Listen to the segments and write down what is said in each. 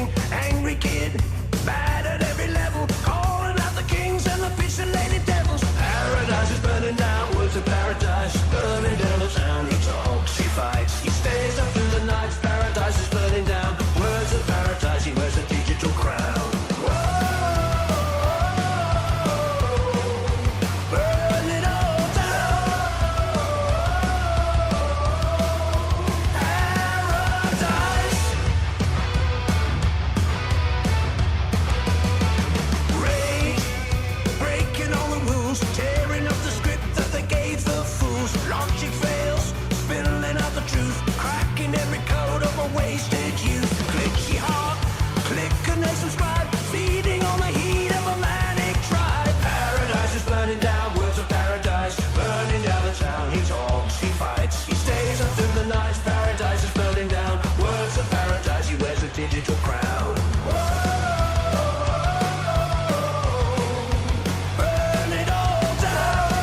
mean, angry kid, bad at every level, calling out the kings and the pixelated devils. Paradise is burning down, words of paradise, burning down the town. He talks, he fights, he stays up through the night. Paradise is burning down, words of paradise, he wears a digital crown. Digital crown. Burn it all down.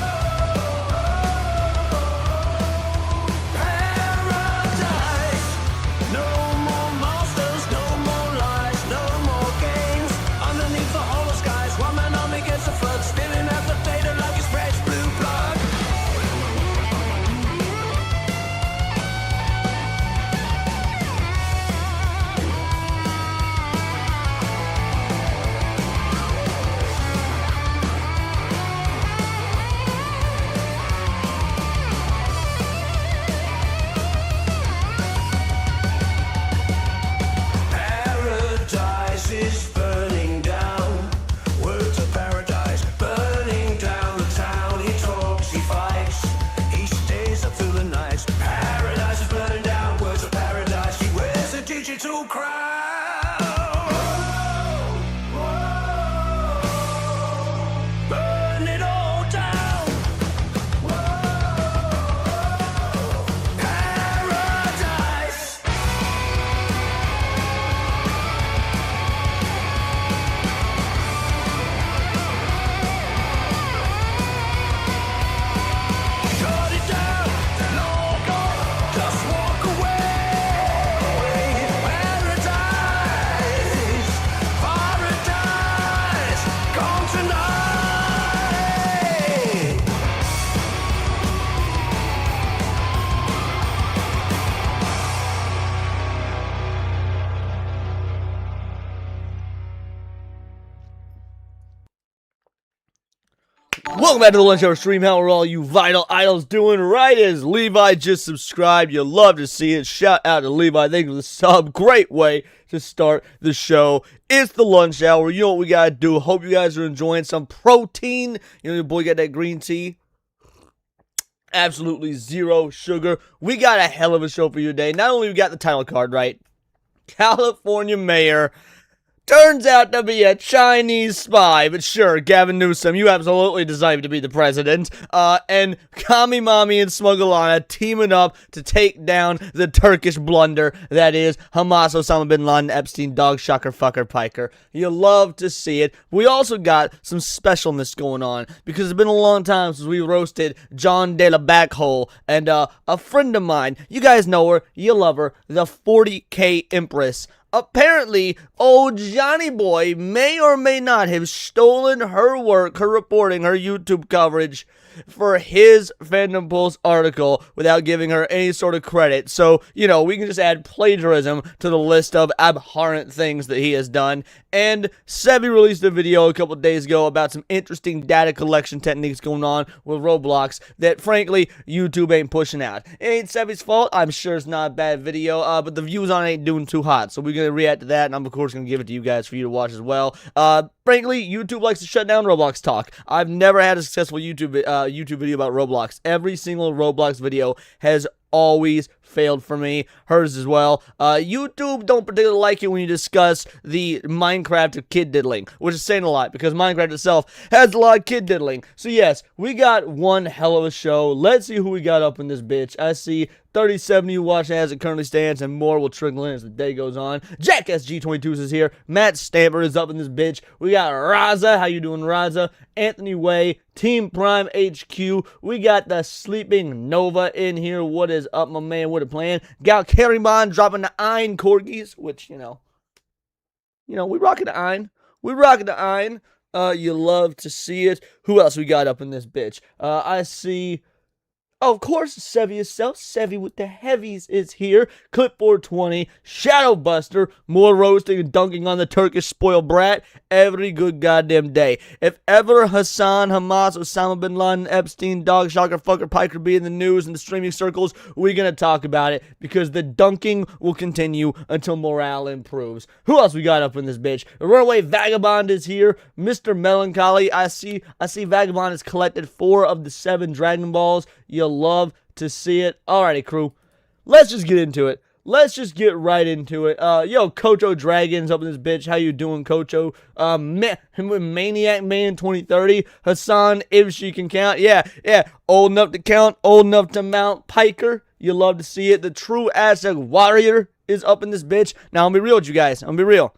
Paradise. No more monsters, no more lies, no more games. Underneath the hollow skies, one man army against the flood, spinning out the data like a fresh blue plug. Welcome back to the Lunch Hour Stream. How are all you vital idols doing? Right as Levi just subscribed. You love to see it. Shout out to Levi. Thank you for the sub. Great way to start the show. It's the lunch hour. You know what we gotta do. Hope you guys are enjoying some protein. You know your boy got that green tea. Absolutely zero sugar. We got a hell of a show for you today. Not only we got the title card right, California mayor turns out to be a Chinese spy, but sure, Gavin Newsom, you absolutely deserve to be the president. And Kami Mommy and SmugAlana teaming up to take down the Turkish blunder that is Hamas, Osama bin Laden, Epstein, dog, shocker, fucker, Piker. You love to see it. We also got some specialness going on, because it's been a long time since we roasted John De La Backhole, and a friend of mine, you guys know her, you love her, the 40K Empress. Apparently, old Johnny Boy may or may not have stolen her work, her reporting, her YouTube coverage for his Fandom Pulse article without giving her any sort of credit. So, you know, we can just add plagiarism to the list of abhorrent things that he has done. And Sebi released a video a couple days ago about some interesting data collection techniques going on with Roblox that, frankly, YouTube ain't pushing out. It ain't Sebi's fault. I'm sure it's not a bad video, but the views on it ain't doing too hot. So we're going to react to that, and I'm, of course, going to give it to you guys for you to watch as well. Frankly, YouTube likes to shut down Roblox talk. I've never had a successful YouTube video about Roblox. Every single Roblox video has always failed for me. Hers as well. YouTube don't particularly like it when you discuss the Minecraft of kid diddling, which is saying a lot because Minecraft itself has a lot of kid diddling. So yes, we got one hell of a show. Let's see who we got up in this bitch. I see 37 of you watching as it currently stands, and more will trickle in as the day goes on. Jack SG22 is here. Matt Stamper is up in this bitch. We got Raza. How you doing, Raza? Anthony Way. Team Prime HQ. We got the Sleeping Nova in here. What is up, my man? What a plan. Got Carrymon dropping the Ein Corgis, which, you know, You know, we rocking the iron. We rocking the iron. You love to see it. Who else we got up in this bitch? I see. Oh, of course, Sevy itself. Sevy with the heavies is here. Clipboard 20, Shadow Buster, more roasting and dunking on the Turkish spoiled brat every good goddamn day. If ever Hassan, Hamas, Osama bin Laden, Epstein, Dog, Shocker, Fucker, Piker be in the news and the streaming circles, we're gonna talk about it because the dunking will continue until morale improves. Who else we got up in this bitch? The Runaway Vagabond is here. Mr. Melancholy. I see Vagabond has collected 4 of the 7 Dragon Balls. You'll love to see it. Alrighty, crew. Let's just get into it. Let's just get right into it. Yo, Kocho Dragons up in this bitch. How you doing, Kocho? Maniac Man 2030. Hassan, if she can count. Yeah. Old enough to count. Old enough to mount. Piker. You love to see it. The true Aztec warrior is up in this bitch. Now, I'll be real with you guys. I'll be real.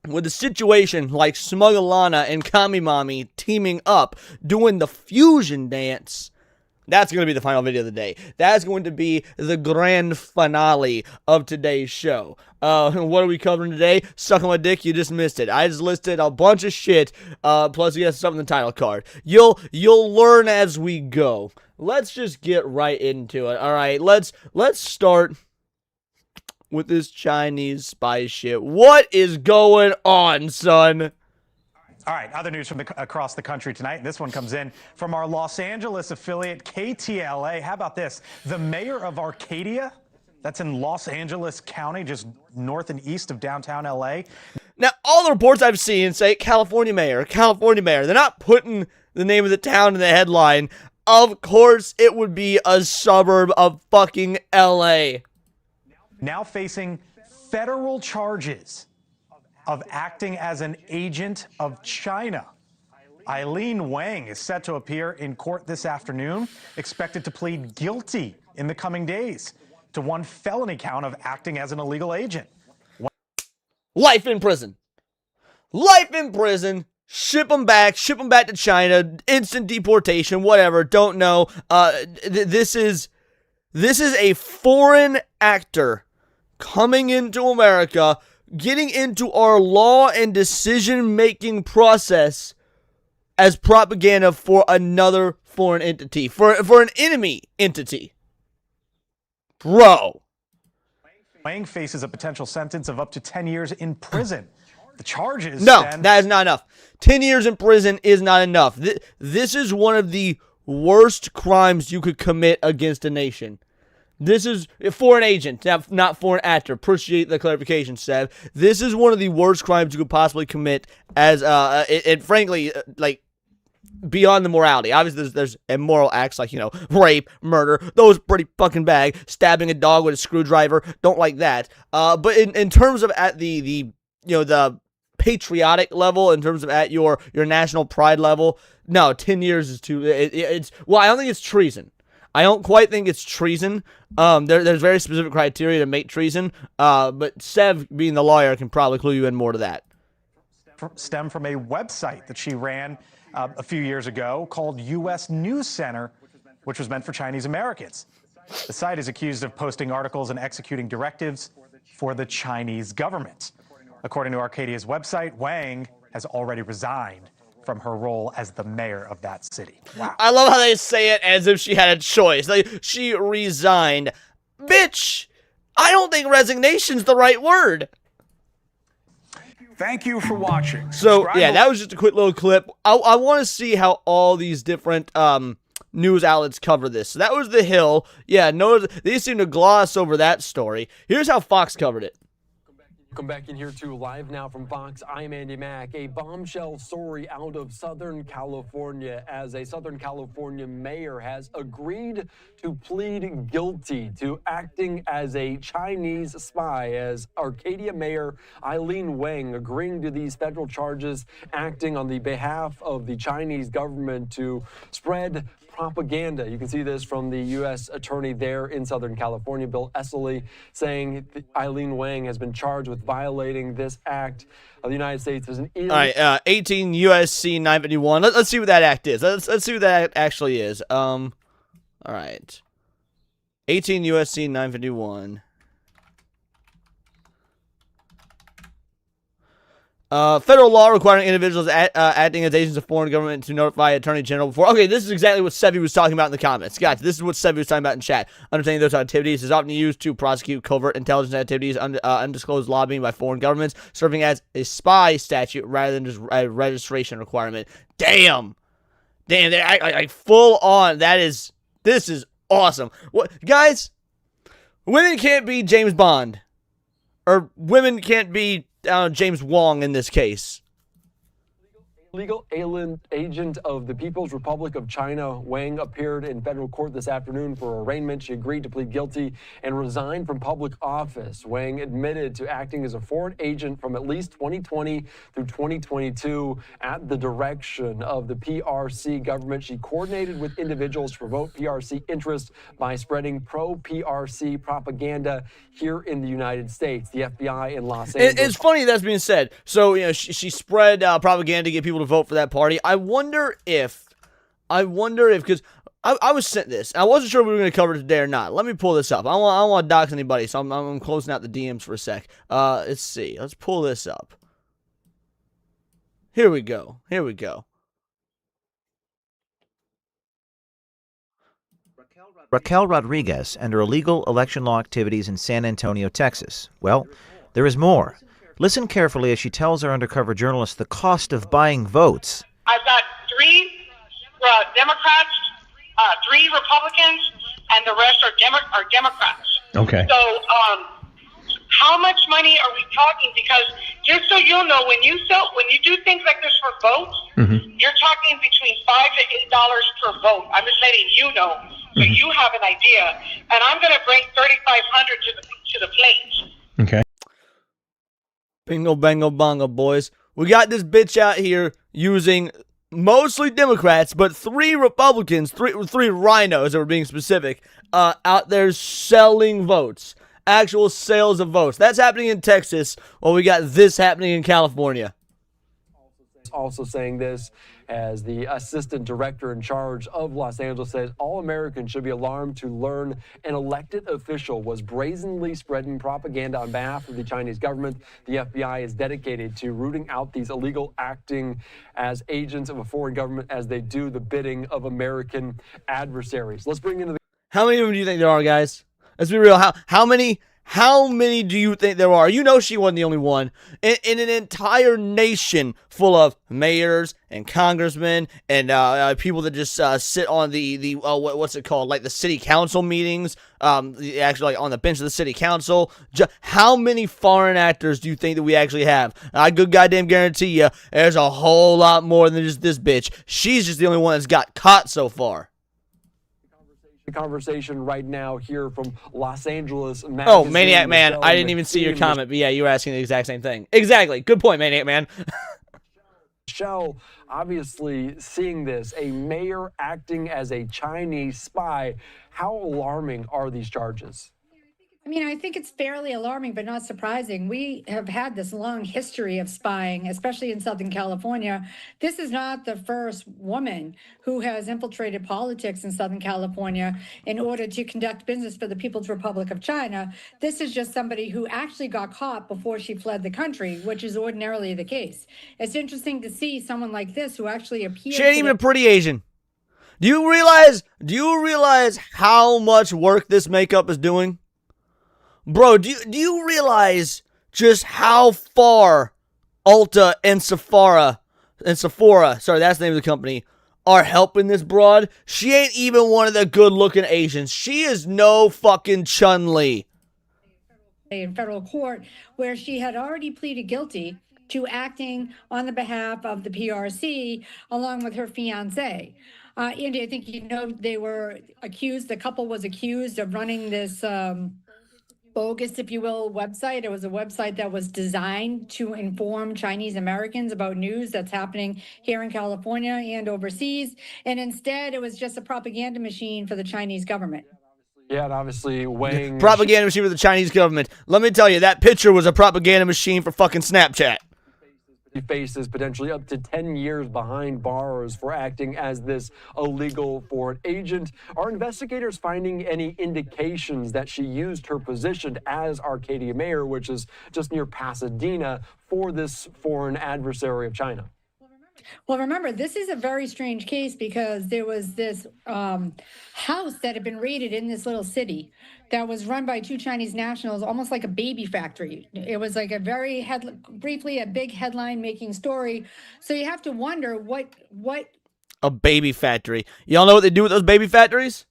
With a situation like SmugAlana and Kamimami teaming up, doing the fusion dance, that's going to be the final video of the day. That's going to be the grand finale of today's show. What are we covering today? Suck on my dick, you just missed it. I just listed a bunch of shit, plus you got something in the title card. You'll learn as we go. Let's just get right into it. Alright, let's start with this Chinese spy shit. What is going on, son? All right, other news from across the country tonight. This one comes in from our Los Angeles affiliate, KTLA. How about this? The mayor of Arcadia, that's in Los Angeles County, just north and east of downtown LA. Now, all the reports I've seen say California mayor. They're not putting the name of the town in the headline. Of course, it would be a suburb of fucking LA. Now facing federal charges of acting as an agent of China. Eileen Wang is set to appear in court this afternoon, expected to plead guilty in the coming days to 1 felony count of acting as an illegal agent. Life in prison. Life in prison. Ship them back to China, instant deportation, whatever, don't know. This is a foreign actor coming into America, getting into our law and decision-making process as propaganda for another foreign entity, for an enemy entity. Bro. Wang faces a potential sentence of up to 10 years in prison. The charges... No, that is not enough. 10 years in prison is not enough. This is one of the worst crimes you could commit against a nation. This is a foreign agent, not foreign actor. Appreciate the clarification, Sev. This is one of the worst crimes you could possibly commit as, and frankly, like, beyond the morality. Obviously, there's immoral acts like, you know, rape, murder. Those pretty fucking bad. Stabbing a dog with a screwdriver. Don't like that. But in terms of at the patriotic level, in terms of at your national pride level, no, 10 years is too, well, I don't think it's treason. I don't quite think it's treason. There's very specific criteria to make treason, but Sev, being the lawyer, can probably clue you in more to that. Stem from a website that she ran a few years ago called U.S. News Center, which was meant for Chinese Americans. The site is accused of posting articles and executing directives for the Chinese government. According to Arcadia's website, Wang has already resigned from her role as the mayor of that city. Wow. I love how they say it as if she had a choice. Like, she resigned. Bitch, I don't think resignation's the right word. Thank you for watching. So, yeah, that was just a quick little clip. I want to see how all these different news outlets cover this. So that was The Hill. Yeah, notice they seem to gloss over that story. Here's how Fox covered it. Come back in here to Live Now from Fox. I'm Andy Mack. A bombshell story out of Southern California as a Southern California mayor has agreed to plead guilty to acting as a Chinese spy, as Arcadia Mayor Eileen Wang agreeing to these federal charges, acting on the behalf of the Chinese government to spread propaganda. You can see this from the U.S. attorney there in Southern California, Bill Esseley, saying Eileen Wang has been charged with violating this act of the United States. There's an all right, 18 U.S.C. 951. Let's see what that act is. Let's see what that actually is. All right, 18 U.S.C. 951. Federal law requiring individuals acting as agents of foreign government to notify Attorney General before. Okay, this is exactly what Sevi was talking about in the comments. Guys, this is what Sevi was talking about in chat. Understanding those activities is often used to prosecute covert intelligence activities, undisclosed lobbying by foreign governments, serving as a spy statute rather than just a registration requirement. Damn, they're like full on. This is awesome. What, guys? Women can't be James Bond, or women can't be James Wong in this case. Legal alien agent of the People's Republic of China, Wang, appeared in federal court this afternoon for arraignment. She agreed to plead guilty and resigned from public office. Wang admitted to acting as a foreign agent from at least 2020 through 2022 at the direction of the PRC government. She coordinated with individuals to promote PRC interests by spreading pro-PRC propaganda here in the United States. The FBI in Los Angeles. It's funny that's being said. So, she spread propaganda to get people to vote for that party. I wonder if, because I was sent this. I wasn't sure if we were going to cover it today or not. Let me pull this up. I don't want to dox anybody, so I'm closing out the DMs for a sec. Let's see. Let's pull this up. Here we go. Raquel Rodriguez and her illegal election law activities in San Antonio, Texas. Well, there is more. Listen carefully as she tells our undercover journalist the cost of buying votes. I've got 3 Democrats, 3 Republicans, and the rest are Democrats. Okay. So, how much money are we talking? Because just so you'll know, when you do things like this for votes, you're talking between $5 to $8 per vote. I'm just letting you know, so you have an idea. And I'm going to bring 3,500 to the plate. Okay. Bingo, bango, bongo, boys. We got this bitch out here using mostly Democrats, but 3 Republicans, three rhinos, that were being specific, out there selling votes. Actual sales of votes. That's happening in Texas, while we got this happening in California. Also saying this as the assistant director in charge of Los Angeles says all Americans should be alarmed to learn an elected official was brazenly spreading propaganda on behalf of the Chinese government. The FBI is dedicated to rooting out these illegal acting as agents of a foreign government as they do the bidding of American adversaries. Let's bring into the... How many of them do you think there are, guys? Let's be real. How many do you think there are? You know she wasn't the only one. In an entire nation full of mayors and congressmen and people that just sit on the what's it called? Like the city council meetings, actually like on the bench of the city council. How many foreign actors do you think that we actually have? I good goddamn guarantee you there's a whole lot more than just this bitch. She's just the only one that's got caught so far. The conversation right now here from Los Angeles Magazine. Oh, Maniac Man, I didn't even see your comment, but yeah, you were asking the exact same thing. Exactly. Good point, Maniac Man. Michelle, obviously seeing this, a mayor acting as a Chinese spy. How alarming are these charges? I mean, I think it's fairly alarming, but not surprising. We have had this long history of spying, especially in Southern California. This is not the first woman who has infiltrated politics in Southern California in order to conduct business for the People's Republic of China. This is just somebody who actually got caught before she fled the country, which is ordinarily the case. It's interesting to see someone like this who actually appears. She ain't even a pretty Asian. Do you realize how much work this makeup is doing? Bro, do you realize just how far Ulta and Sephora, sorry, that's the name of the company, are helping this broad? She ain't even one of the good-looking Asians. She is no fucking Chun-Li. In federal court, where she had already pleaded guilty to acting on the behalf of the PRC along with her fiance. Andy, I think you know they were accused, the couple was accused of running this bogus, if you will, website. It was a website that was designed to inform Chinese Americans about news that's happening here in California and overseas. And instead, it was just a propaganda machine for the Chinese government. Yeah, and obviously weighing... Propaganda machine for the Chinese government. Let me tell you, that picture was a propaganda machine for fucking Snapchat. He faces potentially up to 10 years behind bars for acting as this illegal foreign agent. Are investigators finding any indications that she used her position as Arcadia mayor, which is just near Pasadena, for this foreign adversary of China? Well, remember, this is a very strange case because there was this house that had been raided in this little city that was run by two Chinese nationals, almost like a baby factory. It was like a very briefly a big headline making story. So you have to wonder what A baby factory. Y'all know what they do with those baby factories?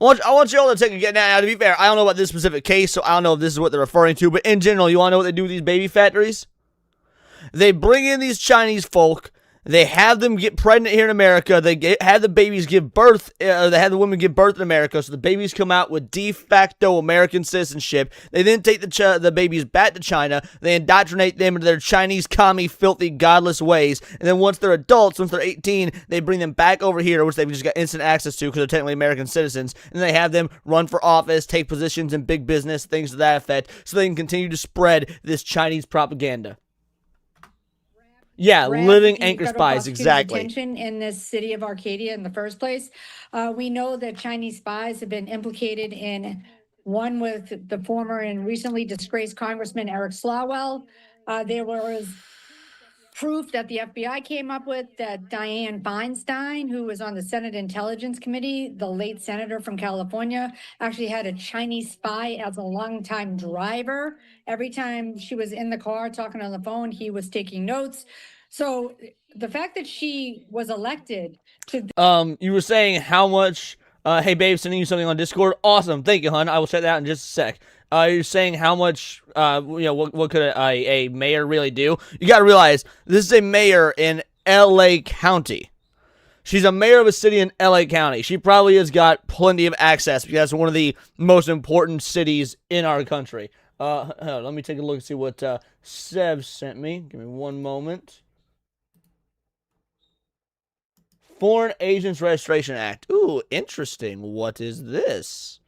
I want y'all to take a get now. To be fair, I don't know about this specific case, so I don't know if this is what they're referring to. But in general, you want to know what they do with these baby factories? They bring in these Chinese folk. They have them get pregnant here in America. They have the babies give birth. They have the women give birth in America, so the babies come out with de facto American citizenship. They then take the babies back to China. They indoctrinate them into their Chinese, commie, filthy, godless ways. And then once they're adults, once they're 18, they bring them back over here, which they've just got instant access to because they're technically American citizens. And they have them run for office, take positions in big business, things to that effect, so they can continue to spread this Chinese propaganda. Yeah, living anchor spies, exactly. Attention in this city of Arcadia in the first place. We know that Chinese spies have been implicated in one with the former and recently disgraced Congressman Eric Swalwell. There was proof that the FBI came up with that Dianne Feinstein, who was on the Senate Intelligence Committee, the late senator from California, actually had a Chinese spy as a longtime driver. Every time she was in the car talking on the phone, he was taking notes. So the fact that she was elected to... You were saying how much... hey, babe, sending you something on Discord. Awesome. Thank you, hon. I will check that out in just a sec. You're saying how much, what could a mayor really do? You got to realize, this is a mayor in L.A. County. She's a mayor of a city in L.A. County. She probably has got plenty of access because that's one of the most important cities in our country. Let me take a look and see what Sev sent me. Give me one moment. Foreign Agents Registration Act. Ooh, interesting. What is this?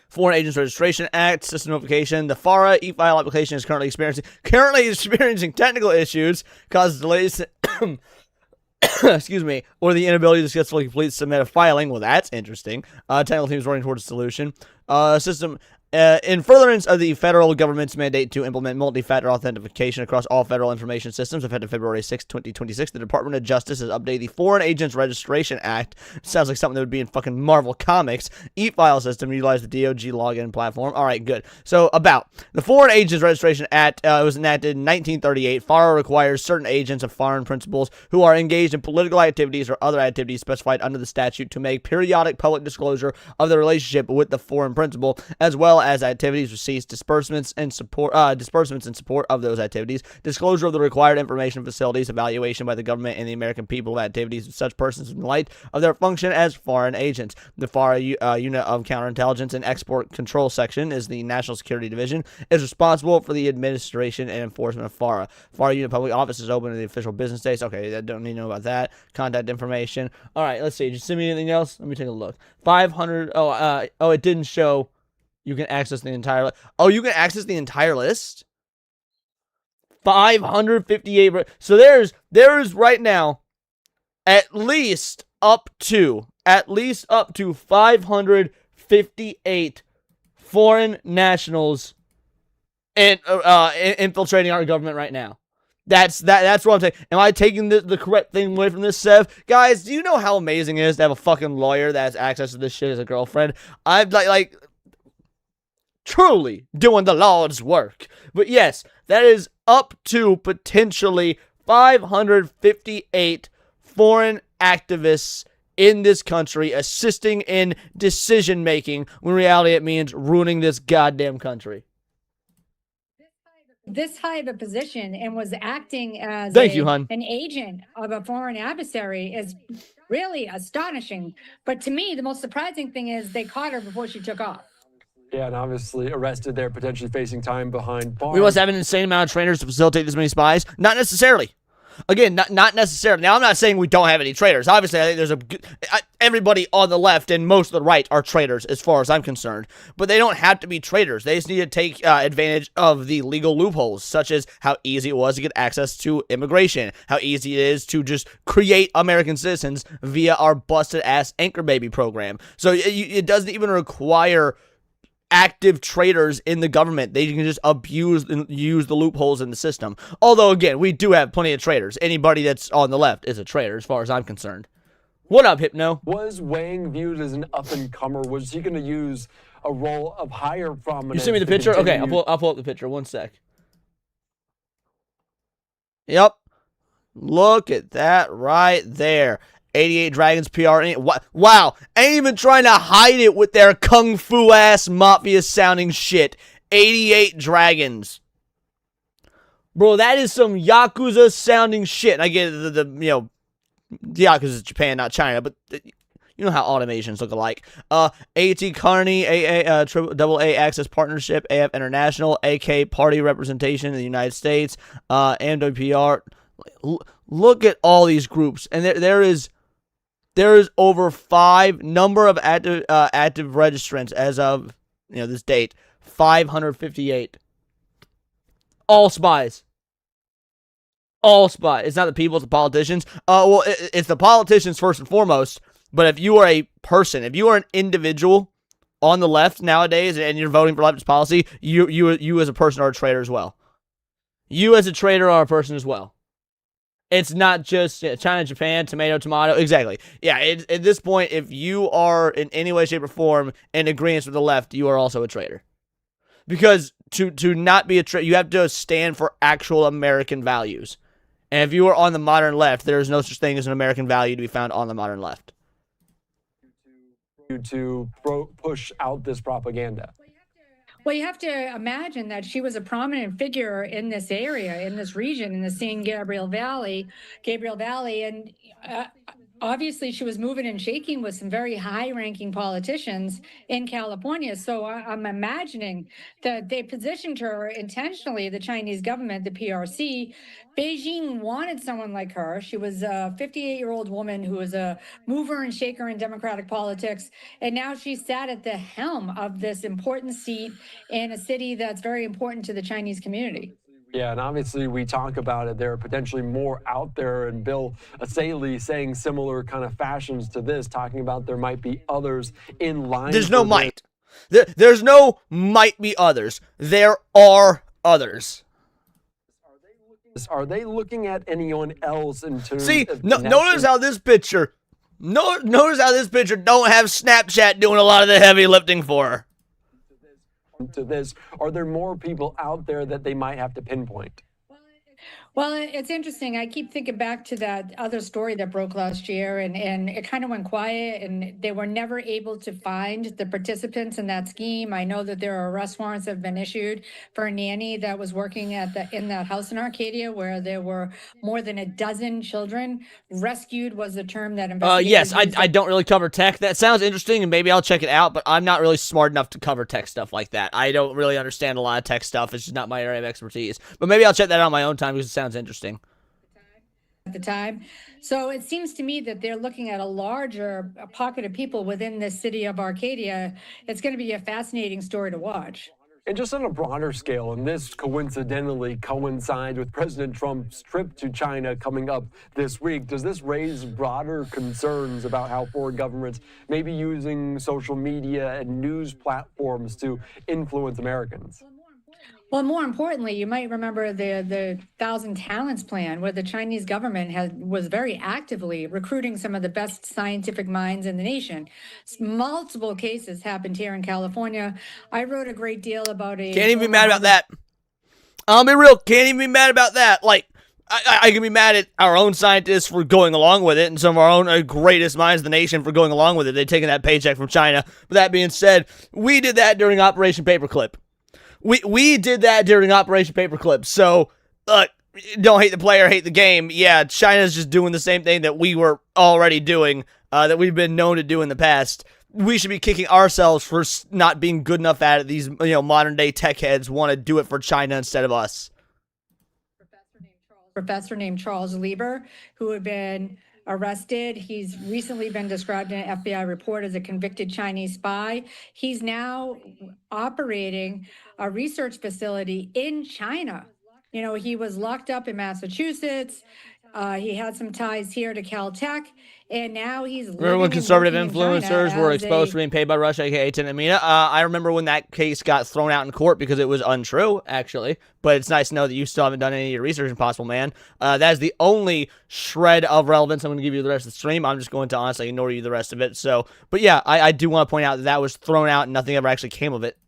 Foreign Agents Registration Act, System Notification. The FARA e-file application is currently experiencing technical issues, causes delays, excuse me, or the inability to successfully complete submit a filing. Well, that's interesting. Technical teams working towards a solution. In furtherance of the federal government's mandate to implement multi-factor authentication across all federal information systems, effective February 6, 2026, the Department of Justice has updated the Foreign Agents Registration Act. Sounds like something that would be in fucking Marvel Comics. E-file system utilize the DOG login platform. All right, good. So, about the Foreign Agents Registration Act was enacted in 1938. FARA requires certain agents of foreign principals who are engaged in political activities or other activities specified under the statute to make periodic public disclosure of their relationship with the foreign principal, as well as activities, receipts, disbursements in support of those activities, disclosure of the required information, facilities, evaluation by the government and the American people of activities of such persons in light of their function as foreign agents. The FARA Unit of Counterintelligence and Export Control Section is the National Security Division, is responsible for the administration and enforcement of FARA. FARA Unit Public Office is open to the official business days. Okay, I don't need to know about that. Contact information. All right, let's see. Did you send me anything else? Let me take a look. 500. Oh, it didn't show. You can access the entire list. Oh, you can access the entire list? 558. So there's right now at least up to 558 foreign nationals infiltrating our government right now. That's what I'm saying. Am I taking the correct thing away from this, Sev? Guys, do you know how amazing it is to have a fucking lawyer that has access to this shit as a girlfriend? I'm like truly doing the Lord's work. But yes, that is up to potentially 558 foreign activists in this country assisting in decision making, when in reality it means ruining this goddamn country. This high of a position and was acting as an agent of a foreign adversary is really astonishing. But to me, the most surprising thing is they caught her before she took off. Yeah, and obviously arrested there, potentially facing time behind bars. We must have an insane amount of trainers to facilitate this many spies? Not necessarily. again, not necessarily. Now, I'm not saying we don't have any traitors. Obviously, I think everybody on the left and most of the right are traitors as far as I'm concerned. But they don't have to be traitors. They just need to take advantage of the legal loopholes, such as how easy it was to get access to immigration, how easy it is to just create American citizens via our busted-ass anchor baby program. So it doesn't even require active traitors in the government. They can just abuse and use the loopholes in the system. Although, again, we do have plenty of traitors. Anybody that's on the left is a traitor, as far as I'm concerned. What up, Hypno? Was Wang viewed as an up-and-comer? Was he going to use a role of higher prominence? You send me the picture? Okay, I'll pull up the picture. One sec. Yep. Look at that right there. 88 Dragons PR. Wow. Ain't even trying to hide it with their kung fu ass mafia sounding shit. 88 Dragons. Bro, that is some Yakuza sounding shit. And I get the Yakuza is Japan, not China, but you know how automations look alike. AT Carney, AA Access Partnership, AF International, AK Party Representation in the United States, MWPR. Look at all these groups. And there is over 5 number of active registrants as of this date, 558. All spies. All spies. It's not the people, it's the politicians. Well, it's the politicians first and foremost. But if you are a person, if you are an individual on the left nowadays and you're voting for leftist policy, you as a person are a traitor as well. You as a traitor are a person as well. It's not just China, Japan, tomato. Exactly. Yeah, at this point, if you are in any way, shape, or form in agreement with the left, you are also a traitor. Because to not be a traitor, you have to stand for actual American values. And if you are on the modern left, there is no such thing as an American value to be found on the modern left. To push out this propaganda. Well, you have to imagine that she was a prominent figure in this area, in this region, in the San Gabriel Valley, and obviously she was moving and shaking with some very high-ranking politicians in California. So I'm imagining that they positioned her intentionally, the Chinese government, the PRC. Beijing wanted someone like her. She was a 58-year-old woman who was a mover and shaker in democratic politics. And now she sat at the helm of this important seat in a city that's very important to the Chinese community. Yeah, and obviously we talk about it. There are potentially more out there, and Bill Asaley saying similar kind of fashions to this, talking about there might be others in line. There's no might. There's no might be others. There are others. Are they looking at anyone else in terms of notice how this picture don't have Snapchat doing a lot of the heavy lifting for her. To this, are there more people out there that they might have to pinpoint? Well, it's interesting. I keep thinking back to that other story that broke last year, and it kind of went quiet, and they were never able to find the participants in that scheme. I know that there are arrest warrants that have been issued for a nanny that was working in that house in Arcadia where there were more than a dozen children. Rescued was the term that investigators yes, I don't really cover tech. That sounds interesting, and maybe I'll check it out, but I'm not really smart enough to cover tech stuff like that. I don't really understand a lot of tech stuff. It's just not my area of expertise. But maybe I'll check that out on my own time because it sounds interesting. At the time. So it seems to me that they're looking at a larger pocket of people within the city of Arcadia. It's going to be a fascinating story to watch. And just on a broader scale, and this coincidentally coincides with President Trump's trip to China coming up this week, does this raise broader concerns about how foreign governments may be using social media and news platforms to influence Americans? Well, more importantly, you might remember the 1,000 Talents plan, where the Chinese government was very actively recruiting some of the best scientific minds in the nation. Multiple cases happened here in California. I wrote a great deal about a... Can't even be mad about that. I'll be real, can't even be mad about that. Like, I can be mad at our own scientists for going along with it, and some of our own greatest minds in the nation for going along with it. They're taking that paycheck from China. But that being said, we did that during Operation Paperclip. We did that during Operation Paperclip, so don't hate the player, hate the game. Yeah, China's just doing the same thing that we were already doing, that we've been known to do in the past. We should be kicking ourselves for not being good enough at it. These modern day tech heads want to do it for China instead of us. Professor named Charles professor named Charles Lieber, who had been arrested. He's recently been described in an FBI report as a convicted Chinese spy. He's now operating a research facility in China. You know, he was locked up in Massachusetts. He had some ties here to Caltech, and now he's Remember when living conservative and working in influencers China were as exposed a- for being paid by Russia, aka Thematic? I remember when that case got thrown out in court because it was untrue, actually. But it's nice to know that you still haven't done any of your research, Impossible Man. That is the only shred of relevance I'm going to give you the rest of the stream. I'm just going to honestly ignore you the rest of it. So, but yeah, I do want to point out that that was thrown out and nothing ever actually came of it.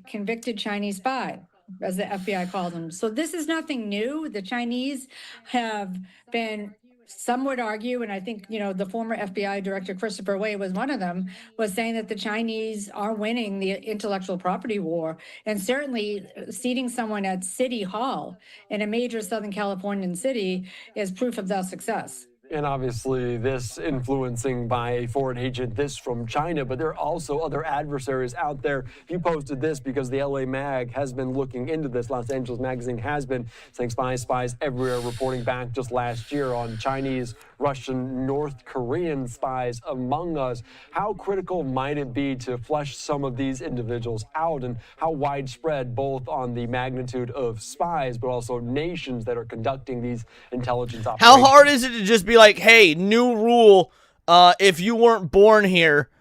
Convicted Chinese spy, as the FBI calls them. So this is nothing new. The Chinese have been, some would argue, and I think, you know, the former FBI director, Christopher Wray, was one of them, was saying that the Chinese are winning the intellectual property war. And certainly seating someone at City Hall in a major Southern Californian city is proof of that success. And obviously, this influencing by a foreign agent, this from China, but there are also other adversaries out there. You posted this because the LA Mag has been looking into this. Los Angeles Magazine has been saying spies everywhere, reporting back just last year on Chinese, Russian, North Korean spies among us. How critical might it be to flesh some of these individuals out, and how widespread, both on the magnitude of spies, but also nations that are conducting these intelligence operations? How hard is it to just be like, hey, new rule, if you weren't born here,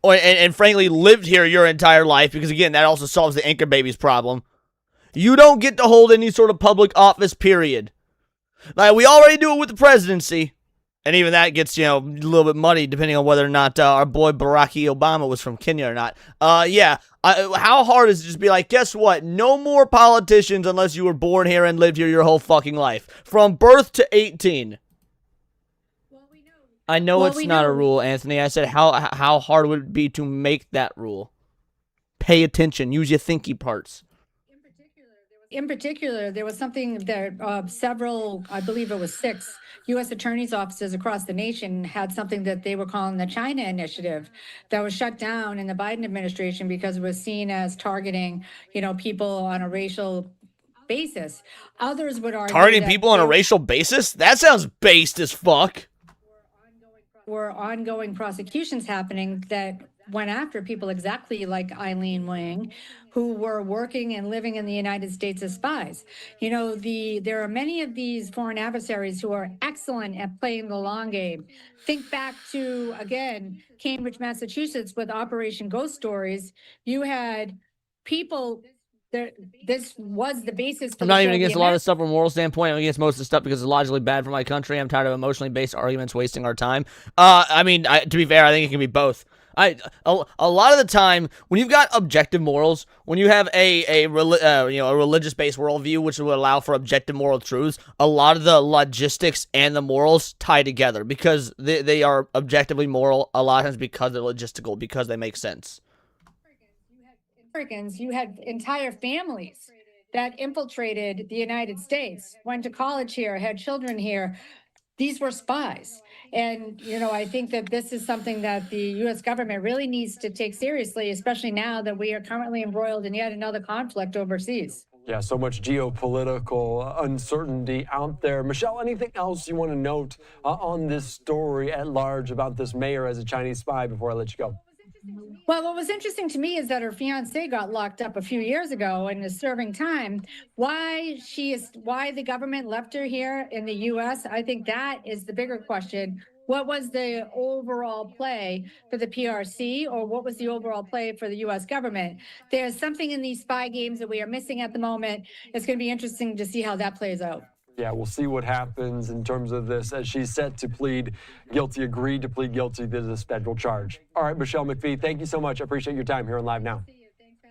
and frankly lived here your entire life, because again, that also solves the anchor babies problem, you don't get to hold any sort of public office, period. Like, we already do it with the presidency, and even that gets, you know, a little bit muddy depending on whether or not our boy Barack Obama was from Kenya or not. How hard is it to just be like, guess what? No more politicians unless you were born here and lived here your whole fucking life. From birth to 18. I know it's not a rule, Anthony. I said how hard would it be to make that rule? Pay attention. Use your thinky parts. In particular, there was something that several, I believe it was 6 U.S. attorneys' offices across the nation had something that they were calling the China Initiative that was shut down in the Biden administration because it was seen as targeting, you know, people on a racial basis. Others would argue Targeting people on a racial basis? That sounds based as fuck. Were ongoing prosecutions happening that went after people exactly like Eileen Wing, who were working and living in the United States as spies. You know, there are many of these foreign adversaries who are excellent at playing the long game. Think back to, again, Cambridge, Massachusetts with Operation Ghost Stories. You had people... This was the basis for I'm not even against a lot of stuff from a moral standpoint. I'm against most of the stuff because it's logically bad for my country. I'm tired of emotionally based arguments wasting our time. To be fair, I think it can be both. A lot of the time, when you've got objective morals, when you have a religious-based worldview, which would allow for objective moral truths, a lot of the logistics and the morals tie together because they are objectively moral a lot of times because they're logistical, because they make sense. Americans, you had entire families that infiltrated the United States, went to college here, had children here. These were spies. And, you know, I think that this is something that the U.S. government really needs to take seriously, especially now that we are currently embroiled in yet another conflict overseas. Yeah, so much geopolitical uncertainty out there. Michelle, anything else you want to note on this story at large about this mayor as a Chinese spy before I let you go? Well, what was interesting to me is that her fiance got locked up a few years ago and is serving time. Why the government left her here in the U.S., I think that is the bigger question. What was the overall play for the PRC, or what was the overall play for the U.S. government? There's something in these spy games that we are missing at the moment. It's going to be interesting to see how that plays out. Yeah, we'll see what happens in terms of this as she's set to plead guilty, agreed to plead guilty to this federal charge. All right, Michelle McPhee, thank you so much. I appreciate your time here on Live Now.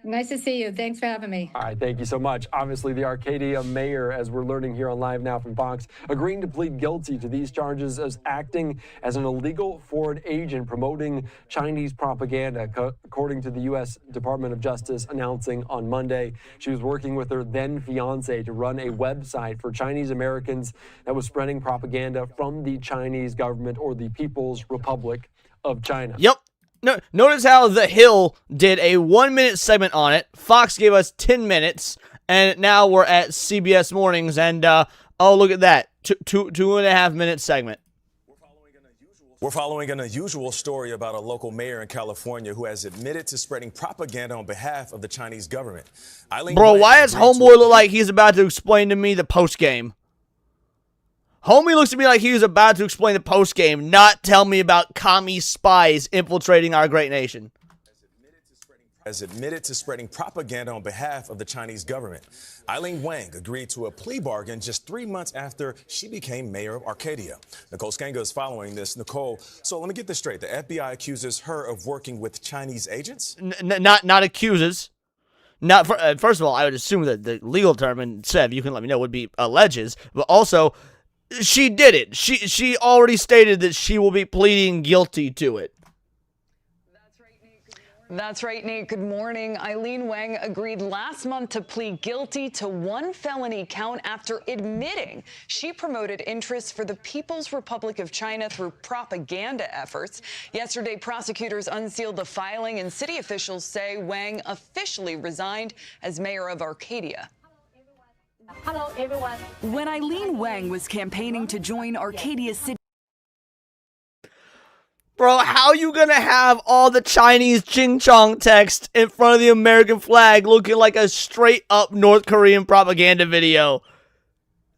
Nice to see you. Thanks for having me. All right, thank you so much. Obviously, the Arcadia mayor, as we're learning here on Live Now from Fox, agreeing to plead guilty to these charges as acting as an illegal foreign agent promoting Chinese propaganda, according to the U.S. Department of Justice announcing on Monday. She was working with her then fiance to run a website for Chinese Americans that was spreading propaganda from the Chinese government or the People's Republic of China. Yep. No, notice how The Hill did a 1-minute segment on it. Fox gave us 10 minutes. And now we're at CBS Mornings, and oh, look at that. 2.5 minute segment. We're following an unusual story about a local mayor in California who has admitted to spreading propaganda on behalf of the Chinese government. Bro, why does Homeboy look like he's about to explain to me the post-game? Homie looks to me like he was about to explain the post-game, not tell me about commie spies infiltrating our great nation. Has admitted to spreading propaganda on behalf of the Chinese government. Eileen Wang agreed to a plea bargain just 3 months after she became mayor of Arcadia. Nicole Skanga is following this. Nicole, so let me get this straight. The FBI accuses her of working with Chinese agents? Not accuses. Not first of all, I would assume that the legal term, and Sev, you can let me know, would be alleges. But also, she did it. She already stated that she will be pleading guilty to it. That's right, Nate. Good morning. Eileen Wang agreed last month to plead guilty to one felony count after admitting she promoted interests for the People's Republic of China through propaganda efforts. Yesterday, prosecutors unsealed the filing, and city officials say Wang officially resigned as mayor of Arcadia. Hello, everyone. When Eileen Wang was campaigning to join Arcadia City, Bro, how you gonna have all the Chinese ching chong text in front of the American flag looking like a straight up North Korean propaganda video?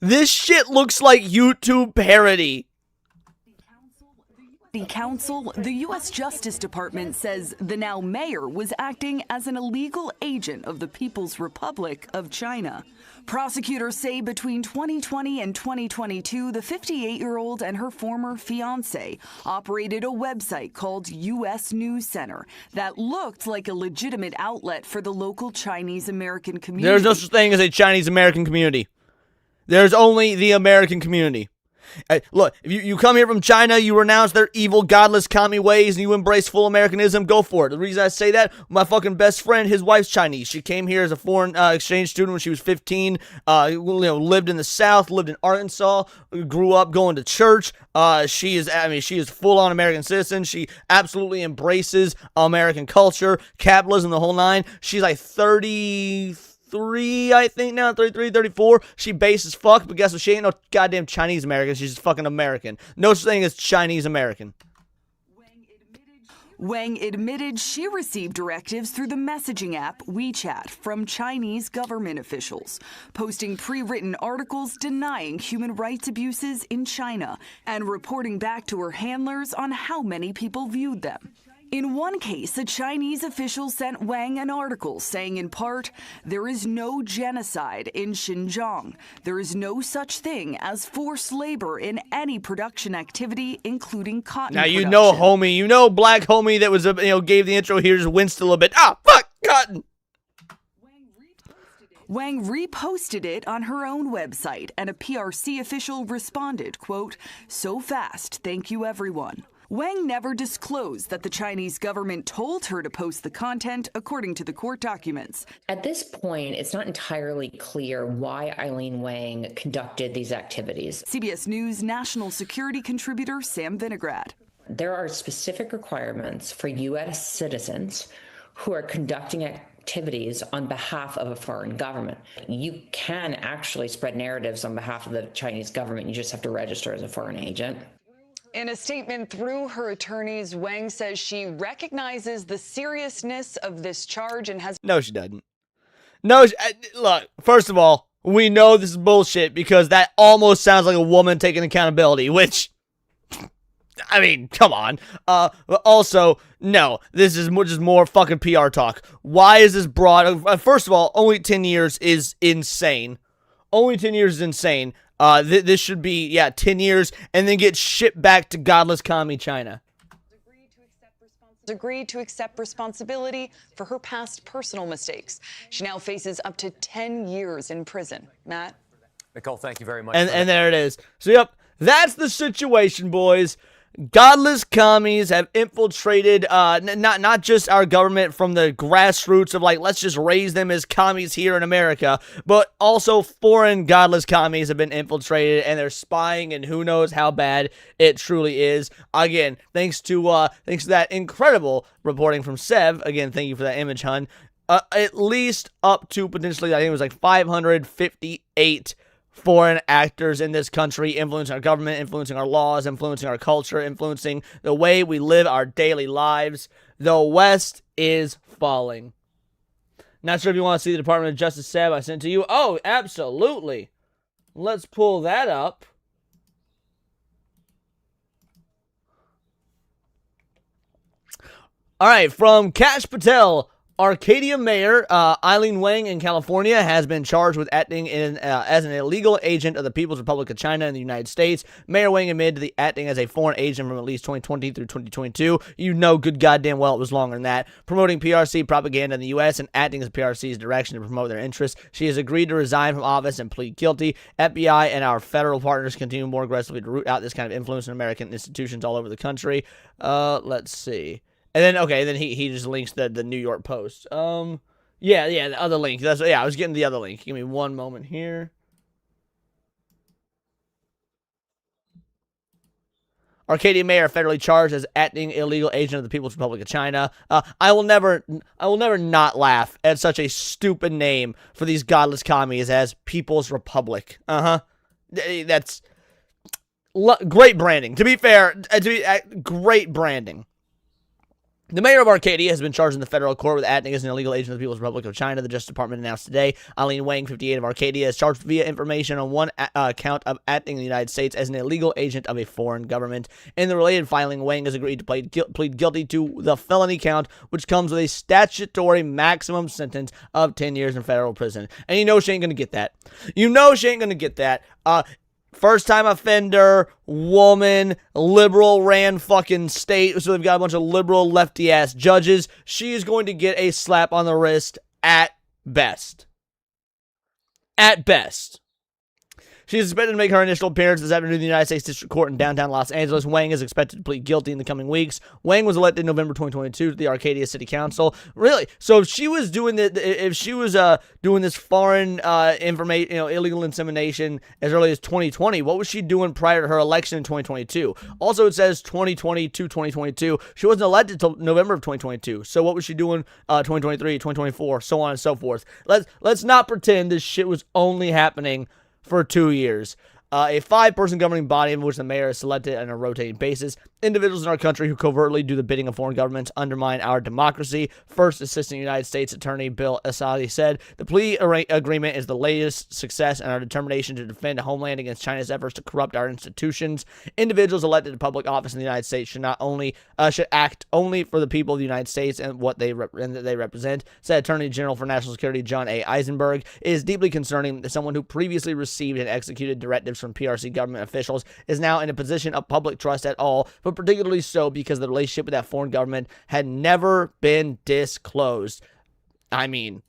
This shit looks like YouTube parody. The U.S. Justice Department says the now mayor was acting as an illegal agent of the People's Republic of China. Prosecutors say between 2020 and 2022, the 58-year-old and her former fiancé operated a website called U.S. News Center that looked like a legitimate outlet for the local Chinese American community. There's no such thing as a Chinese American community. There's only the American community. Look, if you come here from China, you renounce their evil, godless, commie ways, and you embrace full Americanism, go for it. The reason I say that, my fucking best friend, his wife's Chinese. She came here as a foreign exchange student when she was 15, lived in the South, lived in Arkansas, grew up going to church. She is full-on American citizen. She absolutely embraces American culture, capitalism, the whole nine. She's like 33, I think now, 33, 34. She base as fuck, but guess what? She ain't no goddamn Chinese American. She's just fucking American. No such thing as Chinese American. Wang admitted she received directives through the messaging app WeChat from Chinese government officials, posting pre-written articles denying human rights abuses in China and reporting back to her handlers on how many people viewed them. In one case, a Chinese official sent Wang an article saying in part, "There is no genocide in Xinjiang. There is no such thing as forced labor in any production activity, including cotton Now, production." you know black homie that was, gave the intro here, just winced a little bit. Ah, fuck, cotton. Wang reposted it on her own website, and a PRC official responded, quote, "So fast, thank you everyone." Wang never disclosed that the Chinese government told her to post the content, according to the court documents. At this point, it's not entirely clear why Eileen Wang conducted these activities. CBS News national security contributor Sam Vinograd. There are specific requirements for U.S. citizens who are conducting activities on behalf of a foreign government. You can actually spread narratives on behalf of the Chinese government. You just have to register as a foreign agent. In a statement through her attorneys, Wang says she recognizes the seriousness of this charge and has... No, she doesn't. No, look, first of all, we know this is bullshit because that almost sounds like a woman taking accountability, which... I mean, come on. But also, no, this is just more fucking PR talk. Why is this broad? First of all, only 10 years is insane. Only 10 years is insane. This should be, 10 years, and then get shipped back to godless commie China. Agreed to accept responsibility for her past personal mistakes. She now faces up to 10 years in prison. Matt? Nicole, thank you very much. And there it is. So, yep, that's the situation, boys. Godless commies have infiltrated not just our government from the grassroots of like, let's just raise them as commies here in America, but also foreign godless commies have been infiltrated and they're spying, and who knows how bad it truly is. Again, thanks to that incredible reporting from Sev. Again, thank you for that image, hun. at least up to potentially, I think it was like 558 foreign actors in this country influencing our government, influencing our laws, influencing our culture, influencing the way we live our daily lives. The West is falling. Not sure if you want to see the Department of Justice Seb I sent to you. Oh, absolutely. Let's pull that up. All right, from Kash Patel, Arcadia Mayor Eileen Wang in California has been charged with acting as an illegal agent of the People's Republic of China in the United States. Mayor Wang admitted to the acting as a foreign agent from at least 2020 through 2022. You know good goddamn well it was longer than that. Promoting PRC propaganda in the U.S. and acting as PRC's direction to promote their interests. She has agreed to resign from office and plead guilty. FBI and our federal partners continue more aggressively to root out this kind of influence in American institutions all over the country. Let's see. And then, okay, then he just links the New York Post. Yeah, the other link. I was getting the other link. Give me one moment here. Arcadia Mayor federally charged as acting illegal agent of the People's Republic of China. I will never not laugh at such a stupid name for these godless commies as People's Republic. That's great branding. To be fair, great branding. The mayor of Arcadia has been charged in the federal court with acting as an illegal agent of the People's Republic of China, the Justice Department announced today. Eileen Wang, 58, of Arcadia, is charged via information on one count of acting in the United States as an illegal agent of a foreign government. In the related filing, Wang has agreed to plead guilty to the felony count, which comes with a statutory maximum sentence of 10 years in federal prison. And you know she ain't going to get that. First-time offender, woman, liberal ran fucking state, so they've got a bunch of liberal lefty-ass judges. She is going to get a slap on the wrist at best. At best. She is expected to make her initial appearance this afternoon in the United States District Court in downtown Los Angeles. Wang is expected to plead guilty in the coming weeks. Wang was elected in November 2022 to the Arcadia City Council. Really? So if she was doing doing this foreign information, illegal insemination as early as 2020, what was she doing prior to her election in 2022? Also, it says 2020 to 2022. She wasn't elected until November of 2022. So what was she doing 2023, 2024, so on and so forth? Let's not pretend this shit was only happening for 2 years. A 5-person governing body in which the mayor is selected on a rotating basis. Individuals in our country who covertly do the bidding of foreign governments undermine our democracy. First Assistant United States Attorney Bill Asadi said, the plea agreement is the latest success in our determination to defend a homeland against China's efforts to corrupt our institutions. Individuals elected to public office in the United States should act only for the people of the United States and what they represent, said Attorney General for National Security John A. Eisenberg. It is deeply concerning that someone who previously received and executed directives from PRC government officials is now in a position of public trust at all, but particularly so because the relationship with that foreign government had never been disclosed. I mean,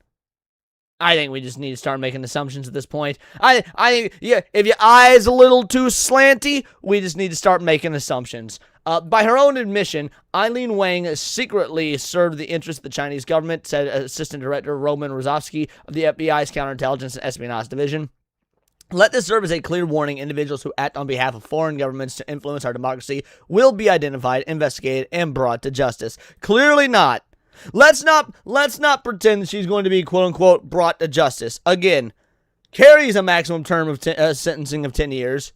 I think we just need to start making assumptions at this point. I think, yeah, if your eye is a little too slanty, we just need to start making assumptions. By her own admission, Eileen Wang secretly served the interests of the Chinese government, said Assistant Director Roman Rozovsky of the FBI's Counterintelligence and Espionage Division. Let this serve as a clear warning. Individuals who act on behalf of foreign governments to influence our democracy will be identified, investigated, and brought to justice. Clearly not. Let's not pretend that she's going to be quote-unquote brought to justice. Again, carries a maximum term of sentencing of 10 years.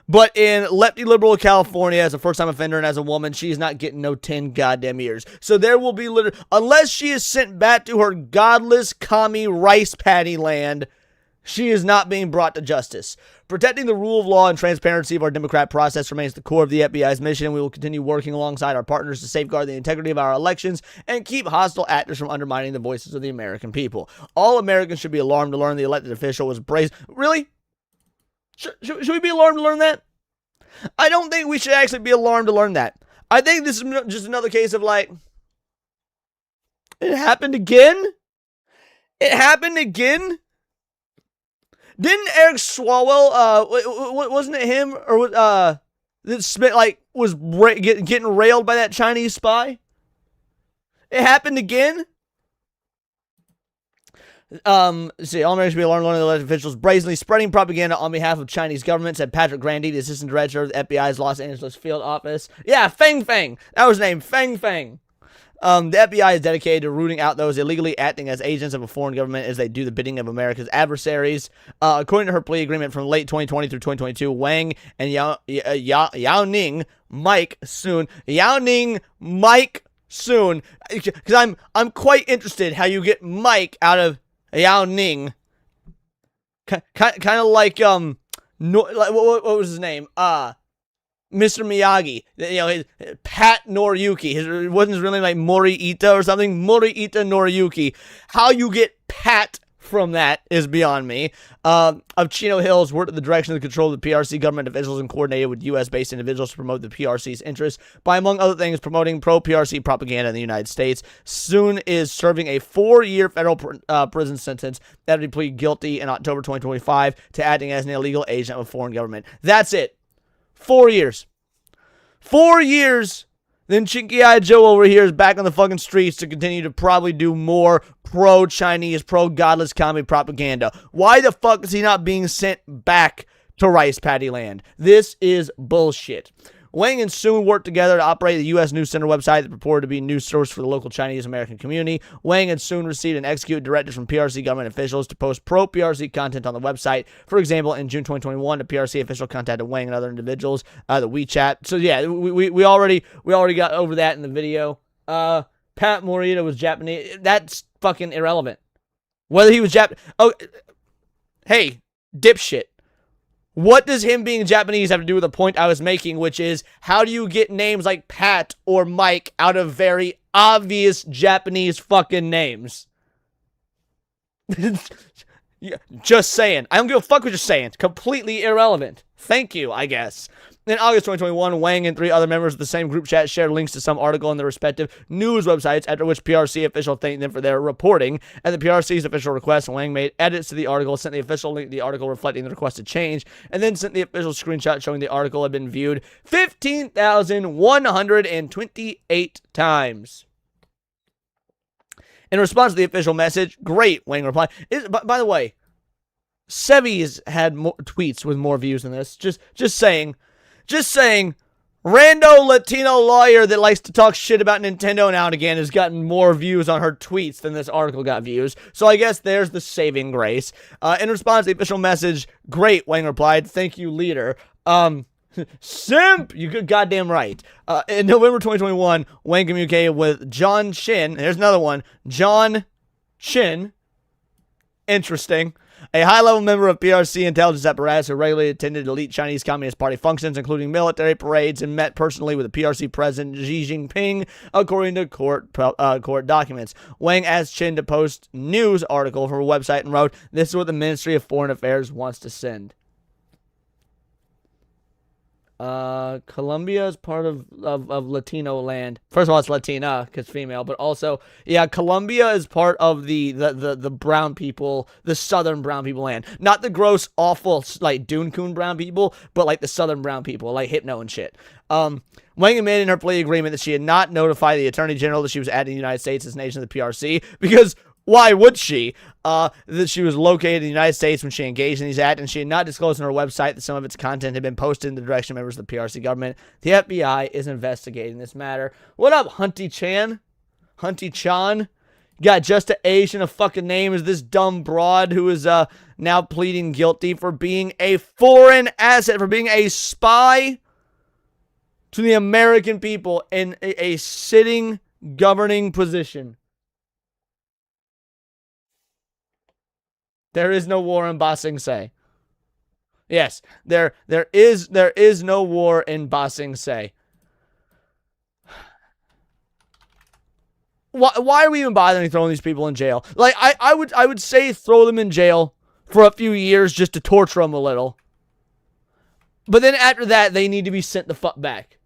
But in lefty liberal California, as a first-time offender and as a woman, she's not getting no 10 goddamn years. So there will be unless she is sent back to her godless commie rice paddy land, she is not being brought to justice. Protecting the rule of law and transparency of our democratic process remains the core of the FBI's mission. We will continue working alongside our partners to safeguard the integrity of our elections and keep hostile actors from undermining the voices of the American people. All Americans should be alarmed to learn the elected official was brazen. Really? Should we be alarmed to learn that? I don't think we should actually be alarmed to learn that. I think this is just another case of it happened again? It happened again? Didn't Eric Swalwell, wasn't it him, or that was getting railed by that Chinese spy? It happened again? All Americans should be alarmed learning the elected officials brazenly spreading propaganda on behalf of Chinese government, said Patrick Grandy, the assistant director of the FBI's Los Angeles field office. Yeah, Feng Feng. That was his name, Feng Feng. The FBI is dedicated to rooting out those illegally acting as agents of a foreign government as they do the bidding of America's adversaries. According to her plea agreement from late 2020 through 2022, Wang and Yao Ning Mike soon. Because I'm quite interested how you get Mike out of Yao Ning. Kind of like what was his name? Mr. Miyagi, his Pat Noriyuki. It wasn't his real name like Mori-ita or something. Mori-ita Noriyuki. How you get Pat from that is beyond me. Of Chino Hills worked at the direction of the control of the PRC government officials and coordinated with U.S.-based individuals to promote the PRC's interests by, among other things, promoting pro-PRC propaganda in the United States. Soon is serving a 4-year federal prison sentence after he pleaded guilty in October 2025 to acting as an illegal agent of a foreign government. That's it. 4 years. 4 years. Then Chinky Eye Joe over here is back on the fucking streets to continue to probably do more pro-Chinese, pro-godless comedy propaganda. Why the fuck is he not being sent back to Rice Paddy Land? This is bullshit. Wang and Soon worked together to operate the U.S. News Center website that purported to be a news source for the local Chinese-American community. Wang and Soon received and executed directives from PRC government officials to post pro-PRC content on the website. For example, in June 2021, a PRC official contacted Wang and other individuals, the WeChat. So yeah, we already got over that in the video. Pat Morita was Japanese. That's fucking irrelevant. Whether he was oh, hey, dipshit. What does him being Japanese have to do with the point I was making, which is, how do you get names like Pat or Mike out of very obvious Japanese fucking names? Just saying. I don't give a fuck what you're saying. It's completely irrelevant. Thank you, I guess. In August 2021, Wang and 3 other members of the same group chat shared links to some article on their respective news websites, after which PRC official thanked them for their reporting. At the PRC's official request, Wang made edits to the article, sent the official link to the article reflecting the requested change, and then sent the official screenshot showing the article had been viewed 15,128 times. In response to the official message, great, Wang replied. By the way, Sevi's had more tweets with more views than this. Just saying. Just saying, rando Latino lawyer that likes to talk shit about Nintendo now and again has gotten more views on her tweets than this article got views. So I guess there's the saving grace. In response to the official message, great, Wang replied, thank you, leader. Simp, you good goddamn right. In November 2021, Wang communicated with John Shin. There's another one. John Shin. Interesting. A high-level member of PRC intelligence apparatus who regularly attended elite Chinese Communist Party functions, including military parades, and met personally with the PRC president Xi Jinping, according to court documents. Wang asked Chin to post news article from her website and wrote, "This is what the Ministry of Foreign Affairs wants to send." Colombia is part of Latino land. First of all, it's Latina because female, but also, yeah, Colombia is part of the brown people, the southern brown people land. Not the gross, awful, like Dune Coon brown people, but like the southern brown people, like Hypno and shit. Wang admitted in her plea agreement that she had not notified the Attorney General that she was adding the United States as an agent of the PRC, because why would she? That she was located in the United States when she engaged in these acts, and she had not disclosed on her website that some of its content had been posted in the direction of members of the PRC government. The FBI is investigating this matter. What up, Hunty Chan? Hunty Chan? You got just an Asian a fucking name as this dumb broad who is now pleading guilty for being a foreign asset, for being a spy to the American people in a sitting governing position. There is no war in Ba Sing Se. Yes, there is no war in Ba Sing Se. Why are we even bothering throwing these people in jail? Like, I would say throw them in jail for a few years just to torture them a little. But then after that, they need to be sent the fuck back.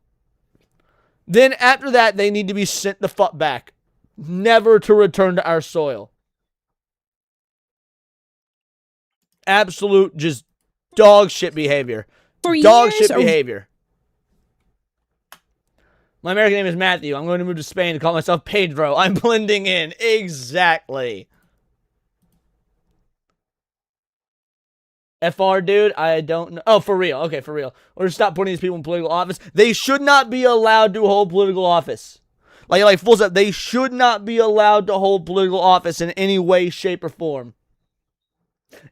Then after that, they need to be sent the fuck back. Never to return to our soil. Absolute just dog shit behavior. Dog shit behavior. My American name is Matthew. I'm going to move to Spain to call myself Pedro. I'm blending in. Exactly. FR, dude, I don't know. Oh, for real. Okay, for real. Or stop putting these people in political office. They should not be allowed to hold political office. Like full stop. They should not be allowed to hold political office in any way, shape, or form.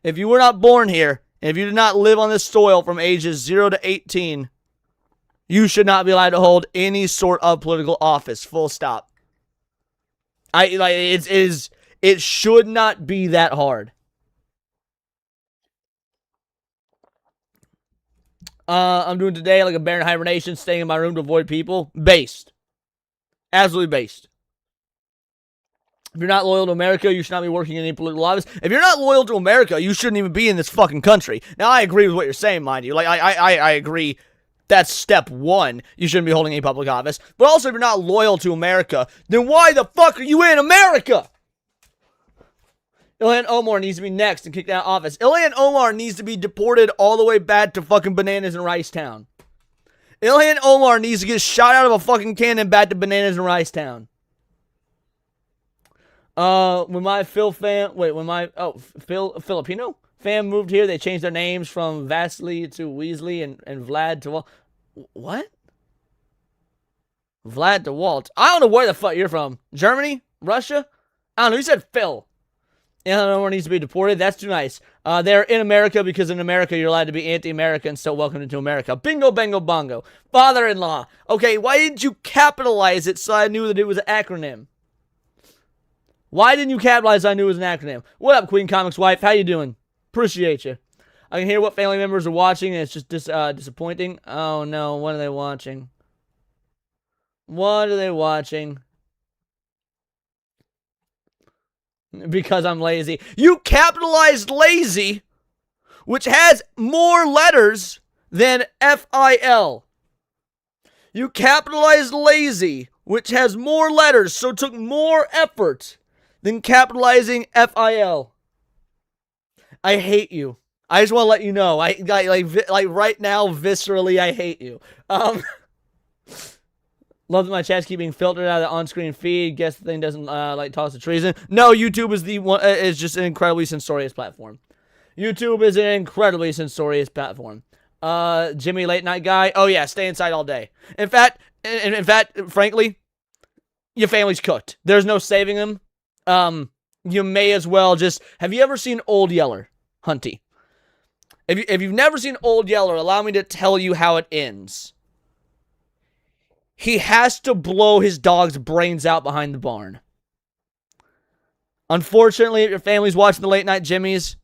If you were not born here, and if you did not live on this soil from ages 0 to 18, you should not be allowed to hold any sort of political office. Full stop. It should not be that hard. I'm doing today like a bear in hibernation, staying in my room to avoid people. Based. Absolutely based. If you're not loyal to America, you should not be working in any political office. If you're not loyal to America, you shouldn't even be in this fucking country. Now, I agree with what you're saying, mind you. Like, I agree. That's step one. You shouldn't be holding any public office. But also, if you're not loyal to America, then why the fuck are you in America? Ilhan Omar needs to be next and kicked out of office. Ilhan Omar needs to be deported all the way back to fucking Bananas in Rice Town. Ilhan Omar needs to get shot out of a fucking cannon back to Bananas in Rice Town. When my Filipino fam moved here, they changed their names from Vasily to Weasley and Vlad to Walt. What? Vlad to Walt. I don't know where the fuck you're from. Germany? Russia? I don't know. You said Phil. Illinois needs to be deported. That's too nice. They're in America because in America you're allowed to be anti-American and still welcome into America. Bingo, bango, bongo. Father-in-law. Okay, why didn't you capitalize it so I knew that it was an acronym? Why didn't you capitalize so I knew it was an acronym? What up, Queen Comics wife? How you doing? Appreciate you. I can hear what family members are watching and it's just disappointing. Oh no, what are they watching? What are they watching? Because I'm lazy. You capitalized lazy, which has more letters than FIL. You capitalized lazy, which has more letters, so it took more effort than capitalizing FIL. I hate you. I just want to let you know. Like right now, viscerally, I hate you. Love that my chats keep being filtered out of the on-screen feed. Guess the thing doesn't like toss the treason. No, YouTube is the one. Is just an incredibly censorious platform. YouTube is an incredibly censorious platform. Jimmy late night guy. Oh yeah, stay inside all day. In fact, frankly, your family's cooked. There's no saving them. You may as well just. Have you ever seen Old Yeller, Hunty? If you've never seen Old Yeller, allow me to tell you how it ends. He has to blow his dog's brains out behind the barn. Unfortunately, if your family's watching the late night Jimmys,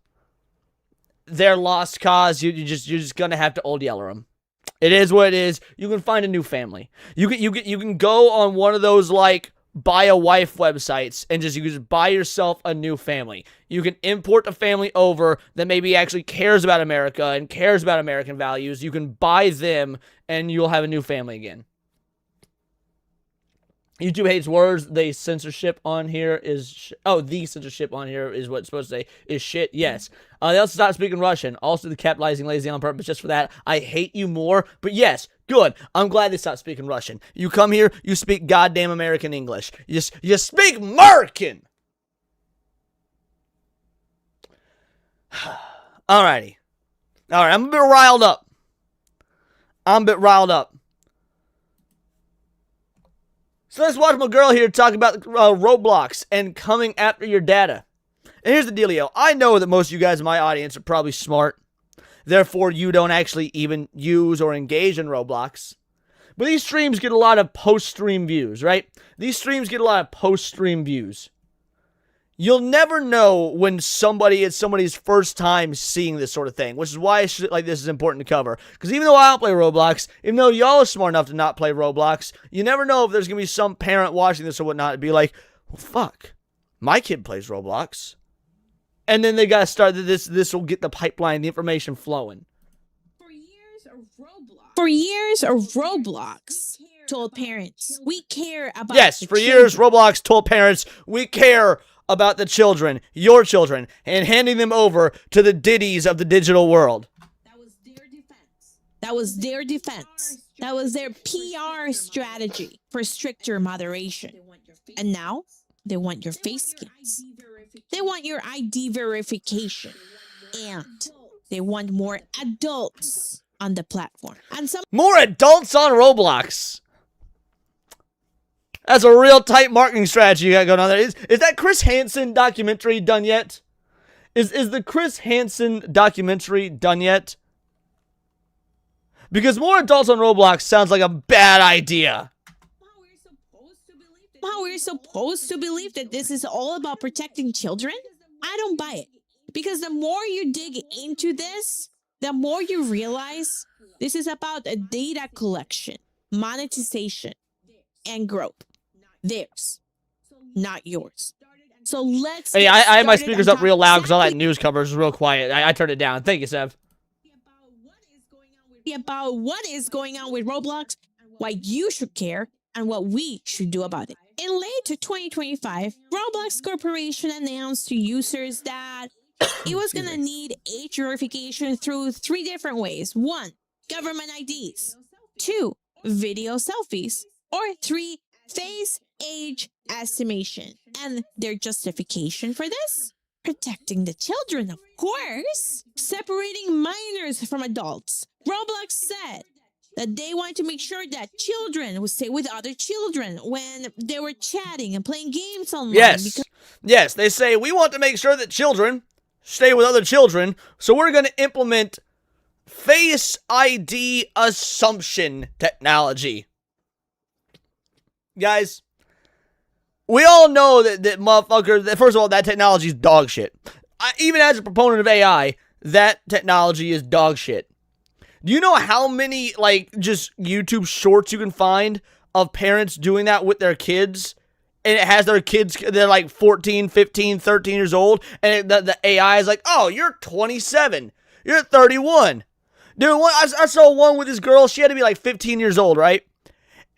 they're lost cause. You're just gonna have to Old Yeller them. It is what it is. You can find a new family. You can go on one of those like buy a wife websites and you can just buy yourself a new family. You can import a family over that maybe actually cares about America and cares about American values. You can buy them and you'll have a new family again. YouTube hates words. The censorship on here is... the censorship on here is what it's supposed to say is shit. Yes. They also stopped speaking Russian. Also, the capitalizing lazy on purpose just for that. I hate you more. But yes, good. I'm glad they stopped speaking Russian. You come here, you speak goddamn American English. You speak American! Alrighty. Alright, I'm a bit riled up. So let's watch my girl here talk about Roblox and coming after your data. And here's the dealio. I know that most of you guys in my audience are probably smart. Therefore, you don't actually even use or engage in Roblox. But these streams get a lot of post-stream views, right? You'll never know when it's somebody's first time seeing this sort of thing, which is why shit like this is important to cover. Because even though I don't play Roblox, even though y'all are smart enough to not play Roblox, you never know if there's going to be some parent watching this or whatnot and be like, well, fuck, my kid plays Roblox. And then they got to start this will get the pipeline, the information flowing. For years, Roblox told parents, we care about years, Roblox told parents, we care about the children, your children, and handing them over to the diddies of the digital world. That was their defense. That was their PR strategy for stricter moderation. And now, they want your face scans. They want your ID verification. And they want more adults on the platform. And more adults on Roblox. That's a real tight marketing strategy you got going on there. Is that Chris Hansen documentary done yet? Is the Chris Hansen documentary done yet? Because more adults on Roblox sounds like a bad idea. How we're supposed to believe that this is all about protecting children? I don't buy it. Because the more you dig into this, the more you realize this is about a data collection, monetization, and growth. Theirs, not yours. So let's. Hey, I had my speakers up real loud because all that news coverage was real quiet. I turned it down. Thank you, Sev. About what is going on with Roblox, why you should care, and what we should do about it. In late 2025, Roblox Corporation announced to users that it was going to need age verification through 3 different ways. 1, government IDs. 2, video selfies. Or 3, face age estimation. And their justification for this? Protecting the children, of course. Separating minors from adults. Roblox said that they want to make sure that children would stay with other children when they were chatting and playing games online. Yes, they say, we want to make sure that children stay with other children, so we're going to implement Face ID assumption technology. Guys, we all know that motherfucker, first of all, that technology is dog shit. Even as a proponent of AI, that technology is dog shit. Do you know how many, just YouTube shorts you can find of parents doing that with their kids? And it has their kids, they're like 14, 15, 13 years old. And the AI is like, oh, you're 27. You're 31. Dude, I saw one with this girl. She had to be like 15 years old, right?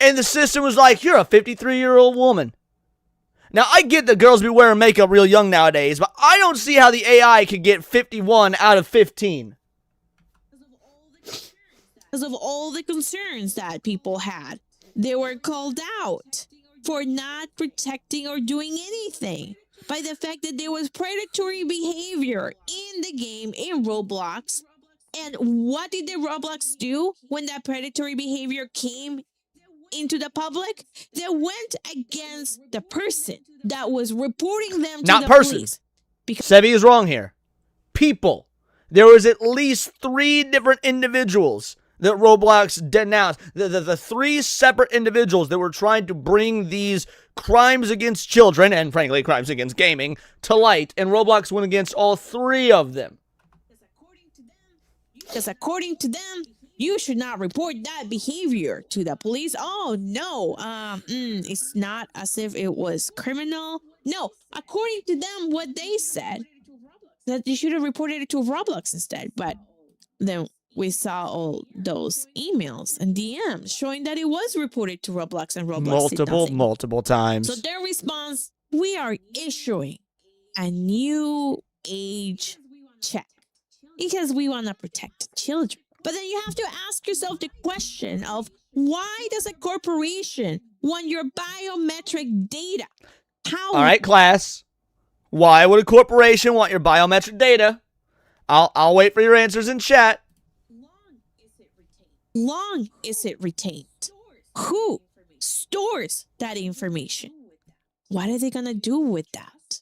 And the system was like, you're a 53-year-old woman. Now, I get that girls be wearing makeup real young nowadays, but I don't see how the AI could get 51 out of 15. Because of all the concerns that people had, they were called out for not protecting or doing anything by the fact that there was predatory behavior in the game in Roblox. And what did the Roblox do when that predatory behavior came into the public? They went against the person that was reporting them to the police. Sevi is wrong here. People. There was at least 3 different individuals that Roblox denounced. The 3 separate individuals that were trying to bring these crimes against children, and frankly, crimes against gaming, to light. And Roblox went against all 3 of them. Because according to them, you should not report that behavior to the police. Oh, no. It's not as if it was criminal. No, according to them, what they said, that you should have reported it to Roblox instead. But then we saw all those emails and DMs showing that it was reported to Roblox, and Roblox did nothing. Multiple times. So their response, we are issuing a new age check because we want to protect children. But then you have to ask yourself the question of, why does a corporation want your biometric data? How? All right, class. Why would a corporation want your biometric data? I'll wait for your answers in chat. Long is it retained? Who stores that information? What are they going to do with that?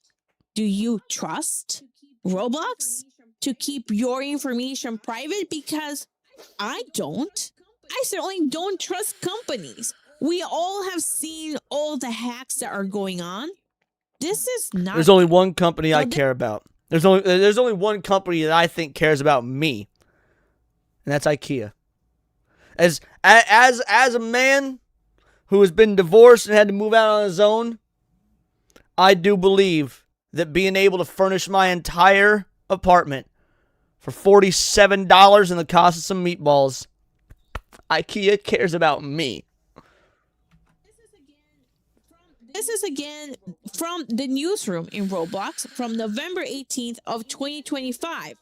Do you trust Roblox to keep your information private? Because I don't. I certainly don't trust companies. We all have seen all the hacks that are going on. This is not. There's only one company I care about. There's only one company that I think cares about me, and that's IKEA. As a man who has been divorced and had to move out on his own, I do believe that being able to furnish my entire apartment for $47 and the cost of some meatballs, IKEA cares about me. This is again from the newsroom in Roblox from November 18th of 2025.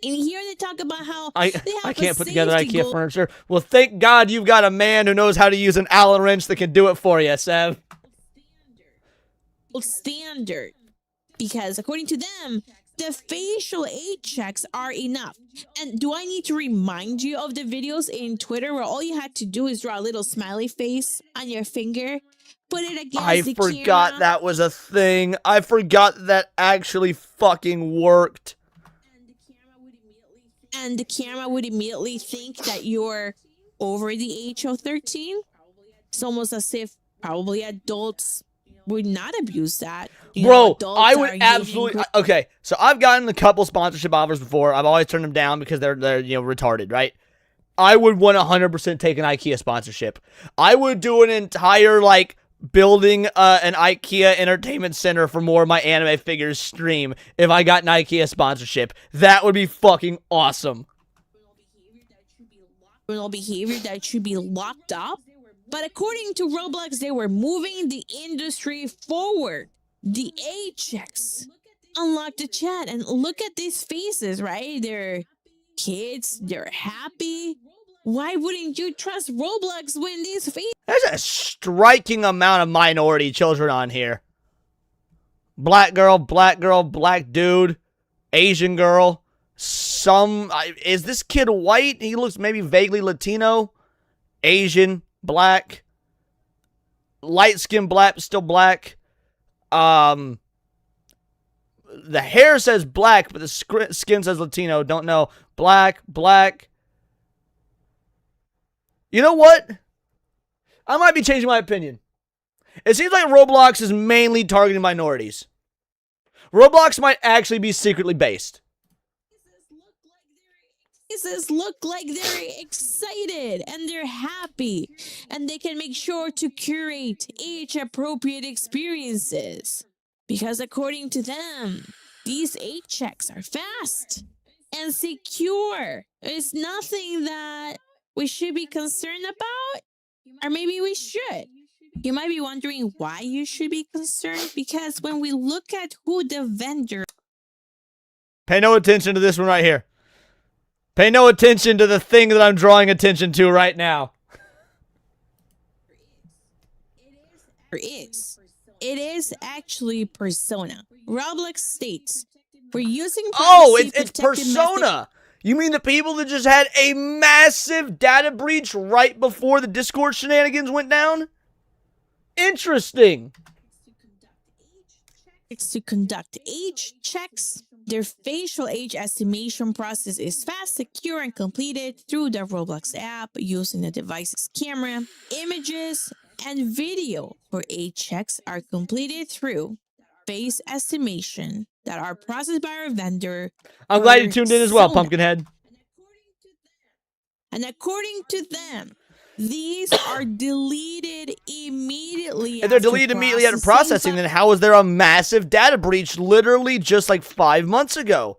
And here they talk about how I can't put together IKEA furniture. Well, thank God you've got a man who knows how to use an Allen wrench that can do it for you, Sev. Standard. Because according to them, the facial age checks are enough. And do I need to remind you of the videos in Twitter where all you had to do is draw a little smiley face on your finger, put it against I the forgot camera. that was a thing. I forgot that actually fucking worked. And the camera would immediately think that you're over the age of 13. It's almost as if probably adults would not abuse that. Bro, I would absolutely... Okay, so I've gotten a couple sponsorship offers before. I've always turned them down because they're retarded, right? I would 100% take an IKEA sponsorship. I would do an entire, building an IKEA entertainment center for more of my anime figures stream if I got an IKEA sponsorship. That would be fucking awesome. Criminal behavior that should be locked up. But according to Roblox, they were moving the industry forward. The age checks. Unlock the chat and look at these faces, right? They're kids, they're happy. Why wouldn't you trust Roblox when these faces? There's a striking amount of minority children on here. Black girl, black dude, Asian girl. Is this kid white? He looks maybe vaguely Latino. Asian, black. Light skin black, still black. The hair says black, but the skin says Latino. Don't know. Black. You know what? I might be changing my opinion. It seems like Roblox is mainly targeting minorities. Roblox might actually be secretly based. Faces look like they're excited and they're happy, and they can make sure to curate age-appropriate experiences. Because according to them, these age checks are fast and secure. It's nothing that we should be concerned about, or maybe we should. You might be wondering why you should be concerned, because when we look at who the vendor... Pay no attention to this one right here. Pay no attention to the thing that I'm drawing attention to right now. It is actually Persona. Roblox states, we're using... Oh, it's Persona! You mean the people that just had a massive data breach right before the Discord shenanigans went down? Interesting. To conduct age checks. Their facial age estimation process is fast, secure, and completed through the Roblox app using the device's camera. Images and video for age checks are completed through face estimation that are processed by our vendor. I'm glad you tuned in as well, Pumpkinhead. And according to them, these are deleted immediately. If they're deleted immediately after processing, then how is there a massive data breach literally just 5 months ago?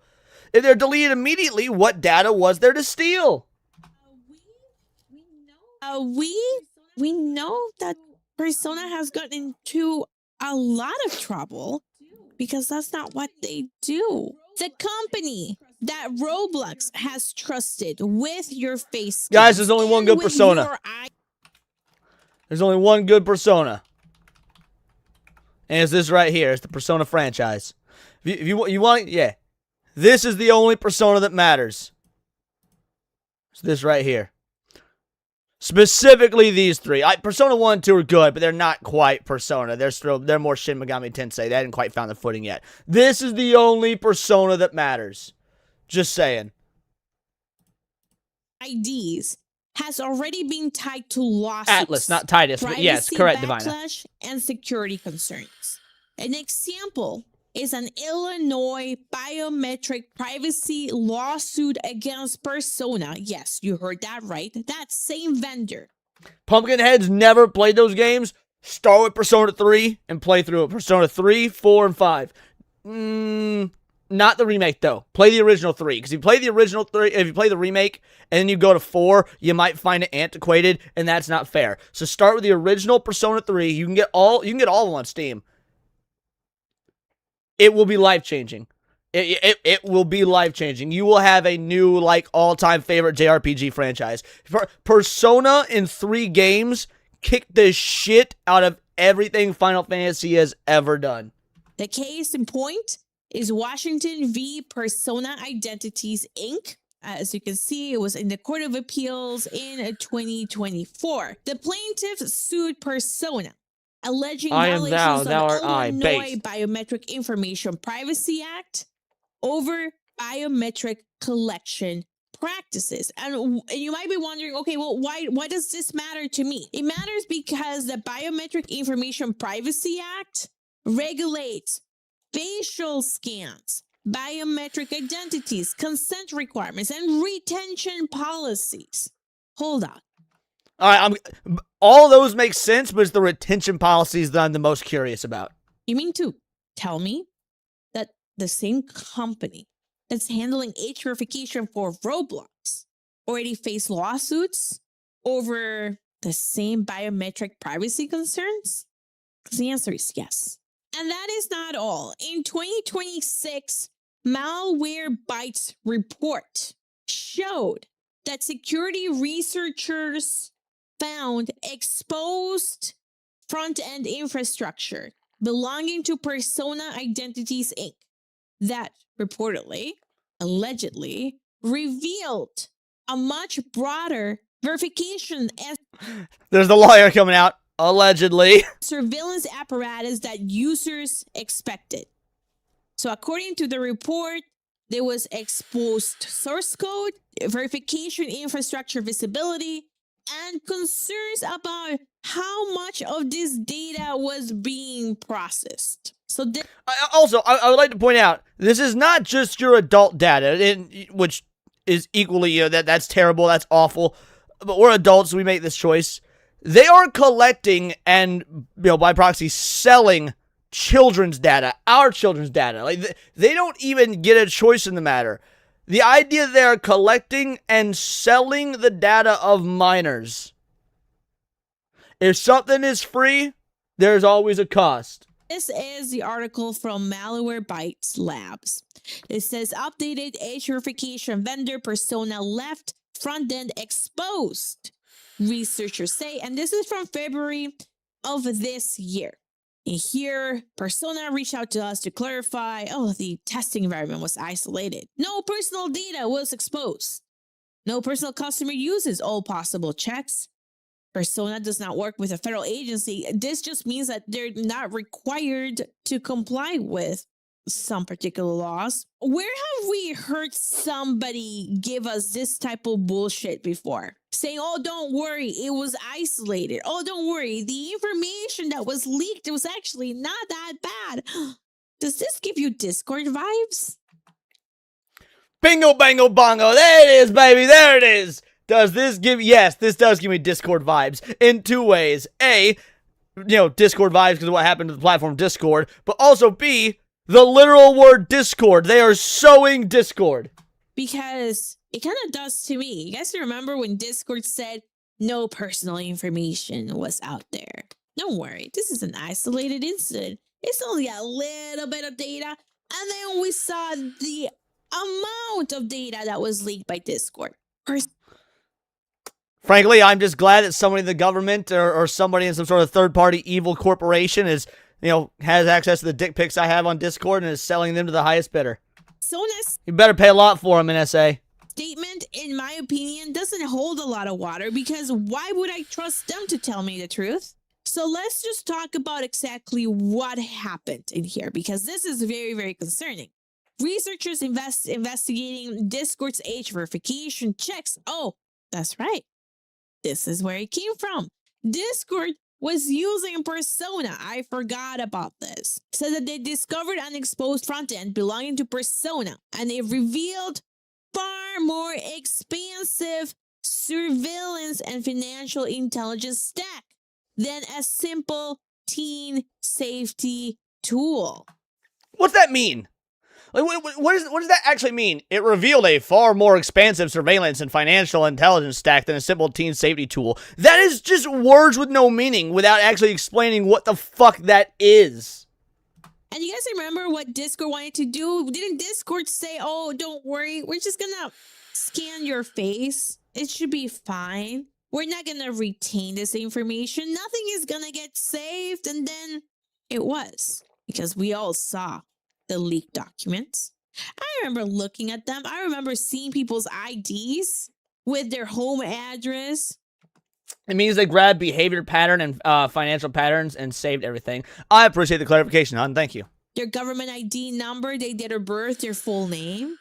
If they're deleted immediately, what data was there to steal? We know that Persona has gotten into a lot of trouble because that's not what they do. The company that Roblox has trusted with your face. Guys, there's only one good Persona. There's only one good Persona. And it's this right here. It's the Persona franchise. If you want, yeah. This is the only Persona that matters. It's this right here. Specifically these three. Persona 1 and 2 are good, but they're not quite Persona. They're more Shin Megami Tensei. They hadn't quite found the footing yet. This is the only Persona that matters. Just saying. IDs has already been tied to lawsuits. Atlas, not Titus, but yes, correct, Divina. And security concerns. An example is an Illinois biometric privacy lawsuit against Persona. Yes, you heard that right. That same vendor. Pumpkinhead's never played those games. Start with Persona 3 and play through it. Persona 3, 4, and 5. Not the remake, though. Play the original 3. Because if you play the original 3, if you play the remake, and then you go to 4, you might find it antiquated, and that's not fair. So start with the original Persona 3. You can get all of them on Steam. It will be life-changing. It will be life-changing. You will have a new, all-time favorite JRPG franchise. Persona in 3 games kicked the shit out of everything Final Fantasy has ever done. The case in point is Washington v. Persona Identities, Inc. As you can see, it was in the Court of Appeals in 2024. The plaintiff sued Persona alleging I am thou, violations thou of art I, Illinois based. Biometric Information Privacy Act over biometric collection practices. And you might be wondering, okay, well, why does this matter to me? It matters because the Biometric Information Privacy Act regulates facial scans, biometric identities, consent requirements, and retention policies. Hold on. All right, all those make sense, but it's the retention policies that I'm the most curious about. You mean to tell me that the same company that's handling age verification for Roblox already faced lawsuits over the same biometric privacy concerns? Because the answer is yes. And that is not all. In 2026, Malwarebytes report showed that security researchers found exposed front-end infrastructure belonging to Persona Identities Inc. that reportedly, allegedly, revealed a much broader verification and There's the lawyer coming out. Allegedly. surveillance apparatus that users expected. So according to the report, there was exposed source code, verification infrastructure visibility, and concerns about how much of this data was being processed. So I would like to point out, this is not just your adult data, which is equally, that's terrible, that's awful, but we're adults, so we make this choice. They are collecting and, by proxy, selling children's data, our children's data. Like, they don't even get a choice in the matter. The idea they are collecting and selling the data of minors. If something is free, there's always a cost. this is the article from Malwarebytes Labs. It says updated age verification vendor persona left front end exposed, researchers say, and this is from February of this year. And here, Persona reached out to us to clarify, the testing environment was isolated. No personal data was exposed. No personal customer uses all possible checks. Persona does not work with a federal agency. This just means that they're not required to comply with some particular laws. Where have we heard somebody give us this type of bullshit before? Saying, don't worry, it was isolated. Don't worry, the information that was leaked, it was actually not that bad. Does this give you Discord vibes? Bingo, bango, bongo. There it is, baby. There it is. Does this give... Yes, this does give me Discord vibes in two ways. A, Discord vibes because of what happened to the platform Discord. But also B, the literal word Discord. They are sowing Discord. Because it kind of does to me. You guys remember when Discord said no personal information was out there? Don't worry, this is an isolated incident. It's only a little bit of data. And then we saw the amount of data that was leaked by Discord. Frankly, I'm just glad that somebody in the government or somebody in some sort of third-party evil corporation is, has access to the dick pics I have on Discord and is selling them to the highest bidder. You better pay a lot for them, NSA. Statement, in my opinion, doesn't hold a lot of water because why would I trust them to tell me the truth? So let's just talk about exactly what happened in here because this is very, very concerning. Researchers investigating Discord's age verification checks. Oh, that's right. This is where it came from. Discord was using Persona. I forgot about this. Said that they discovered an exposed front end belonging to Persona, and it revealed far more expansive surveillance and financial intelligence stack than a simple teen safety tool. What's that mean? Like, what does that actually mean? It revealed a far more expansive surveillance and financial intelligence stack than a simple teen safety tool. That is just words with no meaning without actually explaining what the fuck that is. And you guys remember what Discord wanted to do? Didn't Discord say, don't worry, we're just gonna scan your face. It should be fine. We're not gonna retain this information. Nothing is gonna get saved. And then it was, because we all saw the leaked documents. I remember looking at them. I remember seeing people's IDs with their home address. It means they grabbed behavior pattern and financial patterns and saved everything. I appreciate the clarification, hon. Thank you. Their government ID number, their date of birth, their full name,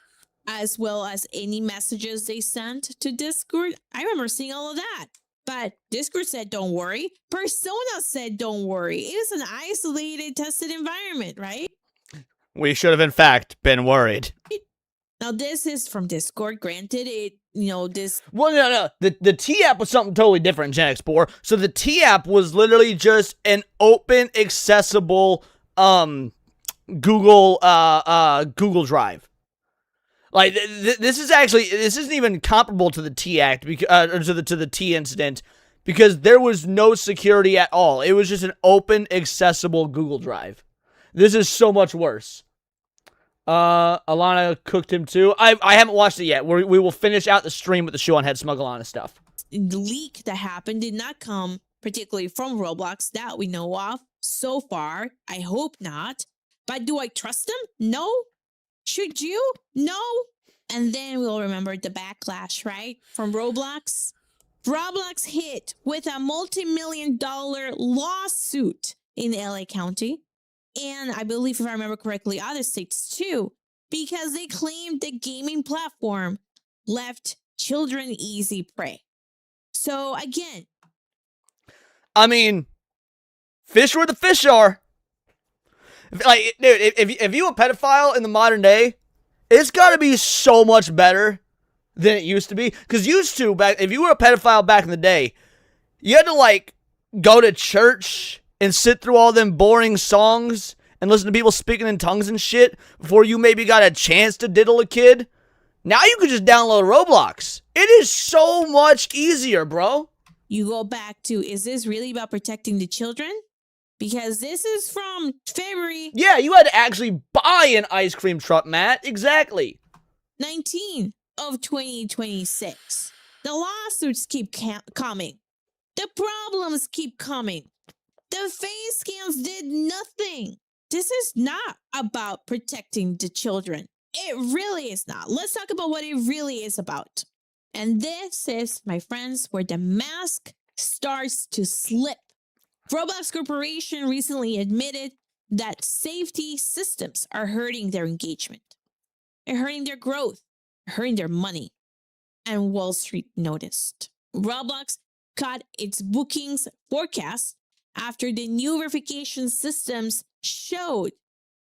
as well as any messages they sent to Discord. I remember seeing all of that. But Discord said, don't worry. Persona said, don't worry. It is an isolated, tested environment, right? We should have, in fact, been worried. Now, this is from Discord. Granted, this... Well, no. The T-app was something totally different in Gen X4. So the T-app was literally just an open, accessible Google Drive. Like, this isn't even comparable to the T-Act, or to the T incident, because there was no security at all. It was just an open, accessible Google Drive. This is so much worse. Alana cooked him too. I haven't watched it yet. We will finish out the stream with the Shoe0nHead SmugAlana stuff. The leak that happened did not come particularly from Roblox that we know of so far. I hope not. But do I trust them? No. Should you? No. And then we'll remember the backlash, right? From Roblox. Roblox hit with a multi-million-dollar lawsuit in LA County. And I believe, if I remember correctly, other states too, because they claimed the gaming platform left children easy prey. So again, I mean, fish where the fish are. Like, dude, if you a pedophile in the modern day, it's got to be so much better than it used to be. Because if you were a pedophile back in the day, you had to, like, go to church and sit through all them boring songs and listen to people speaking in tongues and shit before you maybe got a chance to diddle a kid. Now you can just download Roblox. It is so much easier, bro. You go back to, is this really about protecting the children? Because this is from February. Yeah, you had to actually buy an ice cream truck, Matt. Exactly. 19 of 2026. The lawsuits keep coming. The problems keep coming. The face scans did nothing. This is not about protecting the children. It really is not. Let's talk about what it really is about. And this is, my friends, where the mask starts to slip. Roblox Corporation recently admitted that safety systems are hurting their engagement. They're hurting their growth, hurting their money. And Wall Street noticed. Roblox cut its bookings forecast after the new verification systems showed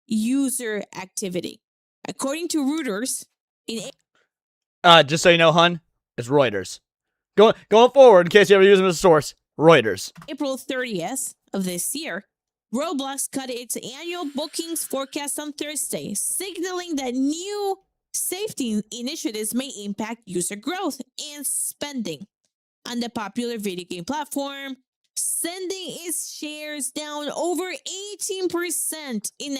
user activity. According to Reuters, just so you know, hun, it's Reuters. Going forward, in case you ever use them as a source, Reuters. April 30th of this year, Roblox cut its annual bookings forecast on Thursday, signaling that new safety initiatives may impact user growth and spending on the popular video game platform, sending its shares down over 18% in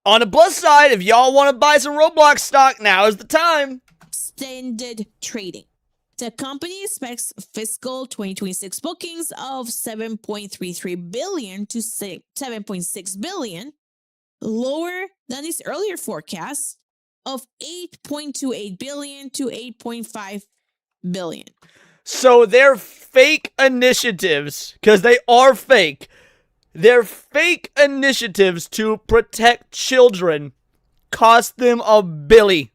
On the plus side, if y'all want to buy some Roblox stock, now is the time. Extended trading. The company expects fiscal 2026 bookings of $7.33 billion to $7.6 billion, lower than its earlier forecast of $8.28 billion to $8.5 billion. So their fake initiatives, because they are fake, their fake initiatives to protect children cost them a billy.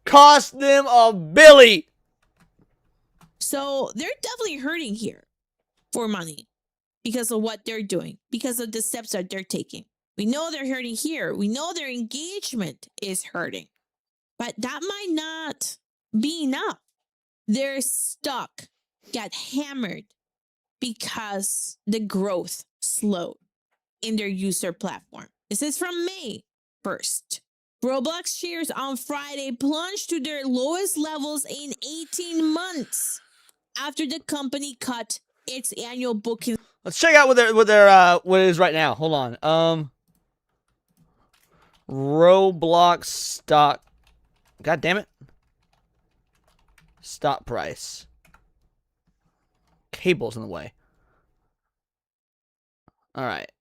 Cost them a billy. So they're definitely hurting here for money because of what they're doing, because of the steps that they're taking. We know they're hurting here. We know their engagement is hurting, but that might not be enough. Their stock got hammered because the growth slowed in their user platform. This is from May 1st. Roblox shares on Friday plunged to their lowest levels in 18 months after the company cut its annual booking. Let's check out what it is right now. Hold on. Roblox stock. God damn it. Stock price. Cable's in the way. All right.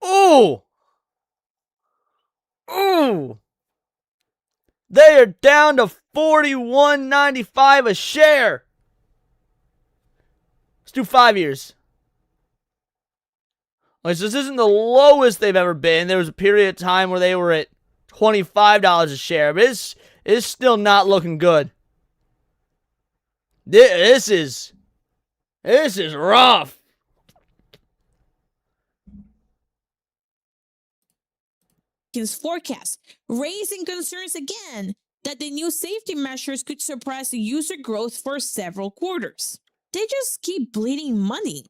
Ooh. Ooh. They are down to $41.95 a share. Let's do 5 years. Okay, so this isn't the lowest they've ever been. There was a period of time where they were at $25 a share, but it's still not looking good. This is rough. Forecast, raising concerns again that the new safety measures could suppress user growth for several quarters. They just keep bleeding money.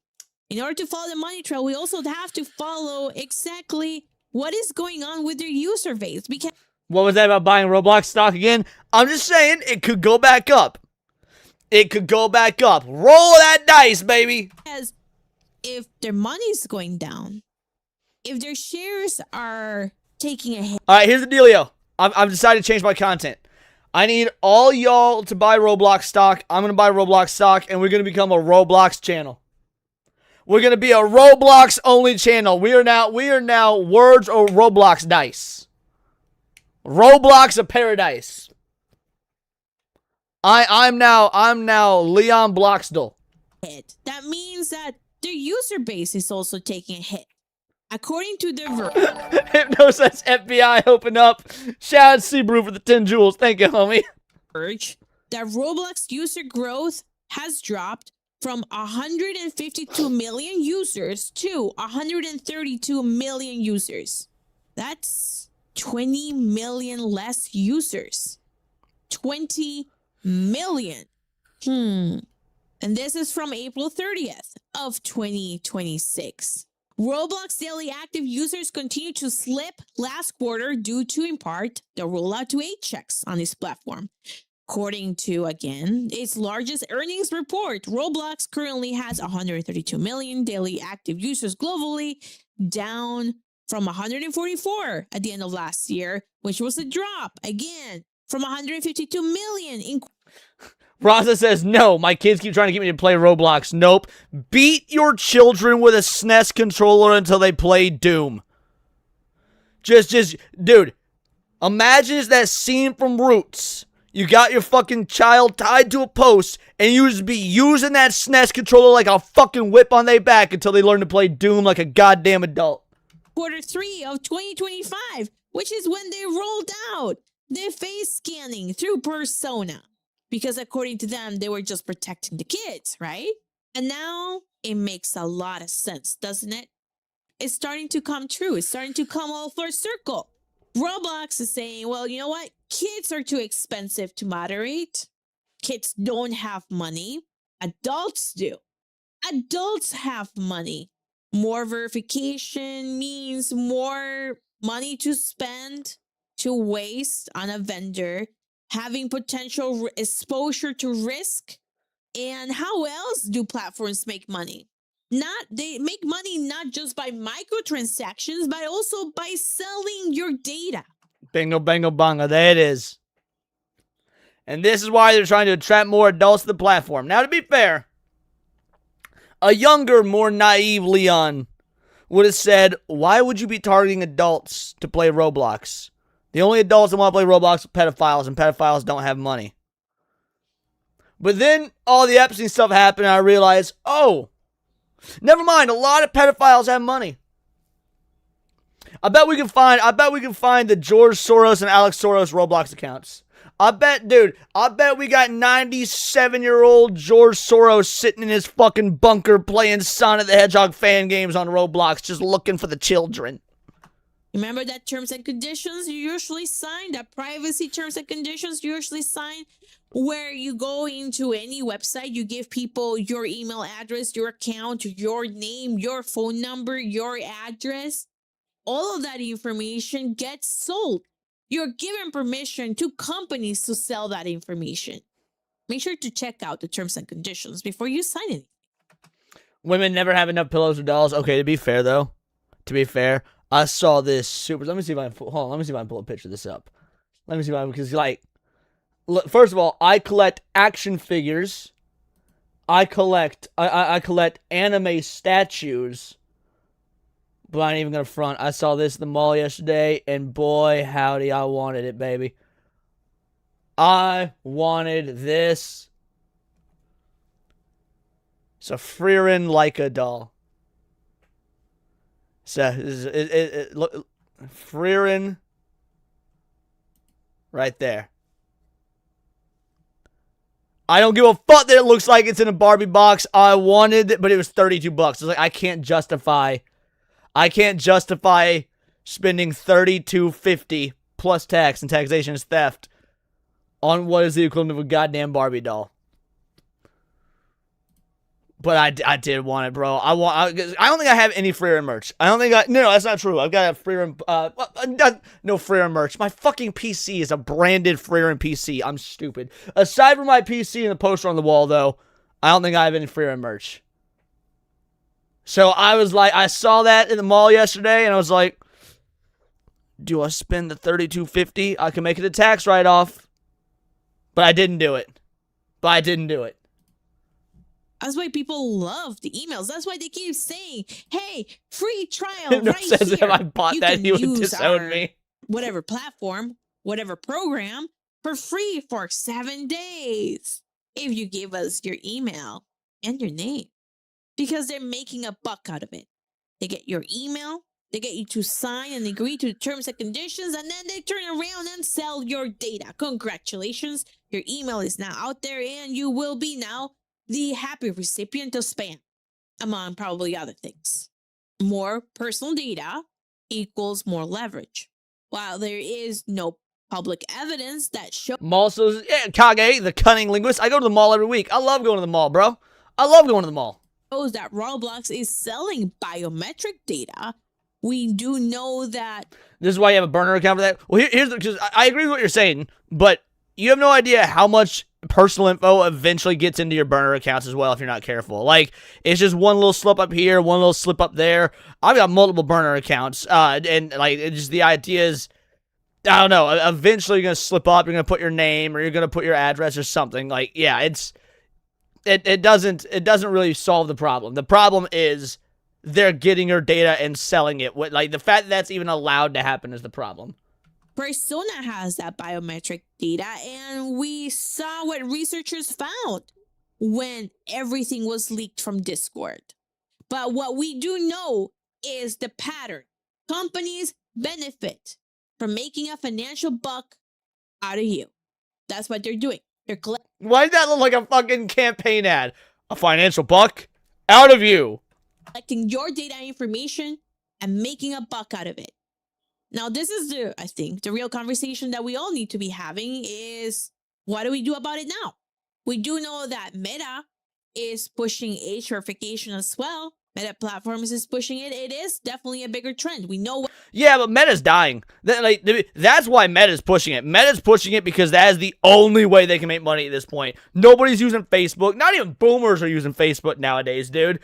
In order to follow the money trail, we also have to follow exactly what is going on with their user base. Because what was that about buying Roblox stock again? I'm just saying it could go back up. It could go back up. Roll that dice, baby. As if their money's going down, if their shares are taking a hit. All right, here's the dealio. I've decided to change my content. I need all y'all to buy Roblox stock. I'm going to buy Roblox stock, and we're going to become a Roblox channel. We're going to be a Roblox-only channel. We are now words or Roblox dice. Roblox of paradise. I'm now Leon Bloxdale. That means that their user base is also taking a hit. According to the Hypnosis FBI open up. Shout out Seabrew for the 10 jewels. Thank you, homie. That Roblox user growth has dropped from 152 million users to 132 million users. That's 20 million less users. 20 million. And this is from April 30th of 2026. Roblox daily active users continue to slip last quarter due to, in part, the rollout to 8 checks on this platform. According to, again, its largest earnings report, Roblox currently has 132 million daily active users globally, down from 144 at the end of last year, which was a drop, again, from 152 million in... Raza says, no, my kids keep trying to get me to play Roblox. Nope. Beat your children with a SNES controller until they play Doom. Dude, imagine that scene from Roots. You got your fucking child tied to a post, and you just be using that SNES controller like a fucking whip on their back until they learn to play Doom like a goddamn adult. Quarter 3 of 2025, which is when they rolled out the face scanning through Persona. Because according to them, they were just protecting the kids, right? And now it makes a lot of sense, doesn't it? It's starting to come true. It's starting to come all full circle. Roblox is saying, well, you know what? Kids are too expensive to moderate. Kids don't have money. Adults do. Adults have money. More verification means more money to spend, to waste on a vendor, having potential exposure to risk. And how else do platforms make money? They make money not just by microtransactions, but also by selling your data. Bingo, bango, bongo. There it is. And this is why they're trying to attract more adults to the platform. Now, to be fair, a younger, more naive Leon would have said, why would you be targeting adults to play Roblox? The only adults that want to play Roblox are pedophiles, and pedophiles don't have money. But then all the Epstein stuff happened, and I realized, oh, never mind. A lot of pedophiles have money. I bet we can find the George Soros and Alex Soros Roblox accounts. I bet we got 97-year-old George Soros sitting in his fucking bunker playing Sonic the Hedgehog fan games on Roblox, just looking for the children. Remember that terms and conditions you usually sign, that privacy terms and conditions you usually sign, where you go into any website, you give people your email address, your account, your name, your phone number, your address. All of that information gets sold. You're given permission to companies to sell that information. Make sure to check out the terms and conditions before you sign anything. Women never have enough pillows or dolls. Okay, to be fair, though, I saw this super. Let me see if I can pull a picture of this up. Because first of all, I collect action figures. I collect anime statues. But I ain't even gonna front. I saw this at the mall yesterday, and boy, howdy, I wanted it, baby. I wanted this. It's a Freerin Leica doll. So, look, Freerin right there. I don't give a fuck that it looks like it's in a Barbie box. I wanted it, but it was $32. It's like, I can't justify spending $32.50 plus tax, and taxation is theft, on what is the equivalent of a goddamn Barbie doll. But I did want it, bro. I don't think I have any Freerin merch. No, that's not true. I've got a Freerin, no Freerin merch. My fucking PC is a branded Freerin PC. I'm stupid. Aside from my PC and the poster on the wall, though, I don't think I have any Freerin merch. So I was like, I saw that in the mall yesterday, and I was like, do I spend the $32.50? I can make it a tax write-off. But I didn't do it. That's why people love the emails. That's why they keep saying, hey, free trial No right says here. If I bought You that, can he would use disown our me. whatever platform, whatever program, for free for 7 days. If you give us your email and your name. Because they're making a buck out of it. They get your email, they get you to sign and agree to the terms and conditions, and then they turn around and sell your data. Congratulations, your email is now out there, and you will be now the happy recipient of spam, among probably other things. More personal data equals more leverage. While there is no public evidence that shows... Mall says, yeah, Kage, the cunning linguist. I go to the mall every week. I love going to the mall, bro. I love going to the mall. That Roblox is selling biometric data. We do know that... This is why you have a burner account for that? Well, here's because I agree with what you're saying, but you have no idea how much personal info eventually gets into your burner accounts as well if you're not careful. Like, it's just one little slip up here, one little slip up there. I've got multiple burner accounts, and like, it's just the idea is, I don't know, eventually you're going to slip up, you're going to put your name, or you're going to put your address or something. Like, yeah, it doesn't really solve the problem. The problem is they're getting your data and selling it. Like, the fact that that's even allowed to happen is the problem. Persona has that biometric data, and we saw what researchers found when everything was leaked from Discord. But what we do know is the pattern. Companies benefit from making a financial buck out of you. That's what they're doing. They're collecting. Why did that look like a fucking campaign ad? A financial buck out of you. Collecting your data information and making a buck out of it. Now, this is I think, the real conversation that we all need to be having is, what do we do about it now? We do know that Meta is pushing age verification as well. Meta Platforms is pushing it. It is definitely a bigger trend. We know what... Yeah, but Meta's dying. That's why Meta's pushing it. Meta's pushing it because that is the only way they can make money at this point. Nobody's using Facebook. Not even boomers are using Facebook nowadays, dude.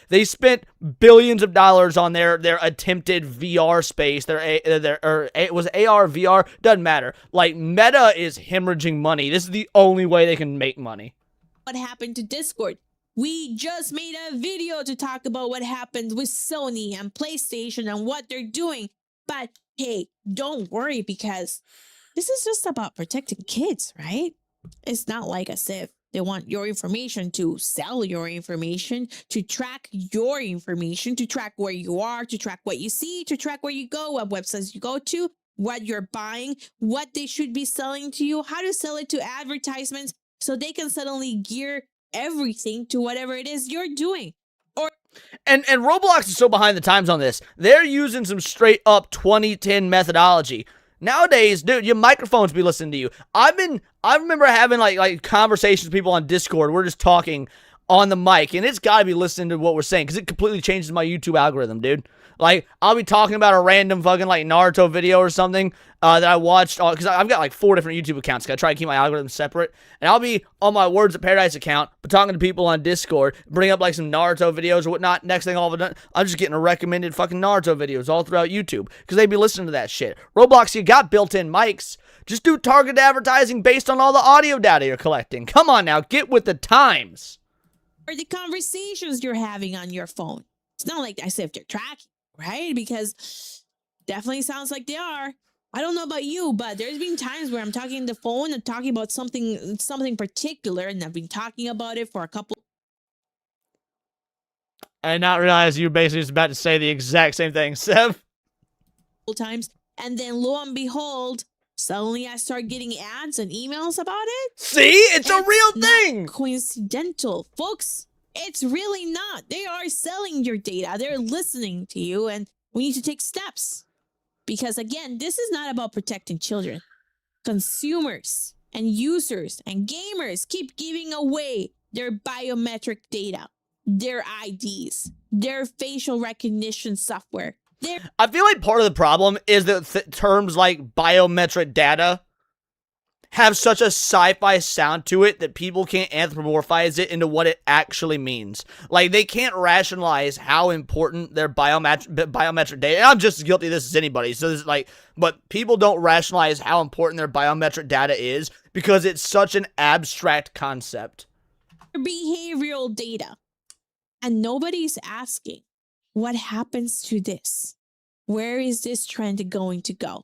They spent billions of dollars on their attempted VR space. Was it AR, VR? Doesn't matter. Like, Meta is hemorrhaging money. This is the only way they can make money. What happened to Discord? We just made a video to talk about what happened with Sony and PlayStation and what they're doing. But hey, don't worry, because this is just about protecting kids, right? It's not like as if they want your information to sell your information, to track your information, to track where you are, to track what you see, to track where you go, what websites you go to, what you're buying, what they should be selling to you, how to sell it to advertisements so they can suddenly gear everything to whatever it is you're doing. And Roblox is so behind the times on this. They're using some straight up 2010 methodology. Nowadays, dude, your microphones be listening to you. I remember having like conversations with people on Discord. We're just talking on the mic, and it's got to be listening to what we're saying, because it completely changes my YouTube algorithm, dude. Like, I'll be talking about a random fucking like Naruto video or something that I watched, because I've got like 4 different YouTube accounts, because I try to keep my algorithm separate, and I'll be on my Words of Paradise account, but talking to people on Discord, bring up like some Naruto videos or whatnot. Next thing all of a sudden, I'm just getting a recommended fucking Naruto videos all throughout YouTube, because they be listening to that shit. Roblox, you got built-in mics. Just do targeted advertising based on all the audio data you're collecting. Come on now, get with the times. Or the conversations you're having on your phone. It's not like I said if they're tracking, right? Because definitely sounds like they are. I don't know about you, but there's been times where I'm talking on the phone and talking about something particular, and I've been talking about it for a couple. I did not realize you basically was about to say the exact same thing, Sev. Times, and then lo and behold, suddenly I start getting ads and emails about it. See? It's a real thing! Coincidental, folks. It's really not. They are selling your data. They're listening to you, and we need to take steps. Because again, this is not about protecting children. Consumers and users and gamers keep giving away their biometric data, their IDs, their facial recognition software. I feel like part of the problem is that terms like biometric data have such a sci-fi sound to it that people can't anthropomorphize it into what it actually means. Like, they can't rationalize how important their biometric data, and I'm just as guilty of this as anybody, so this is like, but people don't rationalize how important their biometric data is because it's such an abstract concept. Behavioral data. And nobody's asking, what happens to this? Where is this trend going to go?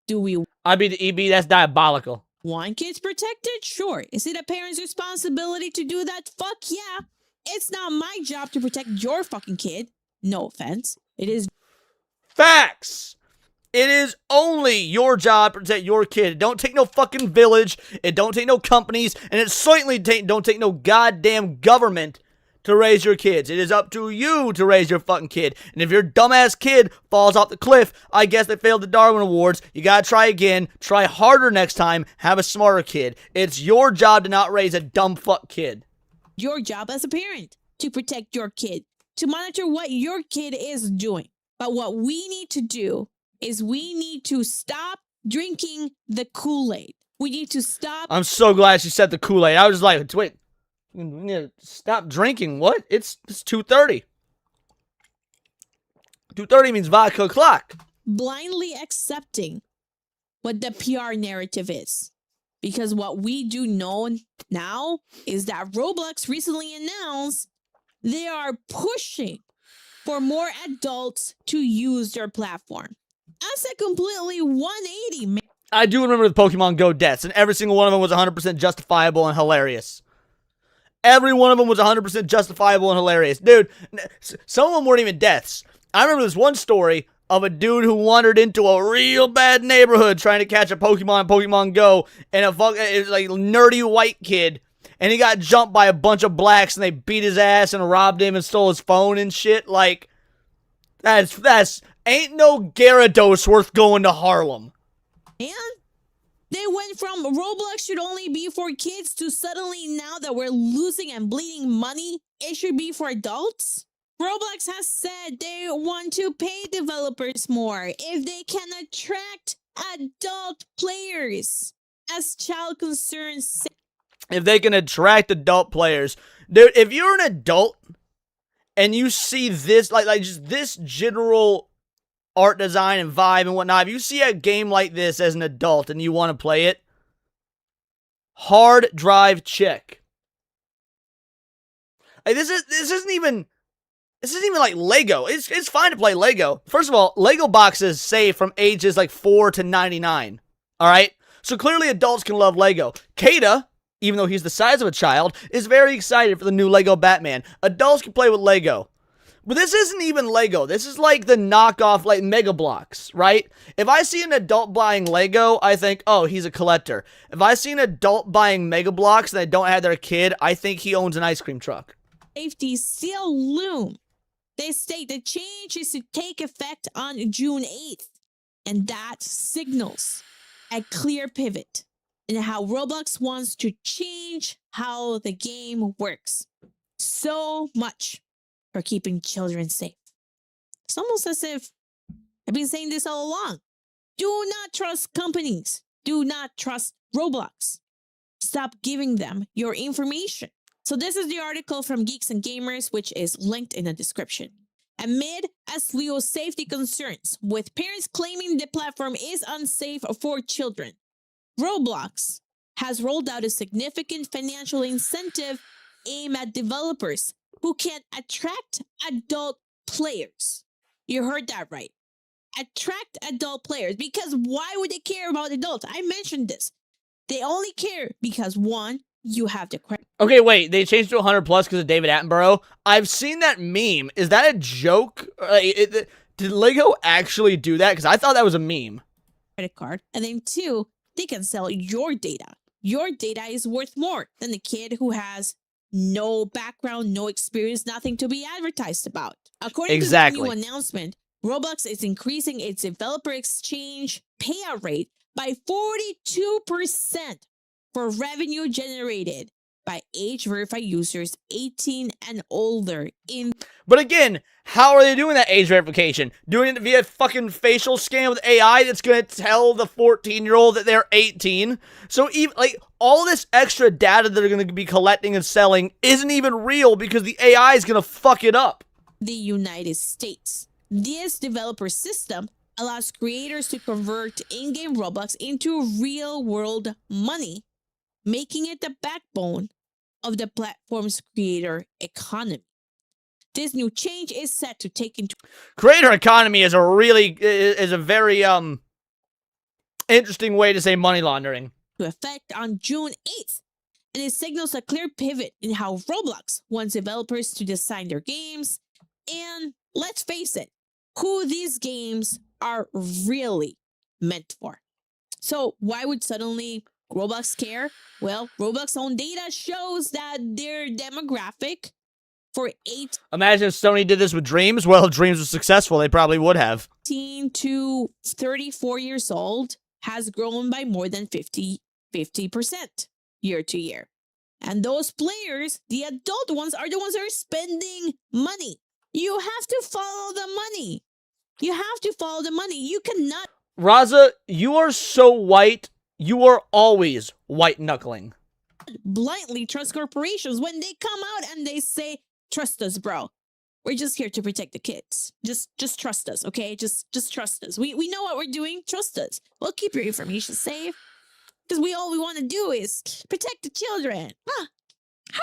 Do we... EB, that's diabolical. Want kids protected? Sure. Is it a parent's responsibility to do that? Fuck yeah. It's not my job to protect your fucking kid. No offense. It is... Facts! It is only your job to protect your kid. It don't take no fucking village. It don't take no companies. And it certainly don't take no goddamn government to raise your kids. It is up to you to raise your fucking kid. And if your dumbass kid falls off the cliff, I guess they failed the Darwin Awards. You gotta try again. Try harder next time. Have a smarter kid. It's your job to not raise a dumb fuck kid. Your job as a parent to protect your kid, to monitor what your kid is doing. But what we need to do is we need to stop drinking the Kool-Aid. We need to stop. I'm so glad she said the Kool-Aid. I was like, wait. We need to stop drinking. What? It's 2:30. 2:30 means vodka o'clock. Blindly accepting what the PR narrative is. Because what we do know now is that Roblox recently announced they are pushing for more adults to use their platform. That's a completely 180, man. I do remember the Pokemon Go deaths, and every single one of them was 100% justifiable and hilarious. Every one of them was 100% justifiable and hilarious. Dude, some of them weren't even deaths. I remember this one story of a dude who wandered into a real bad neighborhood trying to catch a Pokemon in Pokemon Go, and it was like nerdy white kid, and he got jumped by a bunch of blacks, and they beat his ass and robbed him and stole his phone and shit. Like, that's ain't no Gyarados worth going to Harlem. And they went from Roblox should only be for kids to suddenly now that we're losing and bleeding money, it should be for adults? Roblox has said they want to pay developers more if they can attract adult players, as child concerns say. If they can attract adult players. Dude, if you're an adult and you see this, like just this general art design and vibe and whatnot, if you see a game like this as an adult and you want to play it, hard drive check. Like, this isn't even like Lego. It's fine to play Lego. First of all, Lego boxes say from ages like 4 to 99. Alright? So clearly adults can love Lego. Kata, even though he's the size of a child, is very excited for the new Lego Batman. Adults can play with Lego. But this isn't even Lego. This is like the knockoff, like, Mega Bloks, right? If I see an adult buying Lego, I think, oh, he's a collector. If I see an adult buying Mega Bloks and they don't have their kid, I think he owns an ice cream truck. Safety still loom. They state the change is to take effect on June 8th. And that signals a clear pivot in how Roblox wants to change how the game works. So much for keeping children safe. It's almost as if I've been saying this all along. Do not trust companies. Do not trust Roblox. Stop giving them your information. So this is the article from Geeks and Gamers, which is linked in the description. Amid a slew of safety concerns, with parents claiming the platform is unsafe for children, Roblox has rolled out a significant financial incentive aimed at developers who can attract adult players. You heard that right. Attract adult players. Because why would they care about adults? I mentioned this. They only care because, one, you have the credit. Okay, wait, they changed to 100 plus because of David Attenborough. I've seen that meme. Is that a joke? Did Lego actually do that? Because I thought that was a meme. Credit card. And then 2, they can sell your data. Your data is worth more than the kid who has no background, no experience, nothing to be advertised about. According to the new announcement, Roblox is increasing its developer exchange payout rate by 42% for revenue generated by age-verified users 18 and older in... But again, how are they doing that age verification? Doing it via fucking facial scan with AI that's going to tell the 14-year-old that they're 18? So even, like, all this extra data that they're going to be collecting and selling isn't even real because the AI is going to fuck it up. The United States. This developer system allows creators to convert in-game Robux into real-world money, making it the backbone of the platform's creator economy. This new change is set to take into... Creator economy is a very interesting way to say money laundering. ...to effect on June 8th, and it signals a clear pivot in how Roblox wants developers to design their games, and let's face it, who these games are really meant for. So why would suddenly Roblox care? Well, Roblox own data shows that their demographic for 8... Imagine if Sony did this with Dreams. Well, if Dreams was successful, they probably would have. 18 to 34 years old has grown by more than 50% year to year. And those players, the adult ones, are the ones that are spending money. You have to follow the money. You have to follow the money. You cannot... Raza, you are so white. You are always white-knuckling. ...blindly trust corporations when they come out and they say, trust us, bro. We're just here to protect the kids. Just trust us, okay? Just trust us. We know what we're doing. Trust us. We'll keep your information safe. Because all we want to do is protect the children.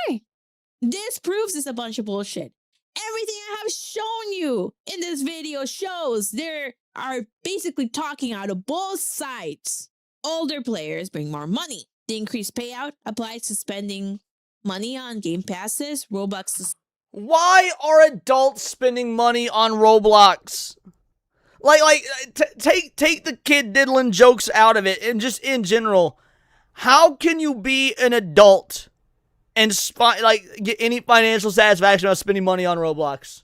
Hey, this proves it's a bunch of bullshit. Everything I have shown you in this video shows they are basically talking out of both sides. Older players bring more money. The increased payout applies to spending money on game passes, Robux. Why are adults spending money on Roblox? Take the kid diddling jokes out of it, and just in general, how can you be an adult and get any financial satisfaction out of spending money on Roblox?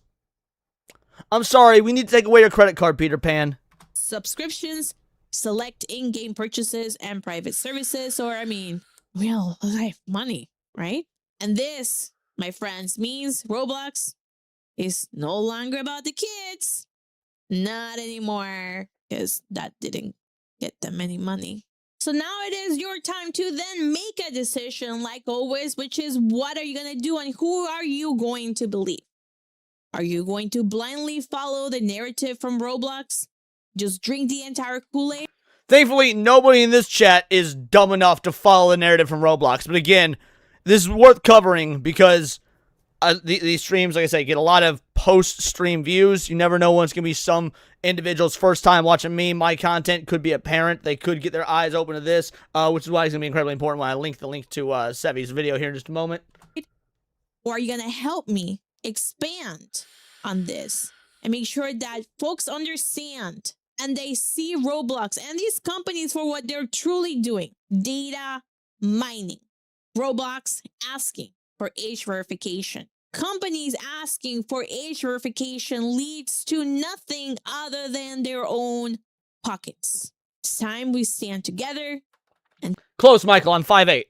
I'm sorry, we need to take away your credit card, Peter Pan. Subscriptions, select in-game purchases, and private services, or real life money, right? And this, my friends, means Roblox is no longer about the kids. Not anymore, because that didn't get them any money. So now it is your time to then make a decision, like always, which is what are you going to do and who are you going to believe? Are you going to blindly follow the narrative from Roblox? Just drink the entire Kool-Aid? Thankfully, nobody in this chat is dumb enough to follow the narrative from Roblox. But again, this is worth covering because these streams, like I say, get a lot of post-stream views. You never know when it's going to be some individual's first time watching me. My content could be a parent. They could get their eyes open to this, which is why it's going to be incredibly important when I link the link to Sevi's video here in just a moment. Or are you going to help me expand on this and make sure that folks understand and they see Roblox and these companies for what they're truly doing? Data mining. Roblox asking for age verification. Companies asking for age verification leads to nothing other than their own pockets. It's time we stand together and... Close, Michael. I'm 5'8".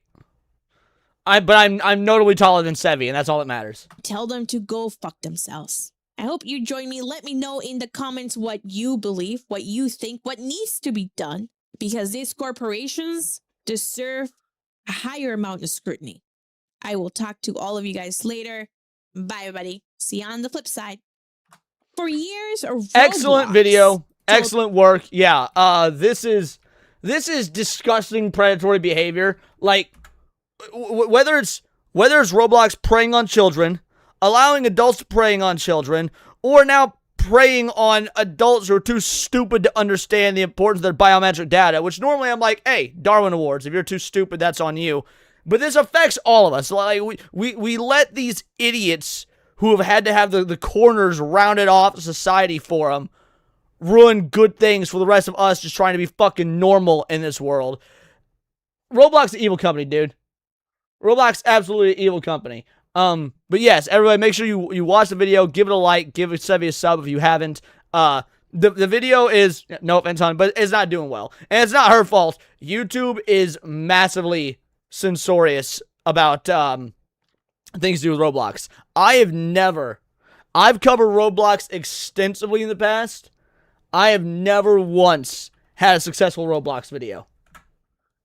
But I'm notably taller than Sevi, and that's all that matters. Tell them to go fuck themselves. I hope you join me. Let me know in the comments what you believe, what you think, what needs to be done, because these corporations deserve a higher amount of scrutiny. I will talk to all of you guys later. Bye, everybody. See you on the flip side. For years, Roblox, excellent video, excellent work. Yeah, this is disgusting predatory behavior. Like whether it's Roblox preying on children, allowing adults to preying on children, or now preying on adults who are too stupid to understand the importance of their biometric data, which normally I'm like, hey, Darwin Awards, if you're too stupid, that's on you. But this affects all of us. Like we let these idiots who have had to have the corners rounded off society for them ruin good things for the rest of us just trying to be fucking normal in this world. Roblox is an evil company, dude. Roblox absolutely an evil company. But yes, everybody, make sure you watch the video, give it a like, give Sevy a sub if you haven't. The video is, no offense, hon, but it's not doing well. And it's not her fault. YouTube is massively censorious about things to do with Roblox. I've covered Roblox extensively in the past. I have never once had a successful Roblox video.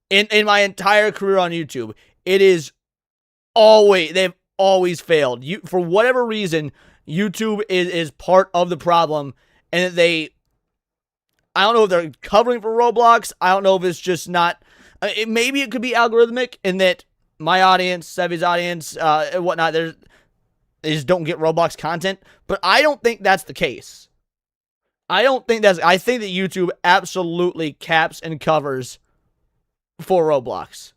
In my entire career on YouTube, it is they've always failed. For whatever reason, YouTube is part of the problem, and I don't know if they're covering for Roblox. I don't know if it's just not, maybe it could be algorithmic in that my audience, Sevy's audience, and whatnot, they just don't get Roblox content, but I don't think that's the case. I think that YouTube absolutely caps and covers for Roblox.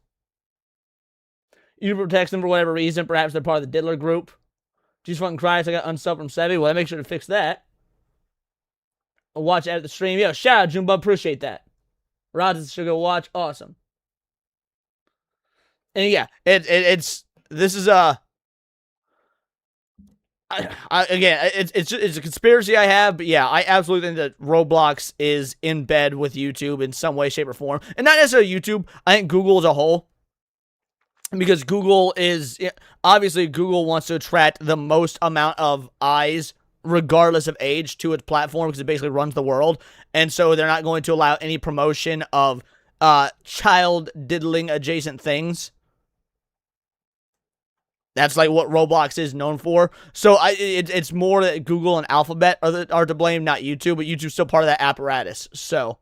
YouTube protects them for whatever reason. Perhaps they're part of the diddler group. Just fucking cries. I got unsubbed from Sevy. Well, I make sure to fix that. I'll watch it at the stream. Yo, shout out, Junebug. Appreciate that. Rods should go watch. Awesome. And yeah, it's a conspiracy I have, but yeah, I absolutely think that Roblox is in bed with YouTube in some way, shape, or form. And not necessarily YouTube. I think Google as a whole. Because obviously Google wants to attract the most amount of eyes, regardless of age, to its platform, because it basically runs the world. And so they're not going to allow any promotion of child diddling adjacent things. That's like what Roblox is known for. So it's more that Google and Alphabet are to blame, not YouTube, but YouTube's still part of that apparatus. So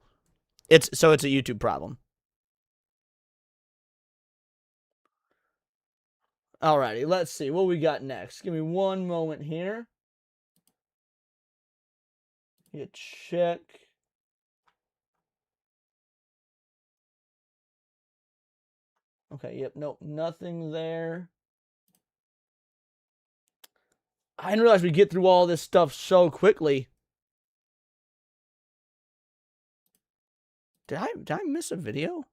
it's a YouTube problem. Alrighty, let's see what we got next. Give me one moment here. Hit check. Okay, yep, nope, nothing there. I didn't realize we'd get through all this stuff so quickly. Did I miss a video?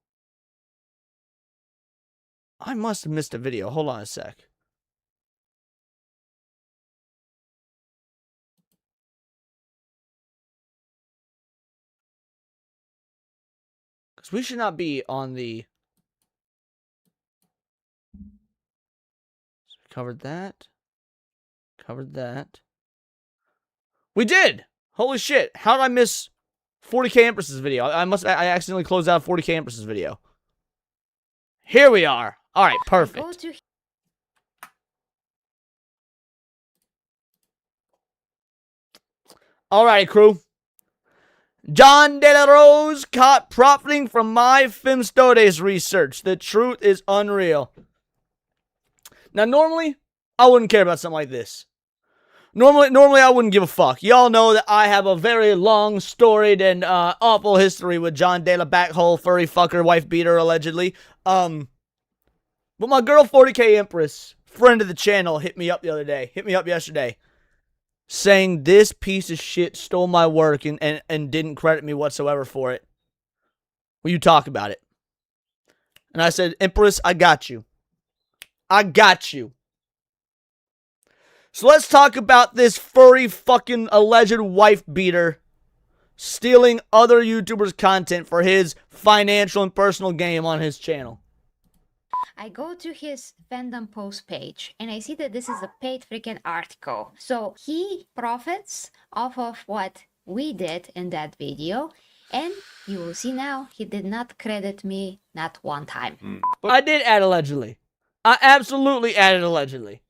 I must have missed a video. Hold on a sec. Because we should not be on the... So we covered that. Covered that. We did! Holy shit. How did I miss 40K Empress's video? I accidentally closed out 40K Empress's video. Here we are. All right, perfect. All right, crew. John De La Rose caught profiting from my Filmstodes research. The truth is unreal. Now, normally, I wouldn't care about something like this. Normally, I wouldn't give a fuck. Y'all know that I have a very long, storied, and awful history with John De La Backhole, furry fucker, wife beater, allegedly. But my girl 40K Empress, friend of the channel, hit me up yesterday, saying this piece of shit stole my work and didn't credit me whatsoever for it. Will you talk about it? And I said, Empress, I got you. I got you. So let's talk about this furry fucking alleged wife beater stealing other YouTubers' content for his financial and personal gain on his channel. I go to his fandom post page and I see that this is a paid freaking article. So he profits off of what we did in that video. And you will see now, he did not credit me not one time. I did add allegedly. I absolutely added allegedly.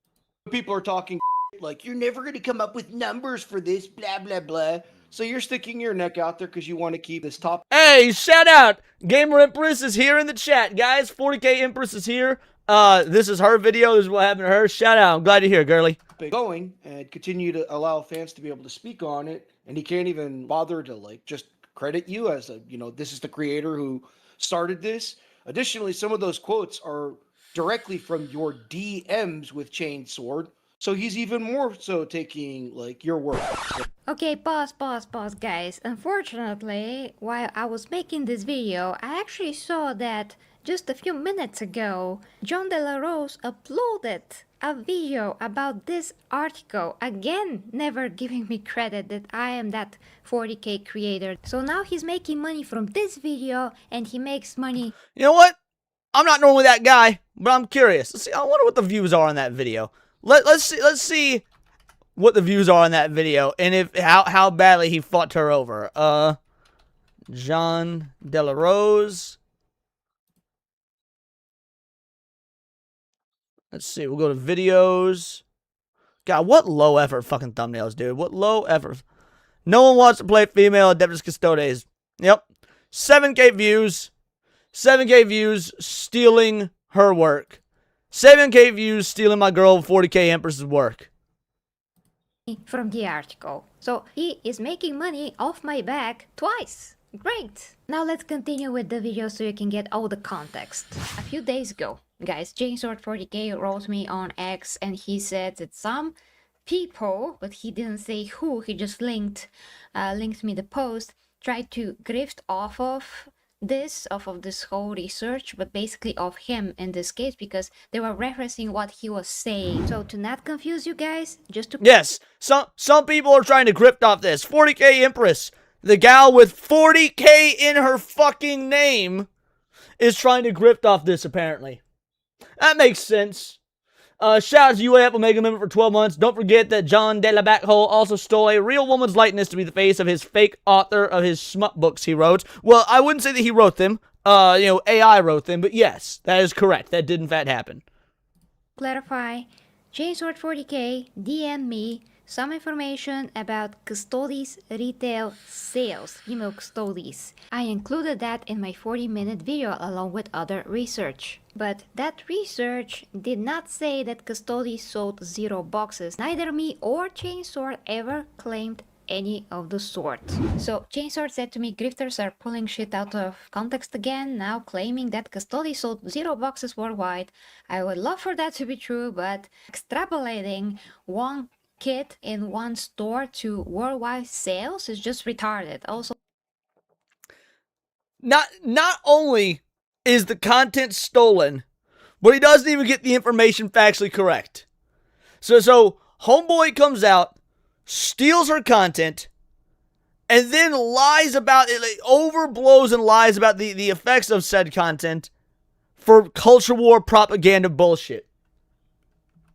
People are talking like, you're never going to come up with numbers for this, blah, blah, blah. So you're sticking your neck out there because you want to keep this top. Hey, shout out. Gamer Empress is here in the chat, guys. 40K Empress is here. This is her video. This is what happened to her. Shout out. I'm glad you're here, girly. Going and continue to allow fans to be able to speak on it. And he can't even bother to like just credit you as a, this is the creator who started this. Additionally, some of those quotes are directly from your DMs with Chainsword. So he's even more so taking like your word. Okay, pause, guys. Unfortunately, while I was making this video, I actually saw that just a few minutes ago, John De La Rose uploaded a video about this article, again never giving me credit that I am that 40k creator. So now he's making money from this video, and he makes money. You know what? I'm not normally that guy, but I'm curious. Let's see. I wonder what the views are on that video. Let's see what the views are on that video, and if how badly he fought her over. John De La Rose. Let's see. We'll go to videos. God, what low effort fucking thumbnails, dude. What low effort. No one wants to play female Adeptus Custodes. Yep. 7K views. 7K views stealing her work. 7K views stealing my girl 40K Empress's work. From the article. So he is making money off my back twice. Great. Now let's continue with the video so you can get all the context. A few days ago, guys, Chainsword40k wrote me on X, and he said that some people, but he didn't say who, he just linked me the post, tried to grift off of this whole research, but basically of him in this case, because they were referencing what he was saying. So to not confuse you guys, just to... Yes, some people are trying to grift off this. 40k Empress, the gal with 40k in her fucking name, is trying to grift off this, apparently. That makes sense. Shout out to UA Apple Mega Member for 12 months. Don't forget that John De La Backhole also stole a real woman's likeness to be the face of his fake author of his smut books he wrote. Well, I wouldn't say that he wrote them. AI wrote them, but yes, that is correct. That did in fact happen. Clarify, Chainsword40k DM me some information about Custodes retail sales, female Custodes. I included that in my 40-minute video along with other research. But that research did not say that Custodes sold 0 boxes. Neither me or Chainsword ever claimed any of the sort. So Chainsword said to me, grifters are pulling shit out of context again, now claiming that Custodes sold 0 boxes worldwide. I would love for that to be true, but extrapolating one kit in one store to worldwide sales is just retarded. Also, not only is the content stolen, but he doesn't even get the information factually correct. So homeboy comes out, steals her content, and then lies about it, like, overblows and lies about the effects of said content for culture war propaganda bullshit.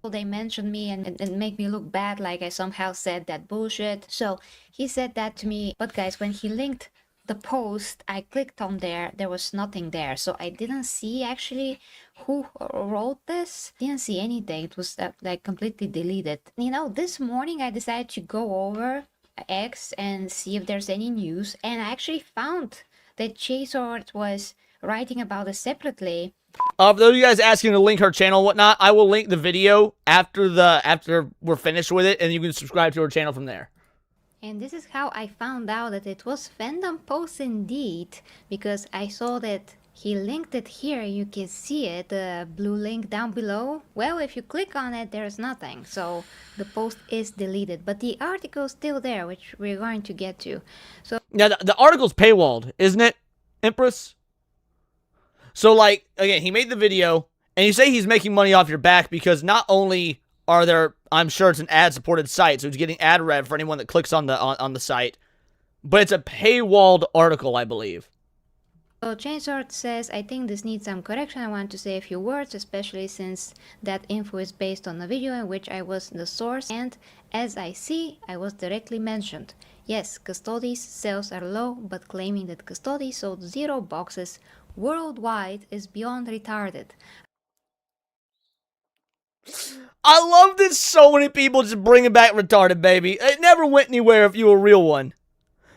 They mentioned me and make me look bad, like I somehow said that bullshit. So he said that to me. But guys, when he linked the post, I clicked on there was nothing there. So I didn't see actually who wrote this. Didn't see anything. It was like completely deleted. You know, this morning I decided to go over X and see if there's any news, and I actually found that Chainsword was writing about it separately. For those of you guys asking to link her channel and whatnot, I will link the video after we're finished with it, and you can subscribe to her channel from there. And this is how I found out that it was fandom post indeed, because I saw that he linked it here. You can see it, the blue link down below. Well, if you click on it, there's nothing, so the post is deleted, but the article is still there, which we're going to get to. So now the article's paywalled, isn't it, Empress? So, like, again, he made the video, and you say he's making money off your back because not only are there, I'm sure it's an ad-supported site, so he's getting ad rev for anyone that clicks on the site, but it's a paywalled article, I believe. So Chainsword says, I think this needs some correction. I want to say a few words, especially since that info is based on a video in which I was the source, and as I see, I was directly mentioned. Yes, Custodes sales are low, but claiming that Custodes sold 0 boxes worldwide is beyond retarded. I love that so many people just bringing back retarded, baby. It never went anywhere if you were a real one.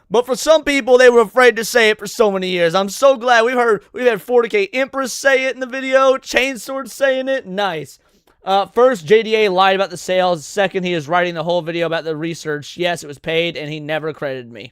But for some people, they were afraid to say it for so many years. I'm so glad we've had 40k Empress say it in the video, Chainsword saying it. Nice. First, JDA lied about the sales. Second, he is writing the whole video about the research. Yes, it was paid, and he never credited me.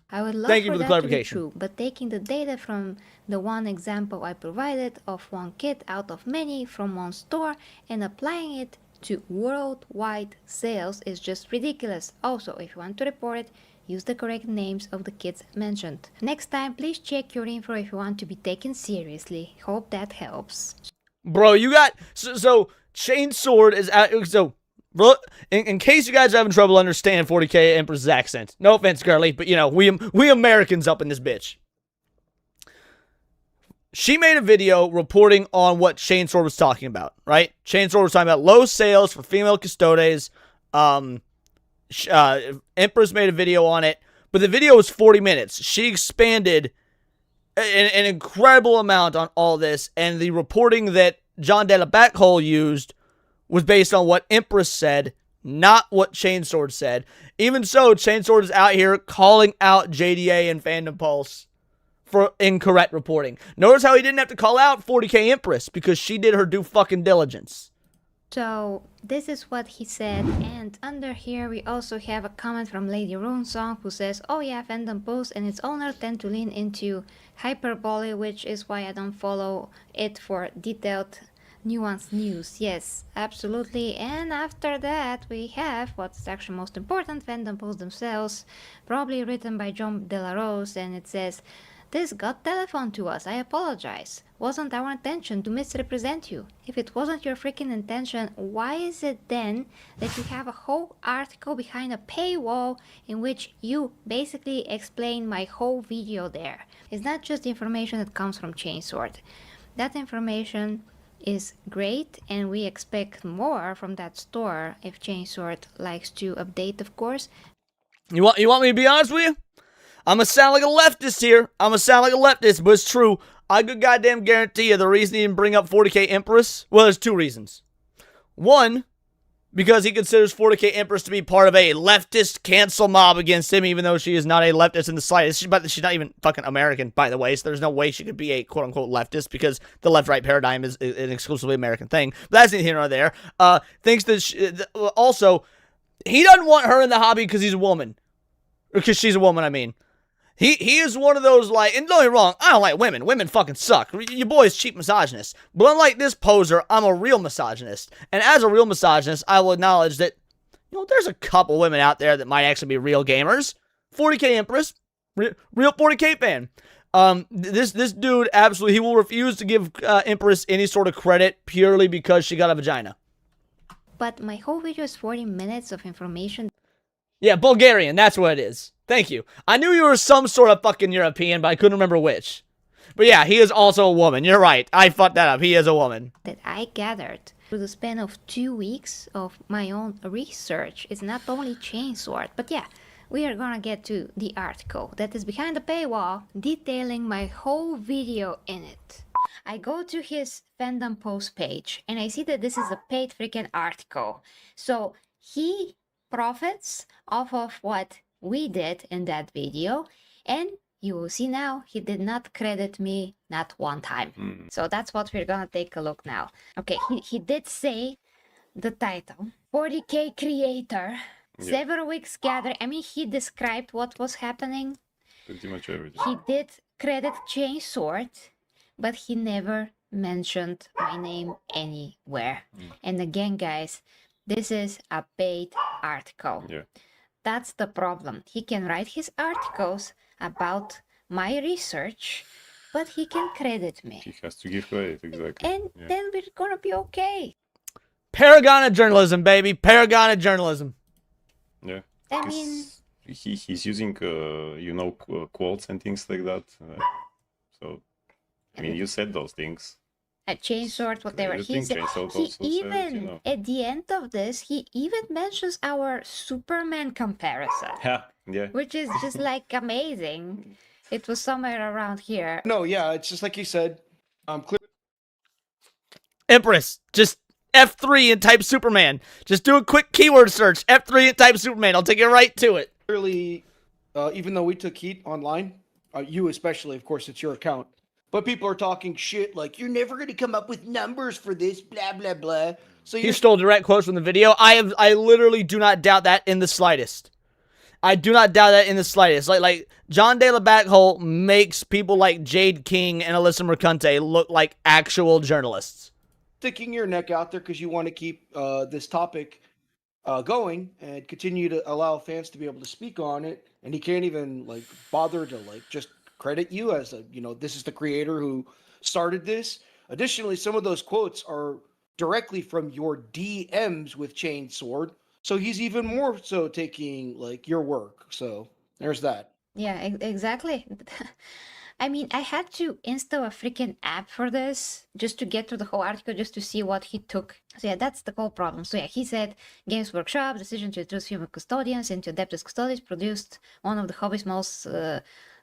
I would love Thank you for for the that clarification. to be true, but taking the data from the one example I provided of one kit out of many from one store and applying it to worldwide sales is just ridiculous. Also, if you want to report it, use the correct names of the kits mentioned. Next time, please check your info if you want to be taken seriously. Hope that helps. Bro, you got... So Chain Sword is out... So, bro, in case you guys are having trouble understanding 40K Empress's accent. No offense, girly, but, you know, we Americans up in this bitch. She made a video reporting on what Chain Sword was talking about, right? Chain Sword was talking about low sales for female custodes. Empress made a video on it, but the video was 40 minutes. She expanded an incredible amount on all this, and the reporting that John De La Backhole used was based on what Empress said, not what Chain Sword said. Even so, Chain Sword is out here calling out JDA and Fandom Pulse for incorrect reporting. Notice how he didn't have to call out 40K Empress because she did her due fucking diligence. So this is what he said, and under here we also have a comment from Lady Runesong who says, oh yeah, Fandom Post and its owner tend to lean into hyperbole, which is why I don't follow it for detailed nuanced news. Yes, absolutely. And after that we have what's actually most important, Fandom Post themselves, probably written by John De La Rose, and it says, this got telephoned to us. I apologize. Wasn't our intention to misrepresent you. If it wasn't your freaking intention, why is it then that you have a whole article behind a paywall in which you basically explain my whole video there? It's not just information that comes from Chain Sword. That information is great, and we expect more from that store if Chain Sword likes to update, of course. You want me to be honest with you? I'm gonna sound like a leftist here. But it's true. I could goddamn guarantee you the reason he didn't bring up 40K Empress, well, there's two reasons. One, because he considers 40K Empress to be part of a leftist cancel mob against him, even though she is not a leftist in the slightest. She's not even fucking American, by the way, so there's no way she could be a quote-unquote leftist, because the left-right paradigm is an exclusively American thing. But that's neither here nor there. Thinks that also, he doesn't want her in the hobby because he's a woman. Or because she's a woman, I mean. He is one of those, like, and don't get me wrong, I don't like women. Women fucking suck. Your boy's cheap misogynist. But unlike this poser, I'm a real misogynist. And as a real misogynist, I will acknowledge that, you know, there's a couple women out there that might actually be real gamers. 40K Empress, real 40K fan. This dude, absolutely, he will refuse to give Empress any sort of credit purely because she got a vagina. But my whole video is 40 minutes of information. Yeah, Bulgarian, that's what it is. Thank you. I knew you were some sort of fucking European, but I couldn't remember which. But yeah, he is also a woman. You're right. I fucked that up. He is a woman. That I gathered through the span of 2 weeks of my own research. It's not only Chain Sword, but yeah, we are gonna get to the article that is behind the paywall, detailing my whole video in it. I go to his Fandom Post page, and I see that this is a paid freaking article. So he profits off of what we did in that video, and you will see now he did not credit me not one time. So that's what we're gonna take a look now. Okay, he did say the title, 40K creator, several weeks gathered. I mean, he described what was happening. Pretty much everything. He did credit Chain Sword, but he never mentioned my name anywhere. And again, guys, this is a paid article. That's the problem. He can write his articles about my research, but he can credit me. He has to give credit, exactly. And then we're gonna be okay. Paragon of journalism, baby. Paragon of journalism. Yeah. I mean, he's using, you know, quotes and things like that. So, I mean, you said those things. A Chain Sword, whatever. He even, you know, at the end of this, he even mentions our Superman comparison. Yeah. Which is just like amazing. It was somewhere around here. No, yeah, it's just like you said. Empress, just F3 and type Superman. Just do a quick keyword search. F3 and type Superman. I'll take you right to it. Clearly, even though we took heat online, you especially, of course, it's your account. But people are talking shit like, you're never going to come up with numbers for this, blah, blah, blah. So he stole direct quotes from the video. I literally do not doubt that in the slightest. I do not doubt that in the slightest. Like John De La Backhole makes people like Jade King and Alyssa Mercante look like actual journalists. Sticking your neck out there because you want to keep this topic going and continue to allow fans to be able to speak on it, and he can't even like bother to like just credit you as a, this is the creator who started this. Additionally, some of those quotes are directly from your DMs with Chainsword, so he's even more so taking like your work. So there's that. Yeah, exactly. I mean, I had to install a freaking app for this just to get through the whole article, just to see what he took. So yeah, that's the whole problem. So yeah, he said, Games Workshop decision to introduce female custodians into adaptive custodies produced one of the hobby's most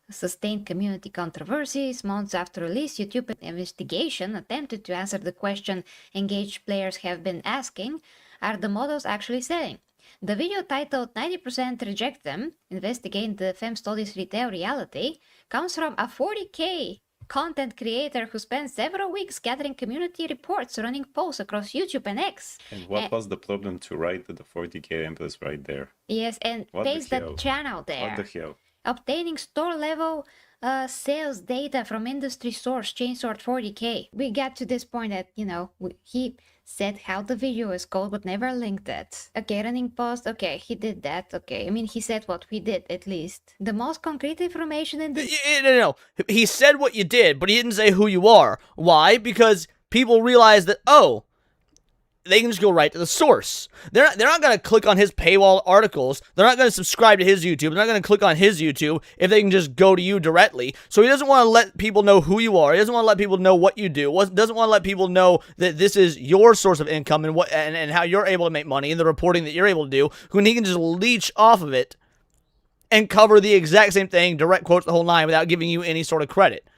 sustained community controversies. Months after release, YouTube investigation attempted to answer the question engaged players have been asking, are the models actually selling? The video titled 90% Reject Them, Investigate the Femme Studies Retail Reality, comes from a 40K content creator who spent several weeks gathering community reports, running polls across YouTube and X. And what was the problem to write the 40K Empress right there? Yes, and paste the channel there. What the hell? Obtaining store-level sales data from industry source, Chainsword 40K. We got to this point that, he said how the video is called, but never linked it. Okay, running post. Okay, he did that. Okay, I mean, he said what we did, at least. The most concrete information in this... No. He said what you did, but he didn't say who you are. Why? Because people realize that, oh, they can just go right to the source. They're not going to click on his paywall articles. They're not going to subscribe to his YouTube. They're not going to click on his YouTube if they can just go to you directly. So he doesn't want to let people know who you are. He doesn't want to let people know what you do. Doesn't want to let people know that this is your source of income and what and how you're able to make money and the reporting that you're able to do. When he can just leech off of it and cover the exact same thing, direct quotes, the whole nine, without giving you any sort of credit.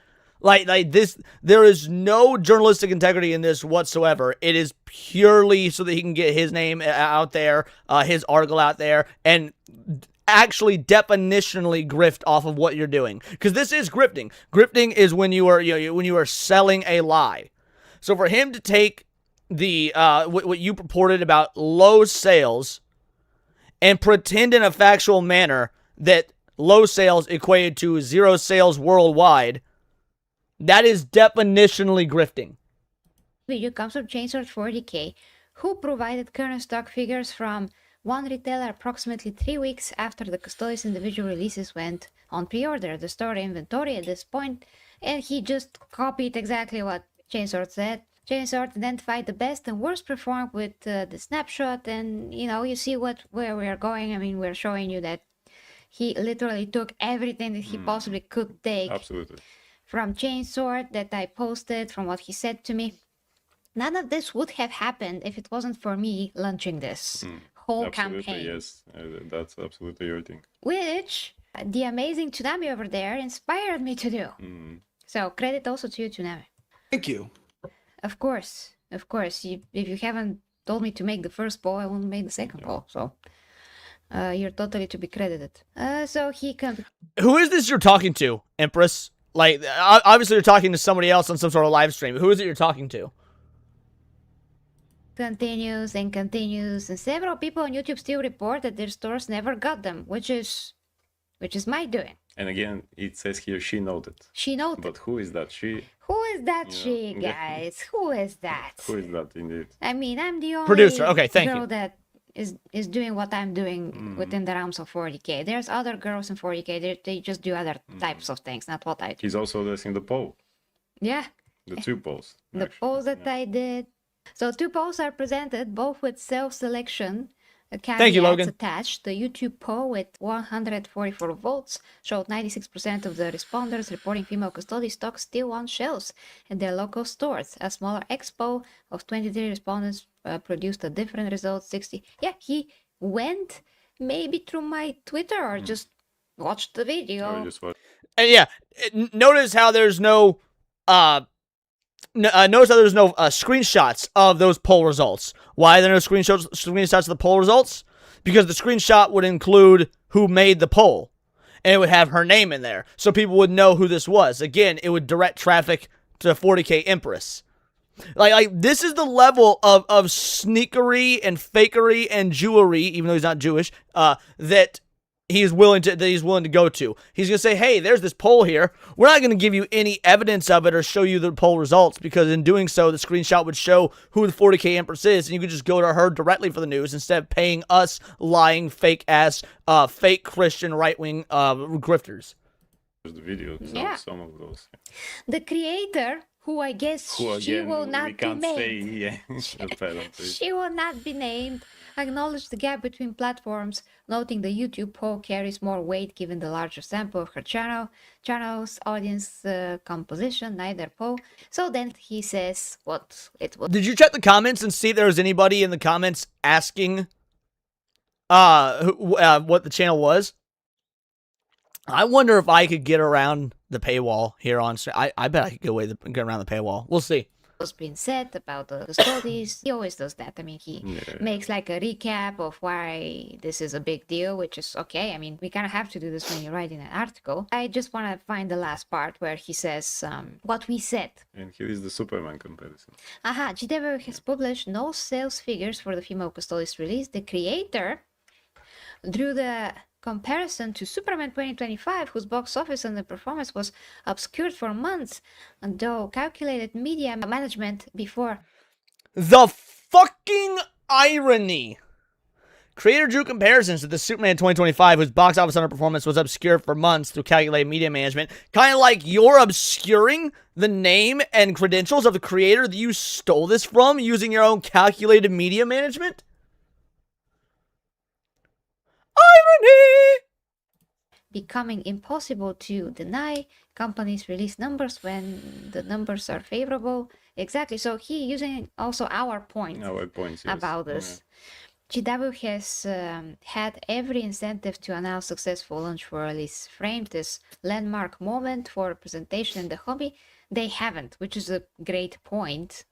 Like this, there is no journalistic integrity in this whatsoever. It is purely so that he can get his name out there, his article out there, and actually definitionally grift off of what you're doing. Because this is grifting. Grifting is when you are, when you are selling a lie. So for him to take the what you purported about low sales and pretend in a factual manner that low sales equated to zero sales worldwide, that is definitionally grifting. Video comes from Chainsword 40K, who provided current stock figures from one retailer approximately 3 weeks after the Custodes individual releases went on pre-order. The store inventory at this point, and he just copied exactly what Chainsword said. Chainsword identified the best and worst performed with the snapshot, and you see where we are going. I mean, we're showing you that he literally took everything that he possibly could take. Absolutely. From Chainsword that I posted, from what he said to me. None of this would have happened if it wasn't for me launching this whole campaign. Yes, that's absolutely your thing. Which the amazing Tsunami over there inspired me to do. So credit also to you, Tsunami. Thank you. Of course. If you haven't told me to make the first poll, I won't make the second poll. So you're totally to be credited. So he can. Who is this you're talking to, Empress? Like, obviously you're talking to somebody else on some sort of live stream. Who is it you're talking to? Continues, and several people on YouTube still report that their stores never got them, which is my doing. And again, it says here she noted. She noted. But who is that she? Who is that she, guys? Who is that? Who is that indeed? I mean, I'm the only producer. Okay, thank girl you. That is doing what I'm doing within the realms of 40K. There's other girls in 40K. They just do other types of things, not what I do. He's also addressing the poll. Yeah. The two polls. The polls that I did. So 2 polls are presented, both with self-selection caveats attached. The YouTube poll with 144 votes showed 96% of the responders reporting female custody stock still on shelves in their local stores. A smaller expo of 23 respondents produced a different result, 60. Yeah, he went maybe through my Twitter or just watched the video. And yeah, notice how there's no screenshots of those poll results. Why are there no screenshots of the poll results? Because the screenshot would include who made the poll, and it would have her name in there, so people would know who this was. Again, it would direct traffic to 40K Empress. Like this is the level of sneakery and fakery and Jewery, even though he's not Jewish, that he's willing to go to. He's gonna say, hey, there's this poll here. We're not gonna give you any evidence of it or show you the poll results, because in doing so, the screenshot would show who the 40K Empress is, and you could just go to her directly for the news instead of paying us lying, fake Christian right-wing grifters. The video, Yeah. some of those. The creator, who I guess she will not be named. She will not be named. Acknowledged the gap between platforms, noting the YouTube poll carries more weight given the larger sample of her channel's audience composition, neither poll. So then he says what it was. Did you check the comments and see if there was anybody in the comments asking what the channel was? I wonder if I could get around the paywall here on stream. I bet I could get around the paywall. We'll see. Was being said about the studies. He always does that. I mean, he makes like a recap of why this is a big deal, which is okay. I mean, we kind of have to do this when you're writing an article. I just want to find the last part where he says what we said. And here is the Superman comparison. GW has published no sales figures for the female Custodes release. The creator drew the comparison to Superman 2025, whose box office and the performance was obscured for months, though calculated media management before. The fucking irony! Creator drew comparisons to the Superman 2025, whose box office underperformance was obscured for months through calculated media management. Kind of like you're obscuring the name and credentials of the creator that you stole this from using your own calculated media management? Irony! Becoming impossible to deny. Companies release numbers when the numbers are favorable. Exactly. So he using also our points about this. GW has had every incentive to announce successful launch for release. Framed this landmark moment for representation in the hobby. They haven't, which is a great point.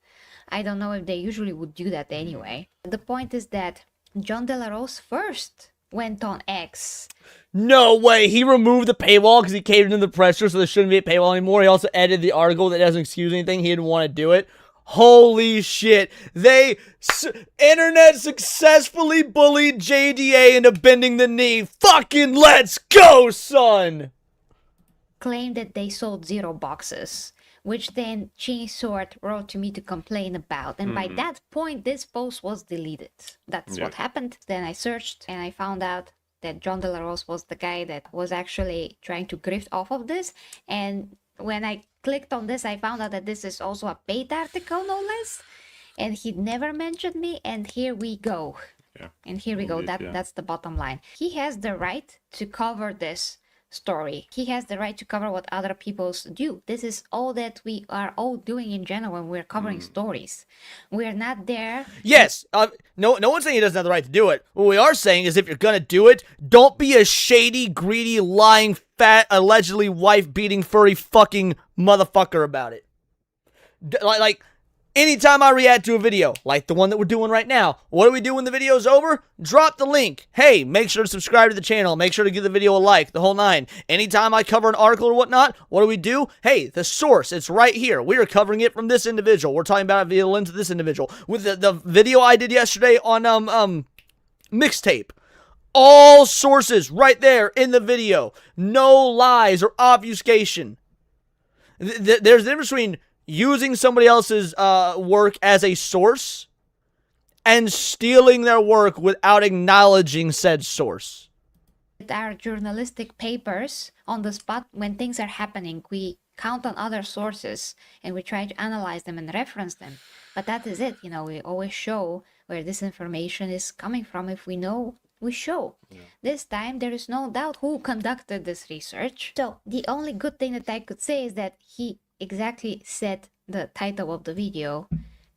I don't know if they usually would do that anyway. The point is that John De La Rose first went on X. No way. He removed the paywall because he caved into the pressure, so there shouldn't be a paywall anymore. He also edited the article that doesn't excuse anything. He didn't want to do it. Holy shit. Internet successfully bullied JDA into bending the knee. Fucking let's go, son! Claimed that they sold 0 boxes, which then Sword wrote to me to complain about. And by that point, this post was deleted. That's what happened. Then I searched and I found out that John De La Rose was the guy that was actually trying to grift off of this. And when I clicked on this, I found out that this is also a paid article, no less. And he never mentioned me. And here we go. And here we go. That's the bottom line. He has the right to cover this story. He has the right to cover what other people do. This is all that we are all doing in general when we're covering stories. We're not there. Yes. No one's saying he doesn't have the right to do it. What we are saying is if you're gonna do it, don't be a shady, greedy, lying, fat, allegedly wife-beating, furry fucking motherfucker about it. Like, anytime I react to a video, like the one that we're doing right now, what do we do when the video's over? Drop the link. Hey, make sure to subscribe to the channel. Make sure to give the video a like, the whole 9. Anytime I cover an article or whatnot, what do? Hey, the source, it's right here. We are covering it from this individual. We're talking about it via the lens of this individual. With the video I did yesterday on mixtape. All sources right there in the video. No lies or obfuscation. There's a difference between using somebody else's work as a source and stealing their work without acknowledging said source. Our journalistic papers on the spot when things are happening, we count on other sources and we try to analyze them and reference them. But that is it. You know, we always show where this information is coming from. If we know, we show. This time there is no doubt who conducted this research. So the only good thing that I could say is that he exactly said the title of the video,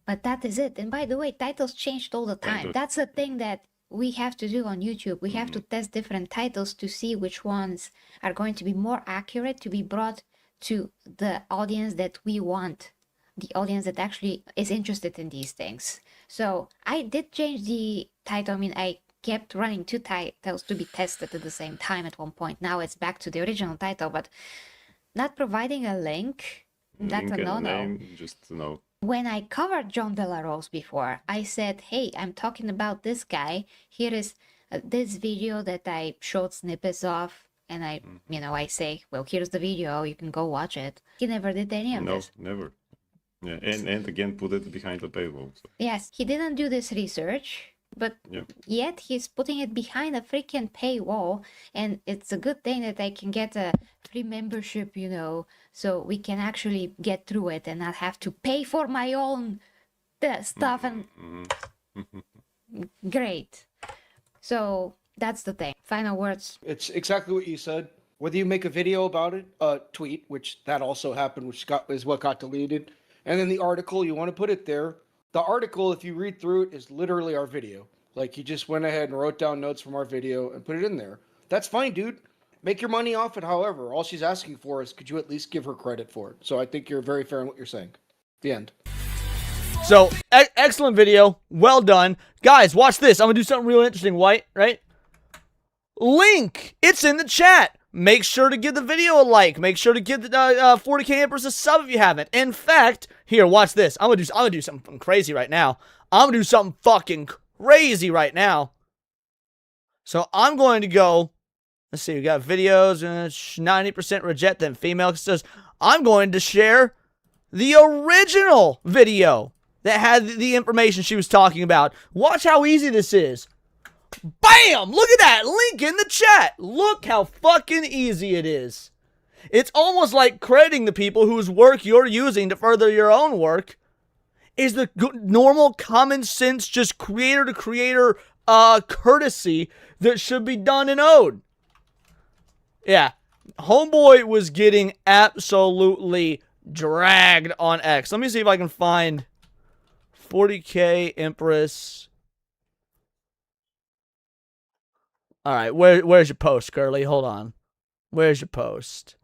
but that is it. And by the way, titles changed all the time. That's a thing that we have to do on YouTube. We have to test different titles to see which ones are going to be more accurate to be brought to the audience that we want, the audience that actually is interested in these things. So I did change the title. I mean, I kept running 2 titles to be tested at the same time at one point. Now it's back to the original title, but not providing a link, that's a no-no. Just no. When I covered John De La Rose before, I said, hey, I'm talking about this guy. Here is This video that I showed snippets of, and I, I say, well, here's the video, you can go watch it. He never did any of this. No, never. Yeah, and again, put it behind the paywall. So. Yes, he didn't do this research, but yet he's putting it behind a freaking paywall, and it's a good thing that I can get a free membership, so we can actually get through it and not have to pay for my own stuff. And great. So that's the thing. Final words. It's exactly what you said. Whether you make a video about it, a tweet, which that also happened, which is what got deleted, and then the article, you want to put it there. The article, if you read through it, is literally our video. Like, you just went ahead and wrote down notes from our video and put it in there. That's fine, dude. Make your money off it, however. All she's asking for is, could you at least give her credit for it? So I think you're very fair in what you're saying. The end. So, excellent video. Well done. Guys, watch this. I'm going to do something real interesting, right? Link. It's in the chat. Make sure to give the video a like. Make sure to give the 40k Empress a sub if you haven't. In fact, here, watch this. I'm gonna do something crazy right now. I'm gonna do something fucking crazy right now. So I'm going to go. Let's see. We got videos. 90% reject them. Female says I'm going to share the original video that had the information she was talking about. Watch how easy this is. Bam! Look at that! Link in the chat! Look how fucking easy it is. It's almost like crediting the people whose work you're using to further your own work is the normal common sense, just creator to creator courtesy that should be done and owed. Yeah. Homeboy was getting absolutely dragged on X. Let me see if I can find 40k Empress. All right, where's your post, Curly? Hold on. Where's your post?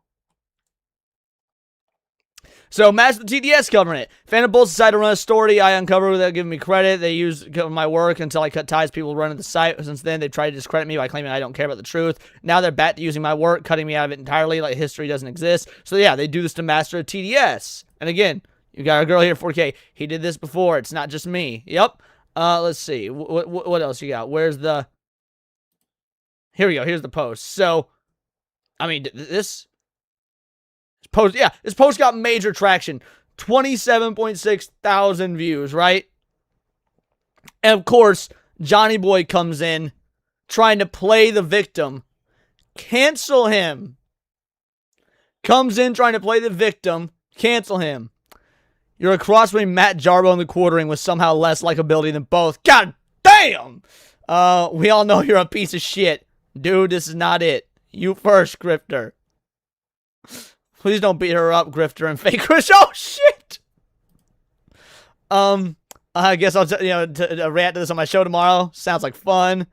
So, Master the TDS covering it. Phantom Bulls decided to run a story I uncovered without giving me credit. They used my work until I cut ties. People running the site. Since then, they've tried to discredit me by claiming I don't care about the truth. Now they're back to using my work, cutting me out of it entirely, like history doesn't exist. So, yeah, they do this to Master of TDS. And again, you got a girl here, 4K. He did this before. It's not just me. Yep. Let's see. What else you got? Where's the... Here we go. Here's the post. So, I mean, this post, yeah, this post got major traction. 27.6 thousand views, right? And of course, Johnny Boy comes in trying to play the victim. Cancel him. Comes in trying to play the victim. Cancel him. You're a cross between Matt Jarbo and the Quartering with somehow less likability than both. God damn! We all know you're a piece of shit. Dude, this is not it. You first, Grifter. Please don't beat her up, Grifter and Fake Chris. Oh, shit! I guess I'll to react to this on my show tomorrow. Sounds like fun.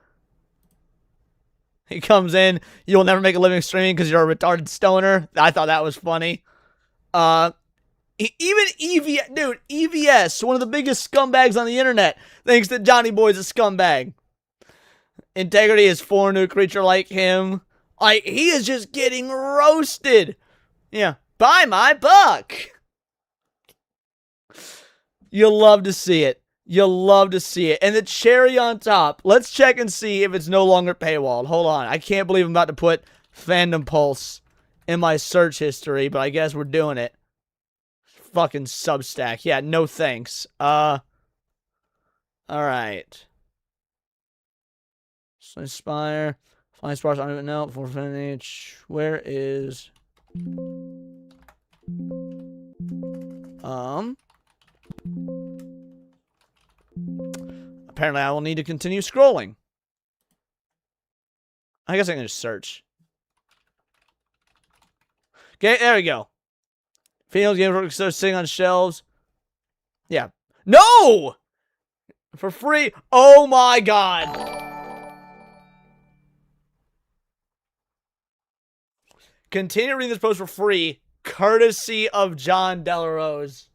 He comes in. You'll never make a living streaming because you're a retarded stoner. I thought that was funny. Even EVS, one of the biggest scumbags on the internet, thinks that Johnny Boy's a scumbag. Integrity is for a new creature like him. He is just getting roasted. Yeah. Buy my buck. You'll love to see it. You'll love to see it. And the cherry on top. Let's check and see if it's no longer paywalled. Hold on. I can't believe I'm about to put Fandom Pulse in my search history, but I guess we're doing it. Fucking Substack. Yeah, no thanks. Alright. Inspire. Find sparks. I don't even know. For finish. Where is... Apparently I will need to continue scrolling. I guess I can just search. Okay, there we go. Females games start sitting on shelves. Yeah. No! For free. Oh my god. Continue reading this post for free, courtesy of John Delarose.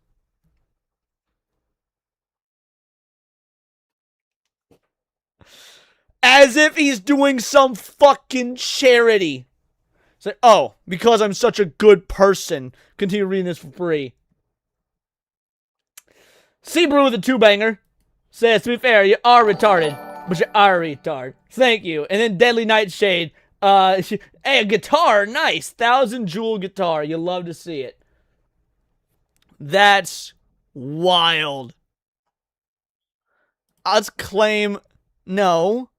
As if he's doing some fucking charity. It's like, oh, because I'm such a good person. Continue reading this for free. Seabrew with a two-banger says, to be fair, you are retarded. But you are a retard. Thank you. And then Deadly Nightshade. Hey, a guitar. Nice. 1,000 jewel guitar. You love to see it. That's wild. Let's claim... No.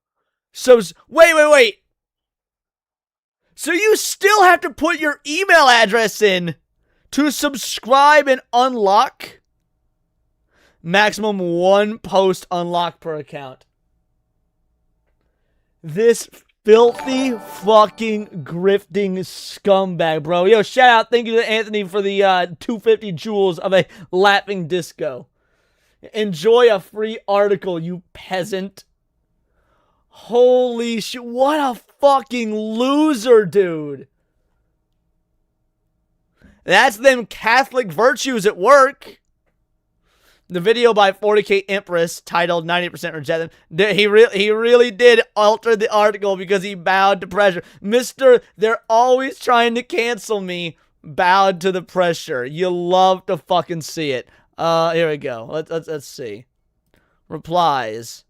So, wait. So you still have to put your email address in to subscribe and unlock? Maximum 1 post unlock per account. This filthy fucking grifting scumbag, bro. Yo, shout out. Thank you to Anthony for the 250 jewels of a laughing disco. Enjoy a free article, you peasant. Holy shit. What a fucking loser, dude. That's them Catholic virtues at work. The video by 40K Empress titled 90% rejected. He really did alter the article because he bowed to pressure. Mr. They're always trying to cancel me. Bowed to the pressure. You love to fucking see it. Here we go. Let's see. Replies.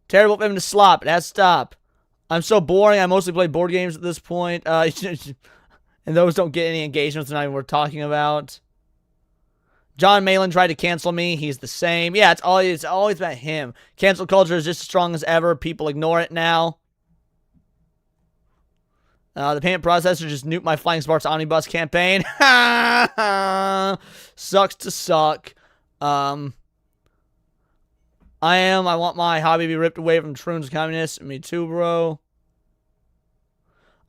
Terrible for him to slop. It has to stop. I'm so boring. I mostly play board games at this point. And those don't get any engagements. They're not even worth talking about. John Malin tried to cancel me. He's the same. Yeah, it's always about him. Cancel culture is just as strong as ever. People ignore it now. The payment processor just nuked my Flying Sparks Omnibus campaign. Sucks to suck. I want my hobby to be ripped away from Troon's communists. Me too, bro.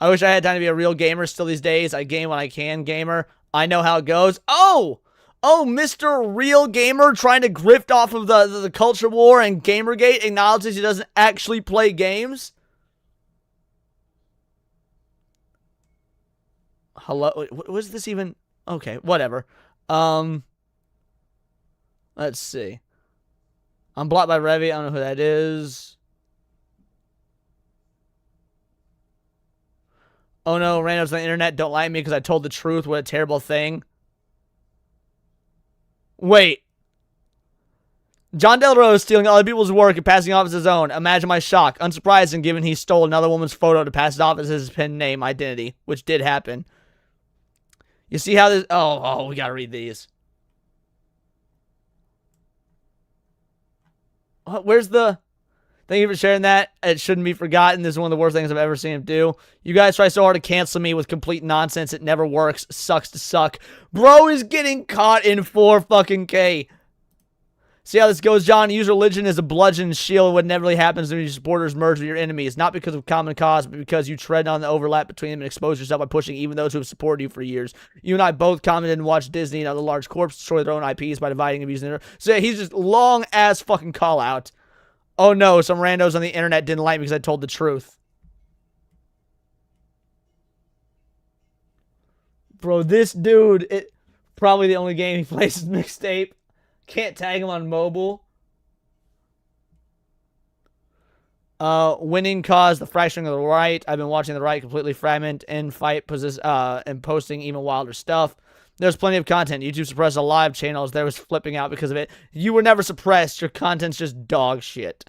I wish I had time to be a real gamer still these days. I game when I can, gamer. I know how it goes. Oh, Mr. Real Gamer trying to grift off of the culture war and Gamergate acknowledges he doesn't actually play games. Hello? What was this even? Okay, whatever. Let's see. I'm blocked by Revy. I don't know who that is. Oh no, randos on the internet don't like me because I told the truth. What a terrible thing. Wait. John Del Rose stealing other people's work and passing off as his own. Imagine my shock. Unsurprising given he stole another woman's photo to pass it off as his pen name identity, which did happen. You see how this... Oh, we gotta read these. Where's the... Thank you for sharing that. It shouldn't be forgotten. This is one of the worst things I've ever seen him do. You guys try so hard to cancel me with complete nonsense. It never works. Sucks to suck. Bro is getting caught in 4 fucking K. See how this goes, John? Use religion as a bludgeon and shield. What inevitably happens when your supporters merge with your enemies. Not because of common cause, but because you tread on the overlap between them and expose yourself by pushing even those who have supported you for years. You and I both commented and watched Disney and other large corps destroy their own IPs by dividing and abusing their... So yeah, he's just long-ass fucking call-out. Oh no, some randos on the internet didn't like me because I told the truth. Bro, this dude, probably the only game he plays is mixtape. Can't tag him on mobile. Winning caused the fracturing of the right. I've been watching the right completely fragment and fight and posting even wilder stuff. There's plenty of content. YouTube suppressed a live channels. There was flipping out because of it. You were never suppressed. Your content's just dog shit.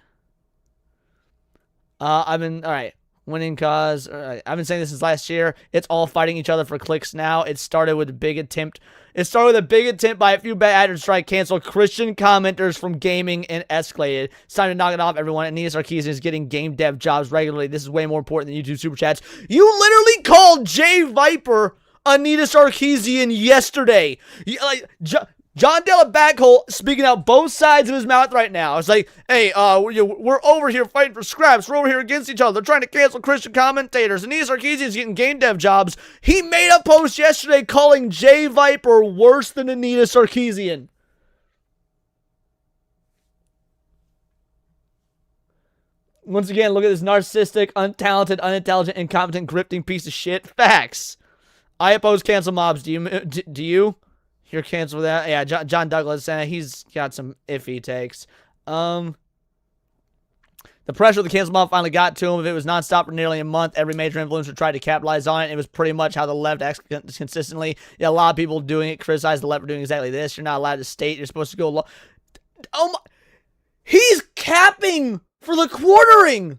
Alright. Winning cause. Right. I've been saying this since last year. It's all fighting each other for clicks now. It started with a big attempt. By a few bad actors to try to cancel Christian commenters from gaming and escalated. It's time to knock it off, everyone. Anita Sarkeesian is getting game dev jobs regularly. This is way more important than YouTube super chats. You literally called Jay Viper Anita Sarkeesian yesterday. John Della Backhole speaking out both sides of his mouth right now. It's like, hey, we're over here fighting for scraps. We're over here against each other. They're trying to cancel Christian commentators. Anita Sarkeesian is getting game dev jobs. He made a post yesterday calling Jay Viper worse than Anita Sarkeesian. Once again, look at this narcissistic, untalented, unintelligent, incompetent, grifting piece of shit. Facts. I oppose cancel mobs. Do you? You're canceled for that? Yeah, John Douglas, he's got some iffy takes. The pressure of the cancel mob finally got to him. If it was nonstop for nearly a month, every major influencer tried to capitalize on it. It was pretty much how the left acts consistently. Yeah, a lot of people doing it, criticize the left for doing exactly this. You're not allowed to state. You're supposed to go... Oh my. He's capping for the quartering.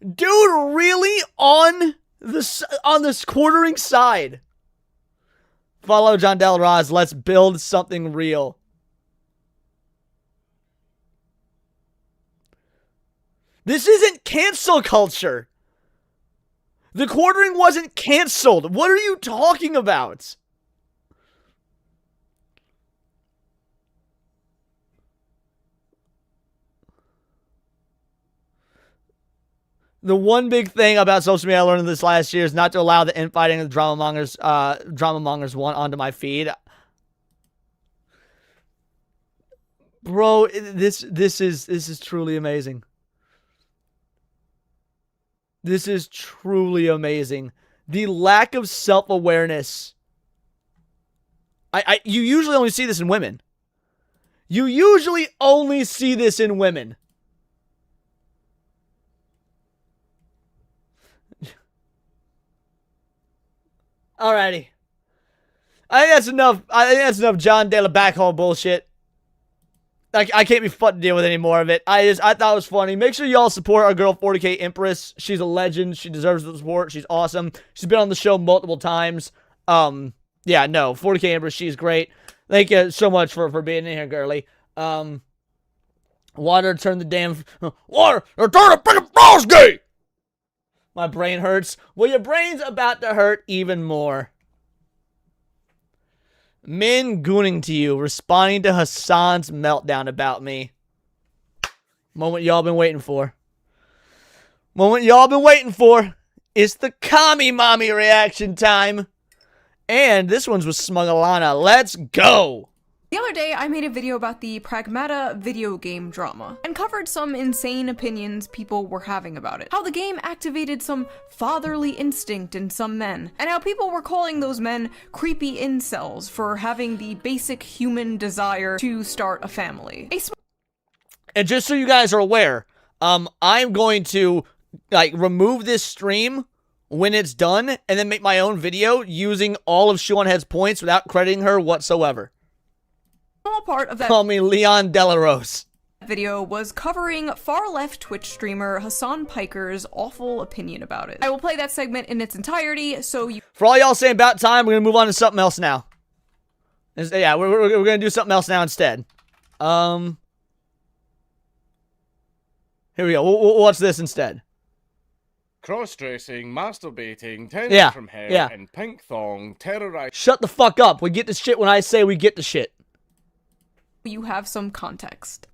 Dude, really on this quartering side. Follow John Del Raz. Let's build something real. This isn't cancel culture. The quartering wasn't canceled. What are you talking about? The one big thing about social media I learned this last year is not to allow the infighting of the drama mongers want onto my feed. Bro, this is truly amazing. This is truly amazing. The lack of self-awareness. You usually only see this in women. You usually only see this in women. Alrighty. I think that's enough. I think that's enough John De La Backhole bullshit. I can't be fun to deal with any more of it. I thought it was funny. Make sure y'all support our girl 40K Empress. She's a legend. She deserves the support. She's awesome. She's been on the show multiple times. Yeah, no, 40K Empress, she's great. Thank you so much for being in here, girly. Water, turn the damn water, or turn the freaking frost gate. My brain hurts. Well, your brain's about to hurt even more. Men gooning to you, responding to Hasan's meltdown about me. Moment y'all been waiting for. Moment y'all been waiting for. It's the commie mommy reaction time. And this one's with SmugAlana. Let's go. The other day, I made a video about the Pragmata video game drama and covered some insane opinions people were having about it. How the game activated some fatherly instinct in some men, and how people were calling those men creepy incels for having the basic human desire to start a family. And just so you guys are aware, I'm going to remove this stream when it's done and then make my own video using all of Shoe0nHead's points without crediting her whatsoever. Small part of that Call me Leon Delarose. Video was covering far-left Twitch streamer Hasan Piker's awful opinion about it. I will play that segment in its entirety, so you... For all y'all saying about time, we're going to move on to something else now. Yeah, we're going to do something else now instead. Here we go. We'll watch this instead. Cross-dressing, masturbating, tending from hair, and pink thong, terrorize... Shut the fuck up. We get the shit when I say we get the shit. You have some context.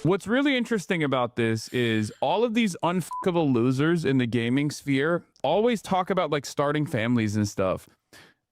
What's really interesting about this is all of these unfuckable losers in the gaming sphere always talk about starting families and stuff.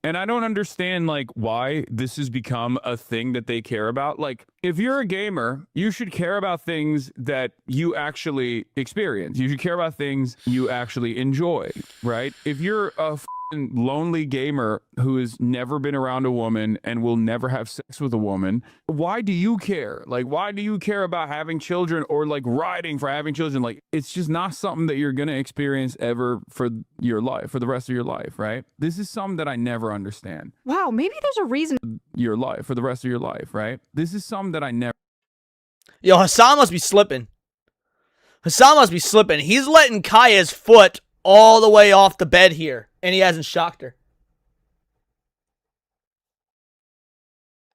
And I don't understand why this has become a thing that they care about. If you're a gamer, you should care about things that you actually experience. You should care about things you actually enjoy, right? If you're a lonely gamer who has never been around a woman and will never have sex with a woman, why do you care? Why do you care about having children or riding for having children? It's just not something that you're gonna experience ever for your life, for the rest of your life, right? This is something that I never understand. Wow, maybe there's a reason. Your life, for the rest of your life, right? This is something that I never... Yo, Hasan must be slipping. Hasan must be slipping. He's letting Kaya's foot all the way off the bed here, and he hasn't shocked her.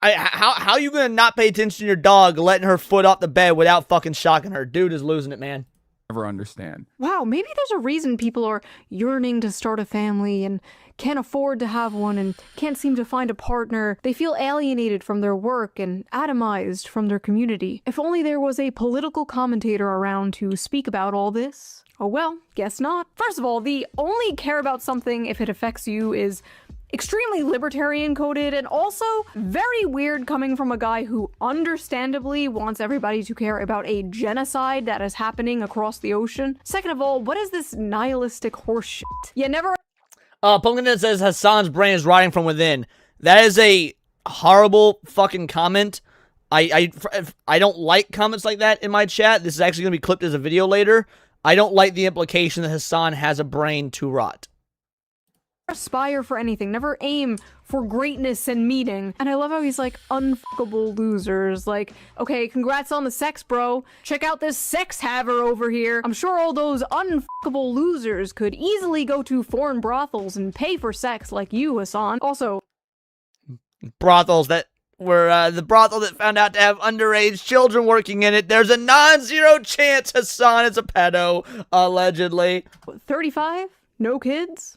How you gonna not pay attention to your dog letting her foot off the bed without fucking shocking her? Dude is losing it, man. Never understand. Wow, maybe there's a reason people are yearning to start a family and can't afford to have one and can't seem to find a partner. They feel alienated from their work and atomized from their community. If only there was a political commentator around to speak about all this. Oh well, guess not. First of all, the only care about something if it affects you is extremely libertarian coded and also very weird coming from a guy who understandably wants everybody to care about a genocide that is happening across the ocean. Second of all, what is this nihilistic horse shit? You never... Pumpkin says Hasan's brain is rotting from within. That is a horrible fucking comment. I don't like comments like that in my chat. This is actually going to be clipped as a video later. I don't like the implication that Hasan has a brain to rot. aspire for anything, never aim for greatness and meeting. And I love how he's like, unfuckable losers. Like, okay, congrats on the sex, bro. Check out this sex haver over here. I'm sure all those unfuckable losers could easily go to foreign brothels and pay for sex like you, Hasan. Also, brothels that were the brothel that found out to have underage children working in it. There's a non-zero chance Hasan is a pedo, allegedly. 35? No kids?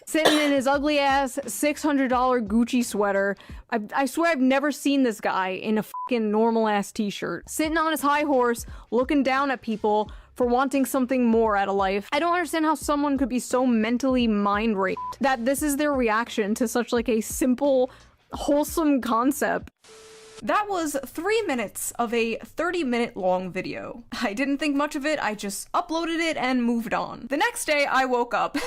Sitting in his ugly ass $600 Gucci sweater. I swear I've never seen this guy in a fucking normal ass t-shirt. Sitting on his high horse, looking down at people for wanting something more out of life. I don't understand how someone could be so mentally mind raped that this is their reaction to such like a simple, wholesome concept. That was 3 minutes of a 30-minute long video. I didn't think much of it, I just uploaded it and moved on. The next day I woke up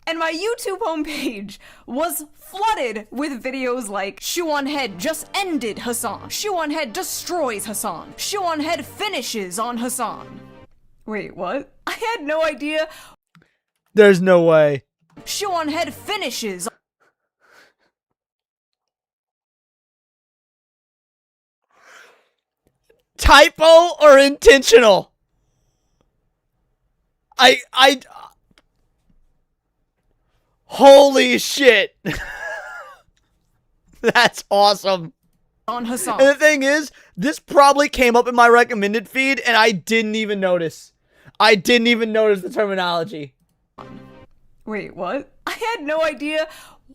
and my YouTube homepage was flooded with videos like Shoe0nHead just ended Hasan. Shoe0nHead destroys Hasan. Shoe0nHead finishes on Hasan. Wait, what? I had no idea. There's no way. Shoe0nHead finishes. Typo or intentional? Holy shit. That's awesome. On Hasan. And the thing is, this probably came up in my recommended feed and I didn't even notice. I didn't even notice the terminology. Wait, what? I had no idea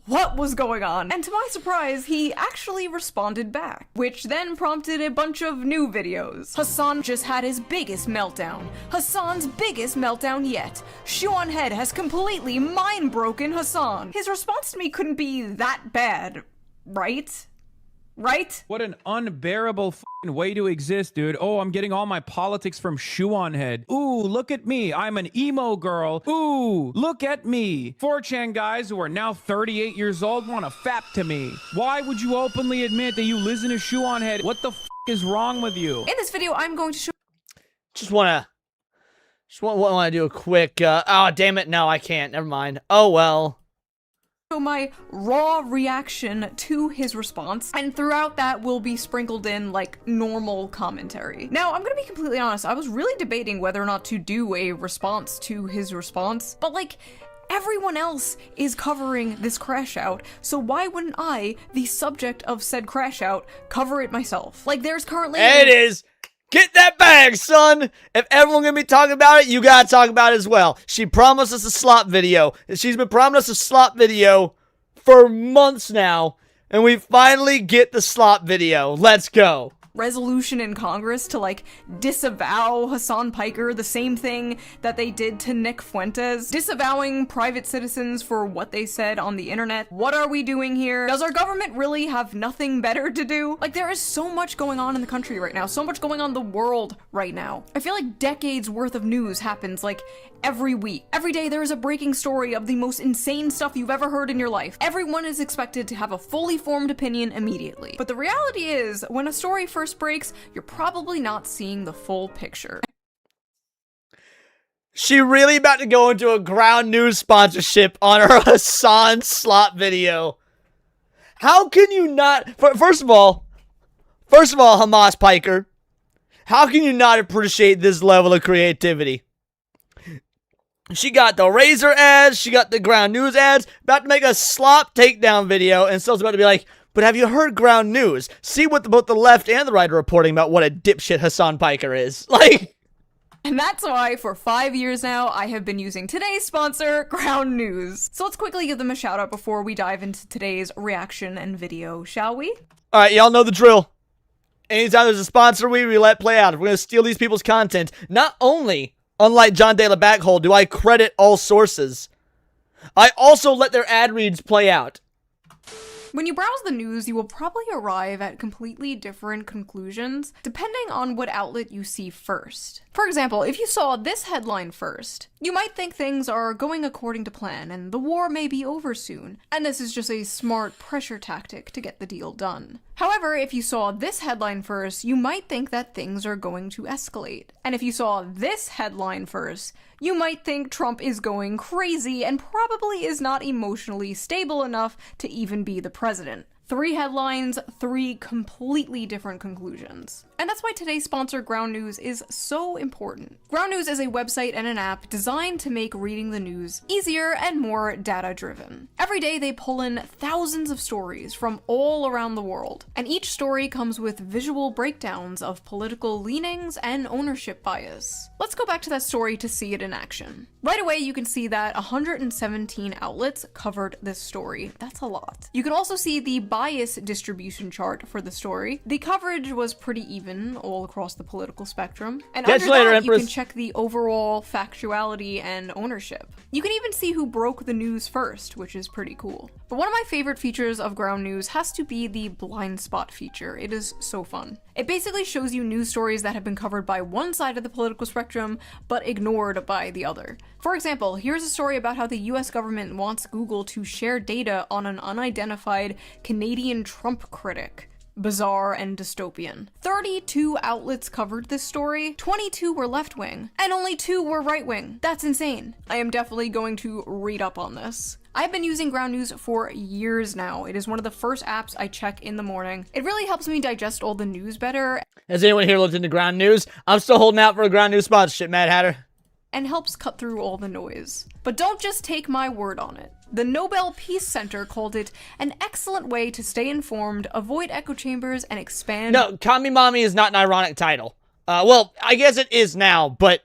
what was going on. And to my surprise, he actually responded back, which then prompted a bunch of new videos. Hasan just had his biggest meltdown. Hasan's biggest meltdown yet. Shoe0nHead has completely mind-broken Hasan. His response to me couldn't be that bad, right? Right? What an unbearable f***ing way to exist, dude. Oh, I'm getting all my politics from Shoe0nHead. Ooh, look at me. I'm an emo girl. Ooh, look at me. 4chan guys who are now 38 years old want to fap to me. Why would you openly admit that you listen to Shoe0nHead? What the f*** is wrong with you? In this video, I'm going to show... Just want to do a quick, oh, damn it. No, I can't. Never mind. Oh, well. My raw reaction to his response, and throughout that will be sprinkled in like normal commentary. Now, I'm gonna be completely honest, I was really debating whether or not to do a response to his response, but like, everyone else is covering this crash out, so why wouldn't I, the subject of said crash out, cover it myself? Like, there's currently— It is! Get that bag, son! If everyone gonna be talking about it, you gotta talk about it as well. She promised us a slop video. She's been promising us a slop video for months now, and we finally get the slop video. Let's go. Resolution in Congress to like disavow Hasan Piker, the same thing that they did to Nick Fuentes, disavowing private citizens for what they said on the internet. What are we doing here? Does our government really have nothing better to do? Like, there is so much going on in the country right now, so much going on in the world right now. I feel like decades worth of news happens like every week. Every day there is a breaking story of the most insane stuff you've ever heard in your life. Everyone is expected to have a fully formed opinion immediately. But the reality is, when a story first breaks, you're probably not seeing the full picture. She really about to go into a Ground News sponsorship on her Hasan slop video. How can you not— First of all, Hamas Piker, how can you not appreciate this level of creativity? She got the Razor ads, she got the Ground News ads, about to make a slop takedown video, and still's about to be like, but have you heard Ground News? See what both the left and the right are reporting about what a dipshit Hasan Piker is. Like... And that's why, for 5 years now, I have been using today's sponsor, Ground News. So let's quickly give them a shout out before we dive into today's reaction and video, shall we? Alright, y'all know the drill. Anytime there's a sponsor we let play out. If we're gonna steal these people's content, not only, unlike John De La Backhole, do I credit all sources, I also let their ad reads play out. When you browse the news, you will probably arrive at completely different conclusions, depending on what outlet you see first. For example, if you saw this headline first, you might think things are going according to plan and the war may be over soon, and this is just a smart pressure tactic to get the deal done. However, if you saw this headline first, you might think that things are going to escalate. And if you saw this headline first, you might think Trump is going crazy and probably is not emotionally stable enough to even be the president. 3 headlines, 3 completely different conclusions. And that's why today's sponsor, Ground News, is so important. Ground News is a website and an app designed to make reading the news easier and more data-driven. Every day they pull in thousands of stories from all around the world, and each story comes with visual breakdowns of political leanings and ownership bias. Let's go back to that story to see it in action. Right away, you can see that 117 outlets covered this story. That's a lot. You can also see the bias distribution chart for the story. The coverage was pretty even all across the political spectrum. And under that, you can check the overall factuality and ownership. You can even see who broke the news first, which is pretty cool. But one of my favorite features of Ground News has to be the blind spot feature. It is so fun. It basically shows you news stories that have been covered by one side of the political spectrum, but ignored by the other. For example, here's a story about how the US government wants Google to share data on an unidentified Canadian Trump critic. Bizarre and dystopian. 32 outlets covered this story, 22 were left-wing, and only 2 were right-wing. That's insane. I am definitely going to read up on this. I've been using Ground News for years now. It is one of the first apps I check in the morning. It really helps me digest all the news better. Has anyone here looked into Ground News? I'm still holding out for a Ground News sponsorship, Mad Hatter. And helps cut through all the noise. But don't just take my word on it. The Nobel Peace Center called it an excellent way to stay informed, avoid echo chambers, and expand— No, Kami Mommy is not an ironic title. Well, I guess it is now, but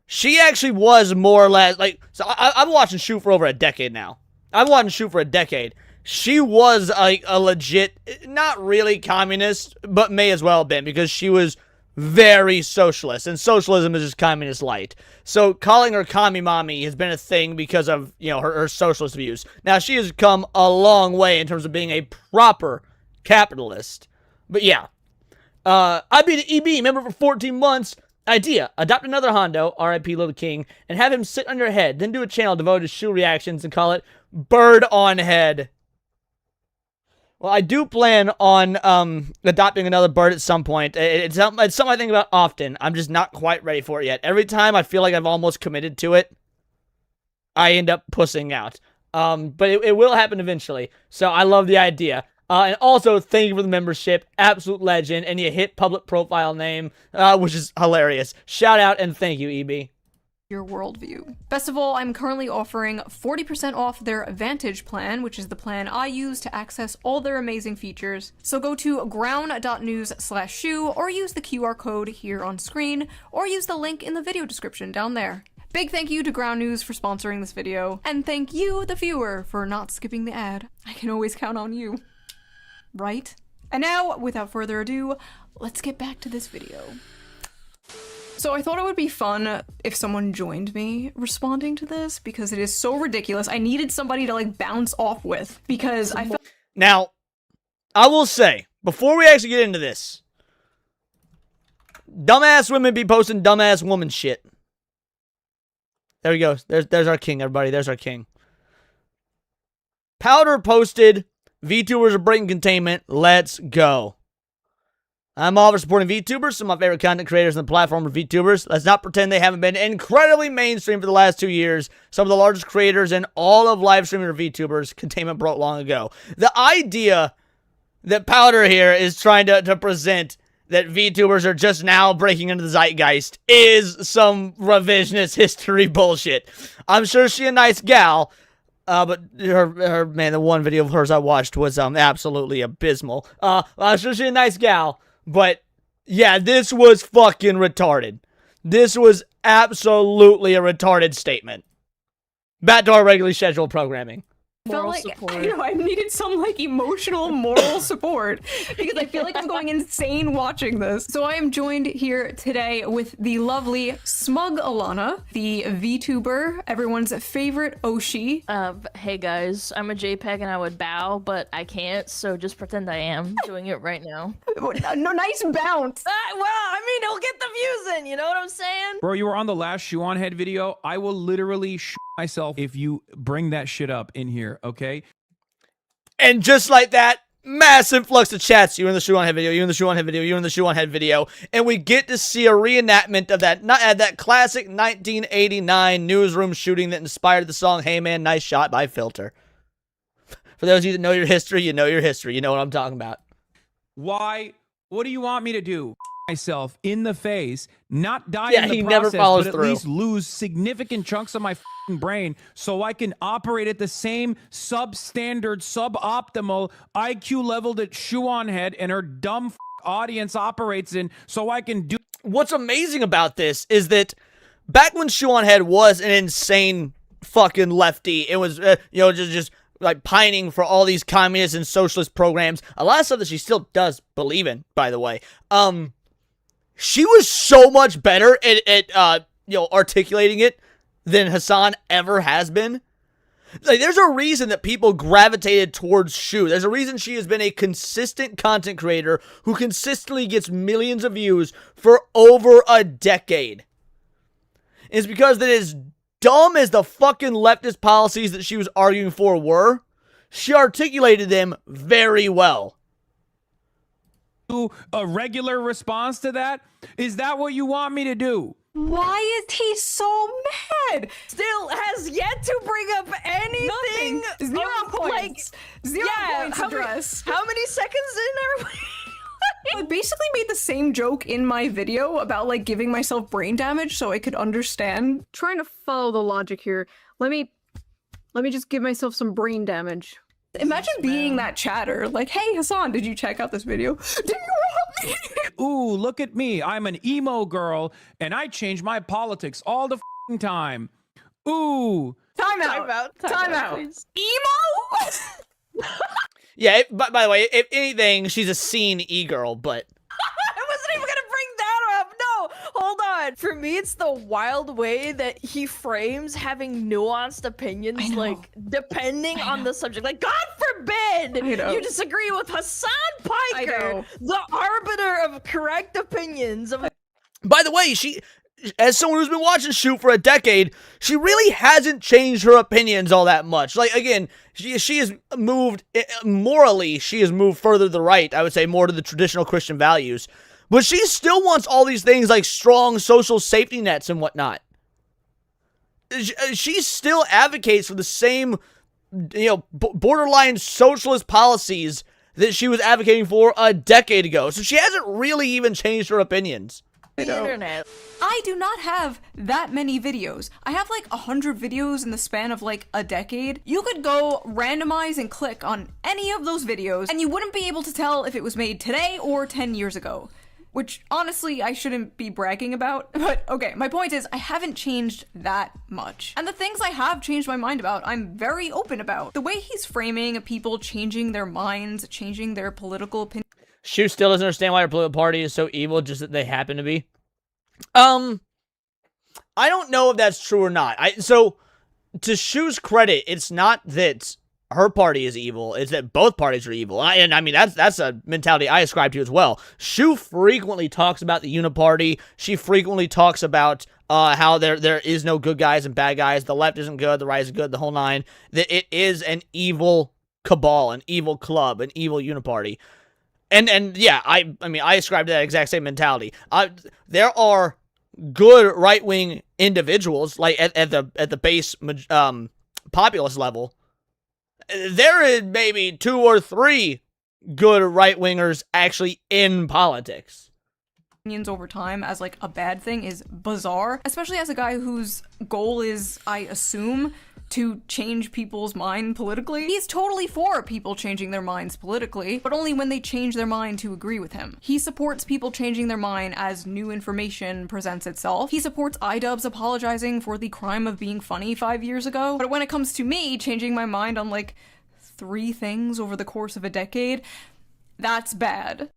she actually was more or less, like, so I've been watching Shoe for over a decade now. I've been watching Shoe for a decade. She was a legit, not really communist, but may as well have been, because she was very socialist, and socialism is just communist light. So calling her Kami Mommy has been a thing because of, you know, her socialist views. Now, she has come a long way in terms of being a proper capitalist. But yeah, I'd be the EB member for 14 months. Idea: adopt another Hondo, R.I.P. Little King, and have him sit on your head, then do a channel devoted to shoe reactions and call it Bird on Head. Well, I do plan on adopting another bird at some point. It's something I think about often. I'm just not quite ready for it yet. Every time I feel like I've almost committed to it, I end up pussing out. But it will happen eventually. So I love the idea. And also, thank you for the membership. Absolute legend. And you hit public profile name, which is hilarious. Shout out and thank you, EB. Your worldview. Best of all, I'm currently offering 40% off their Vantage plan, which is the plan I use to access all their amazing features. So go to ground.news/shoe or use the QR code here on screen, or use the link in the video description down there. Big thank you to Ground News for sponsoring this video, and thank you, the viewer, for not skipping the ad. I can always count on you. Right? And now, without further ado, let's get back to this video. So I thought it would be fun if someone joined me responding to this, because it is so ridiculous. I needed somebody to, like, bounce off with, because I felt— Now, I will say, before we actually get into this, dumbass women be posting dumbass woman shit. There we go. There's our king, everybody. There's our king. Powder posted, VTubers are breaking containment. Let's go. I'm all for supporting VTubers. Some of my favorite content creators on the platform are VTubers. Let's not pretend they haven't been incredibly mainstream for the last 2 years. Some of the largest creators in all of live streaming are VTubers. Containment broke long ago. The idea that Powder here is trying to present that VTubers are just now breaking into the zeitgeist is some revisionist history bullshit. I'm sure she's a nice gal, but her man, the one video of hers I watched was absolutely abysmal. I'm sure she's a nice gal. But, yeah, this was fucking retarded. This was absolutely a retarded statement. Back to our regularly scheduled programming. Felt like I needed some, like, emotional moral support, because I feel like I'm going insane watching this. So I am joined here today with the lovely SmugAlana, the VTuber, everyone's favorite Oshi. Hey guys, I'm a JPEG and I would bow, but I can't, so just pretend I am doing it right now. No, nice bounce. Well, I mean, it'll get the views in, you know what I'm saying? Bro, you were on the last Shoe0nHead video. I will literally myself if you bring that shit up in here, okay? And just like that, massive flux of chats. You in the Shoe0nHead video, you in the Shoe0nHead video, you in the Shoe0nHead video, and we get to see a reenactment of that classic 1989 newsroom shooting that inspired the song "Hey Man, Nice Shot" by Filter. For those of you that know your history, you know your history. You know what I'm talking about. Why? What do you want me to do? Myself in the face, not die Yeah, in the he process, never follows but at through. least lose significant chunks of my brain so I can operate at the same substandard, suboptimal IQ level that Shoe0nHead and her dumb audience operates in, so I can do. What's amazing about this is that back when Shoe0nHead was an insane fucking lefty, it was just like pining for all these communist and socialist programs. A lot of stuff that she still does believe in, by the way. She was so much better at articulating it than Hasan ever has been. Like, there's a reason that people gravitated towards Shoe. There's a reason she has been a consistent content creator who consistently gets millions of views for over a decade. It's because that as dumb as the fucking leftist policies that she was arguing for were, she articulated them very well. A regular response to that? Is that what you want me to do? Why is he so mad? Still has yet to bring up anything. Nothing. Zero points. Zero points address. How many seconds in are we? I basically made the same joke in my video about like giving myself brain damage so I could understand. Trying to follow the logic here. Let me just give myself some brain damage. Imagine being that chatter, like, hey Hasan, did you check out this video? Do you want me? Ooh, look at me. I'm an emo girl, and I change my politics all the f***ing time. Ooh. Time out. Please. Emo? Yeah, by the way, if anything, she's a scene e-girl, but... I wasn't even gonna bring that up. No, hold on. For me, it's the wild way that he frames having nuanced opinions, like depending on the subject. Like, God forbid you disagree with Hasan Piker, the arbiter of correct opinions. By the way, she, as someone who's been watching Shoe for a decade, she really hasn't changed her opinions all that much. Like, again, she has moved, morally, she has moved further to the right, I would say, more to the traditional Christian values. But she still wants all these things like strong social safety nets and whatnot. She still advocates for the same, borderline socialist policies that she was advocating for a decade ago. So she hasn't really even changed her opinions. Internet. I do not have that many videos. I have like 100 videos in the span of like a decade. You could go randomize and click on any of those videos and you wouldn't be able to tell if it was made today or 10 years ago. Which, honestly, I shouldn't be bragging about. But, okay, my point is, I haven't changed that much. And the things I have changed my mind about, I'm very open about. The way he's framing people changing their minds, changing their political opinions. Shoe still doesn't understand why her political party is so evil, just that they happen to be. I don't know if that's true or not. So, to Shoe's credit, it's not that her party is evil, it's that both parties are evil. And I mean, that's a mentality I ascribe to as well. Shoe frequently talks about the uniparty. She frequently talks about how there is no good guys and bad guys. The left isn't good, the right is good, the whole nine. That it is an evil cabal, an evil club, an evil uniparty. And yeah, I mean, I ascribe to that exact same mentality. There are good right-wing individuals, like at the base populist level. There is maybe 2 or 3 good right-wingers actually in politics. Opinions over time as like a bad thing is bizarre, especially as a guy whose goal is, I assume, to change people's mind politically. He's totally for people changing their minds politically, but only when they change their mind to agree with him. He supports people changing their mind as new information presents itself. He supports iDubbbz apologizing for the crime of being funny 5 years ago. But when it comes to me changing my mind on like 3 things over the course of a decade, that's bad.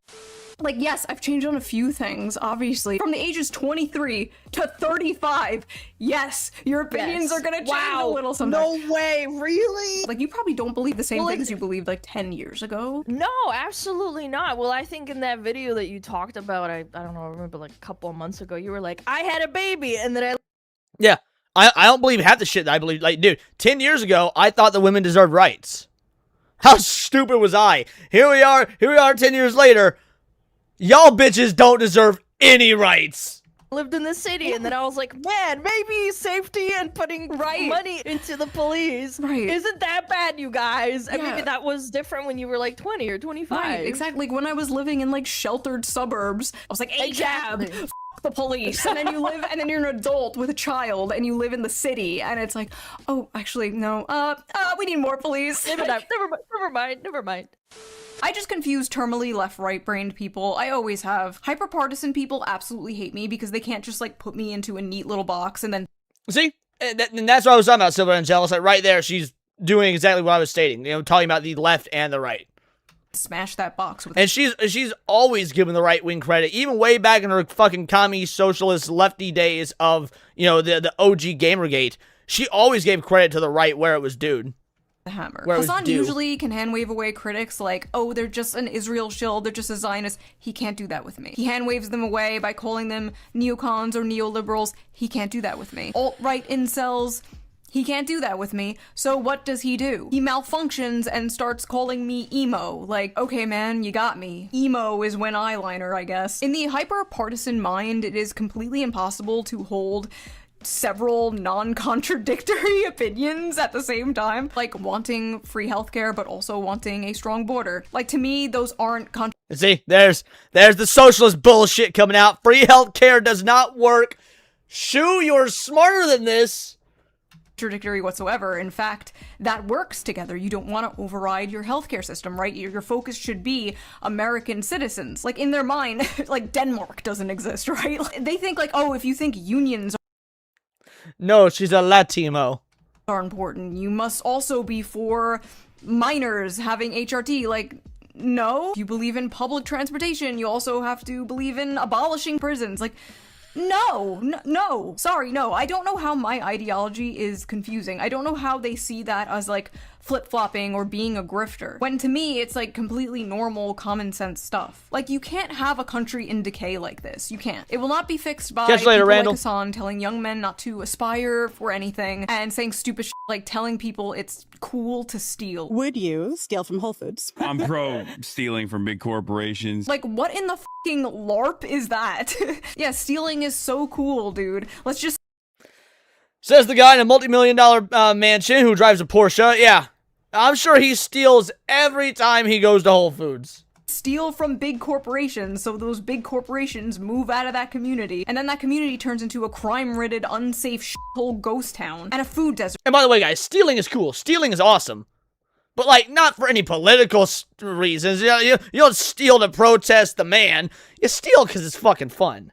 Like, yes, I've changed on a few things, obviously. From the ages 23 to 35, yes, your opinions are gonna change a little sometimes. No way, really? Like, you probably don't believe the same things you believed like 10 years ago. No, absolutely not. Well, I think in that video that you talked about, I don't know, I remember like a couple of months ago, you were like, I had a baby, and then Yeah, I don't believe half the shit that I believe. Like, dude, 10 years ago, I thought that women deserved rights. How stupid was I? Here we are 10 years later. Y'all bitches don't deserve any rights. Lived in the city, and then I was like, man, maybe safety and putting money into the police isn't that bad, you guys. And maybe that was different when you were like 20 or 25. Right, exactly. Like when I was living in like sheltered suburbs, I was like, ACAB, f the police. And then you live, and then you're an adult with a child, and you live in the city, and it's like, oh, actually, no, we need more police. Never mind. I just confuse terminally left-right-brained people. I always have. Hyperpartisan people absolutely hate me because they can't just, like, put me into a neat little box and then... See? And that's what I was talking about, Silver and Jealous. Like, right there, she's doing exactly what I was stating. You know, talking about the left and the right. Smash that box with... And she's always given the right-wing credit, even way back in her fucking commie, socialist, lefty days of, you know, the OG Gamergate. She always gave credit to the right where it was due. The hammer. Hasan usually can hand-wave away critics like, oh, they're just an Israel shill, they're just a Zionist. He can't do that with me. He hand-waves them away by calling them neocons or neoliberals. He can't do that with me. Alt-right incels, he can't do that with me. So what does he do? He malfunctions and starts calling me emo. Like, okay man, you got me. Emo is when eyeliner, I guess. In the hyper-partisan mind, it is completely impossible to hold several non-contradictory opinions at the same time, like wanting free healthcare but also wanting a strong border. Like, to me, those aren't See, there's the socialist bullshit coming out. Free healthcare does not work. Shoe, you're smarter than this. Contradictory whatsoever. In fact, that works together. You don't want to override your healthcare system, right? Your focus should be American citizens. Like, in their mind, like, Denmark doesn't exist, right? They think, like, oh, if you think unions No, she's a Latino. Are important, you must also be for minors having HRT. Like, no. If you believe in public transportation, you also have to believe in abolishing prisons. Like, no. Sorry, no. I don't know how my ideology is confusing. I don't know how they see that as, like, flip-flopping or being a grifter. When to me, it's, like, completely normal, common-sense stuff. Like, you can't have a country in decay like this. You can't. It will not be fixed by Catch you later, people Randall. like Hasan telling young men not to aspire for anything and saying stupid shit like telling people it's cool to steal. Would you steal from Whole Foods? I'm pro stealing from big corporations. Like, what in the fucking LARP is that? Yeah, stealing is so cool, dude. Let's just... Says the guy in a multi-million-dollar mansion who drives a Porsche. Yeah, I'm sure he steals every time he goes to Whole Foods. Steal from big corporations, so those big corporations move out of that community, and then that community turns into a crime-ridden, unsafe shithole ghost town, and a food desert. And by the way, guys, stealing is cool. Stealing is awesome. But, like, not for any political reasons. You don't steal to protest the man. You steal because it's fucking fun.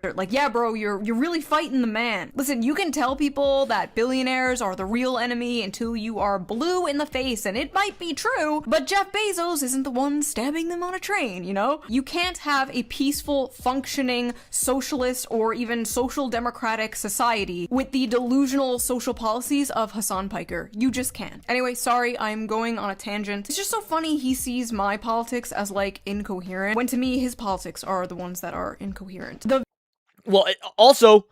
Like, yeah, bro, you're really fighting the man. Listen, you can tell people that billionaires are the real enemy until you are blue in the face, and it might be true, but Jeff Bezos isn't the one stabbing them on a train, you know? You can't have a peaceful, functioning, socialist, or even social democratic society with the delusional social policies of Hasan Piker. You just can't. Anyway, sorry, I'm going on a tangent. It's just so funny he sees my politics as, like, incoherent, when to me, his politics are the ones that are incoherent. Well, also,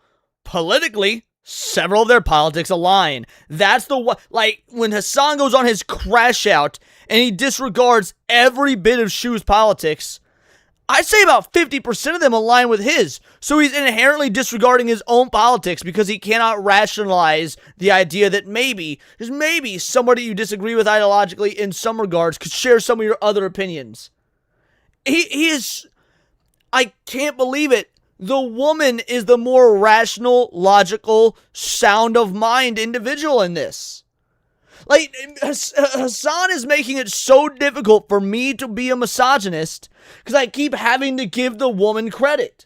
politically, several of their politics align. That's the one, like, when Hasan goes on his crash out and he disregards every bit of Shoe's politics, I'd say about 50% of them align with his. So he's inherently disregarding his own politics because he cannot rationalize the idea that maybe, just maybe, somebody you disagree with ideologically in some regards could share some of your other opinions. He is, I can't believe it. The woman is the more rational, logical, sound of mind individual in this. Like, Hasan is making it so difficult for me to be a misogynist because I keep having to give the woman credit.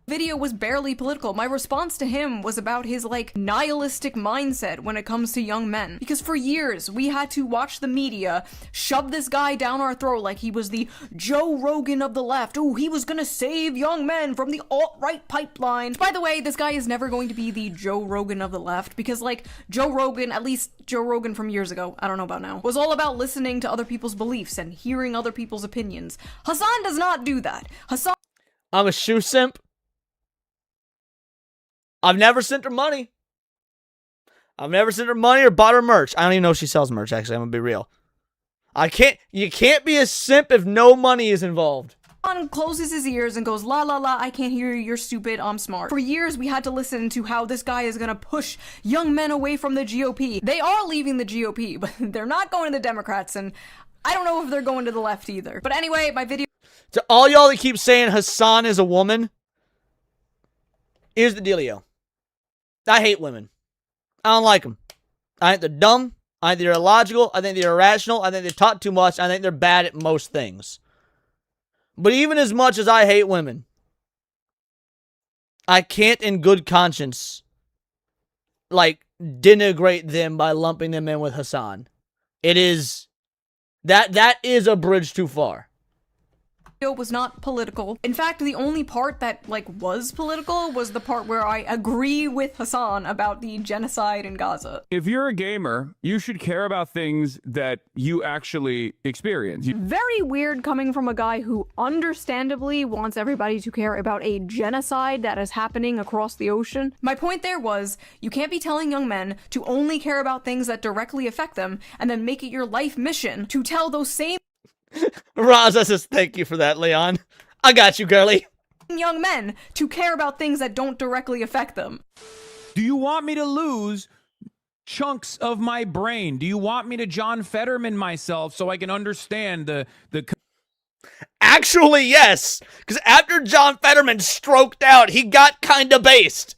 Video was barely political. My response to him was about his, like, nihilistic mindset when it comes to young men. Because for years, we had to watch the media shove this guy down our throat like he was the Joe Rogan of the left. Ooh, he was gonna save young men from the alt-right pipeline. By the way, this guy is never going to be the Joe Rogan of the left because, like, Joe Rogan, at least Joe Rogan from years ago, I don't know about now, was all about listening to other people's beliefs and hearing other people's opinions. Hasan does not do that. Hasan... I'm a shoe simp. I've never sent her money. I've never sent her money or bought her merch. I don't even know if she sells merch, actually. I'm gonna be real. You can't be a simp if no money is involved. Closes his ears and goes, la la la, I can't hear you, you're stupid, I'm smart. For years, we had to listen to how this guy is gonna push young men away from the GOP. They are leaving the GOP, but they're not going to the Democrats, and I don't know if they're going to the left either. But anyway, my video... To all y'all that keep saying Hasan is a woman, here's the dealio. I hate women. I don't like them. I think they're dumb. I think they're illogical. I think they're irrational. I think they talk too much. I think they're bad at most things. But even as much as I hate women, I can't in good conscience, like, denigrate them by lumping them in with Hasan. It is... That is a bridge too far. Video was not political. In fact, the only part that, like, was political was the part where I agree with Hasan about the genocide in Gaza. If you're a gamer, you should care about things that you actually experience. Very weird coming from a guy who understandably wants everybody to care about a genocide that is happening across the ocean. My point there was, you can't be telling young men to only care about things that directly affect them and then make it your life mission to tell those same Raza says, thank you for that, Leon. I got you, girly. Young men to care about things that don't directly affect them. Do you want me to lose chunks of my brain? Do you want me to John Fetterman myself so I can understand the Actually, yes. Because after John Fetterman stroked out, he got kind of based.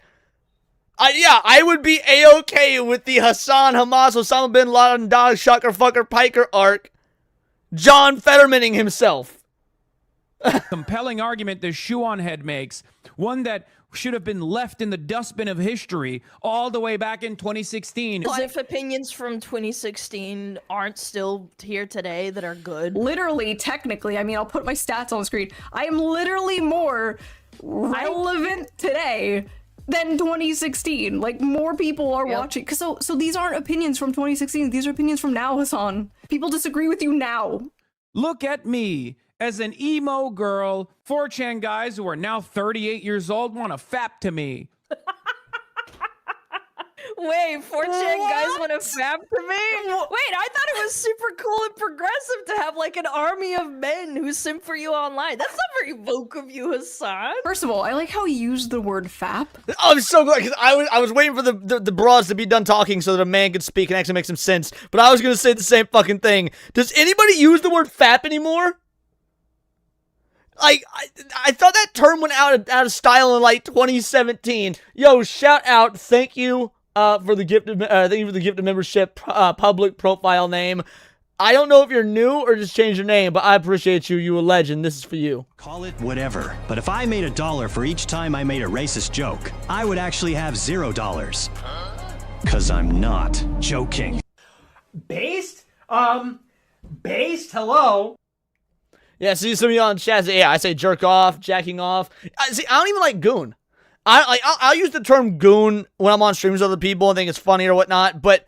Yeah, I would be A-okay with the Hasan, Hamas, Osama bin Laden, Dog, Shucker, Fucker, Piker arc. John Fettermaning himself. compelling argument the Shoe0nHead makes, one that should have been left in the dustbin of history all the way back in 2016. As if opinions from 2016 aren't still here today that are good. Literally, technically, I mean, I'll put my stats on the screen. I am literally more relevant today than 2016. Like, more people are watching. So these aren't opinions from 2016. These are opinions from now, Hasan. People disagree with you now. Look at me. As an emo girl, 4chan guys who are now 38 years old want to fap to me. Wait, 4chan guys want to fap to me? Wait, I thought it was super cool and progressive to have like an army of men who simp for you online. That's not very woke of you, Hasan. First of all, I like how you used the word fap. I'm so glad, because I was waiting for the broads to be done talking so that a man could speak and actually make some sense. But I was going to say the same fucking thing. Does anybody use the word fap anymore? Like, I thought that term went out of style in like 2017. Yo, shout out, thank you for the gift of membership, public profile name. I don't know if you're new or just changed your name, but I appreciate you. You a legend. This is for you. Call it whatever, but if I made $1 for each time I made a racist joke, I would actually have $0. 'Cause I'm not joking. Based? Based? Hello? Yeah, see some of you on chat say, yeah, I say jerk off, jacking off. See, I don't even like goon. I'll use the term goon when I'm on streams with other people and think it's funny or whatnot, but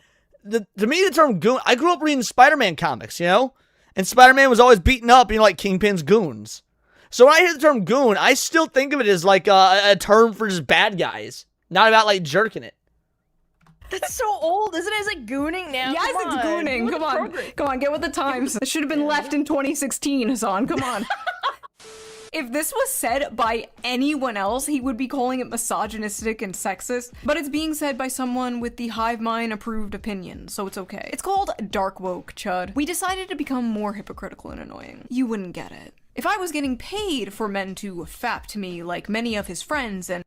to me, the term goon, I grew up reading Spider-Man comics, you know? And Spider-Man was always beaten up, you know, like Kingpin's goons. So when I hear the term goon, I still think of it as like a term for just bad guys, not about like jerking it. That's so old, isn't it? It's like gooning now. Yes, it's gooning. Come on, get with the times. It should have been left in 2016, Hasan. Come on. If this was said by anyone else, he would be calling it misogynistic and sexist, but it's being said by someone with the hive mind approved opinion, so it's okay. It's called dark woke, chud. We decided to become more hypocritical and annoying. You wouldn't get it. If I was getting paid for men to fap to me like many of his friends and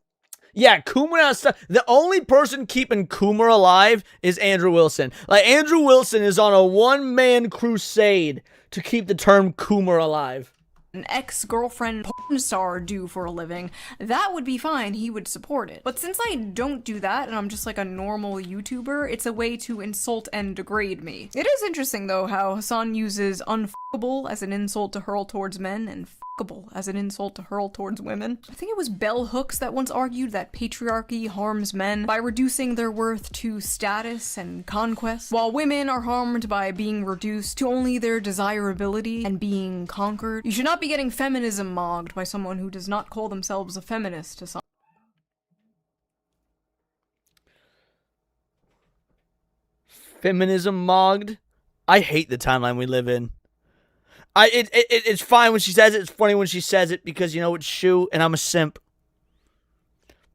yeah, Coomer, the only person keeping Coomer alive is Andrew Wilson. Like, Andrew Wilson is on a one-man crusade to keep the term Coomer alive. An ex-girlfriend porn star do for a living, that would be fine, he would support it. But since I don't do that and I'm just like a normal YouTuber, it's a way to insult and degrade me. It is interesting though how Hasan uses unfuckable as an insult to hurl towards men and fuckable as an insult to hurl towards women. I think it was Bell Hooks that once argued that patriarchy harms men by reducing their worth to status and conquest, while women are harmed by being reduced to only their desirability and being conquered. You should not be getting feminism mogged by someone who does not call themselves a feminist to some. Feminism mogged? I hate the timeline we live in. It's fine when she says it. It's funny when she says it because, you know, it's Shoe and I'm a simp.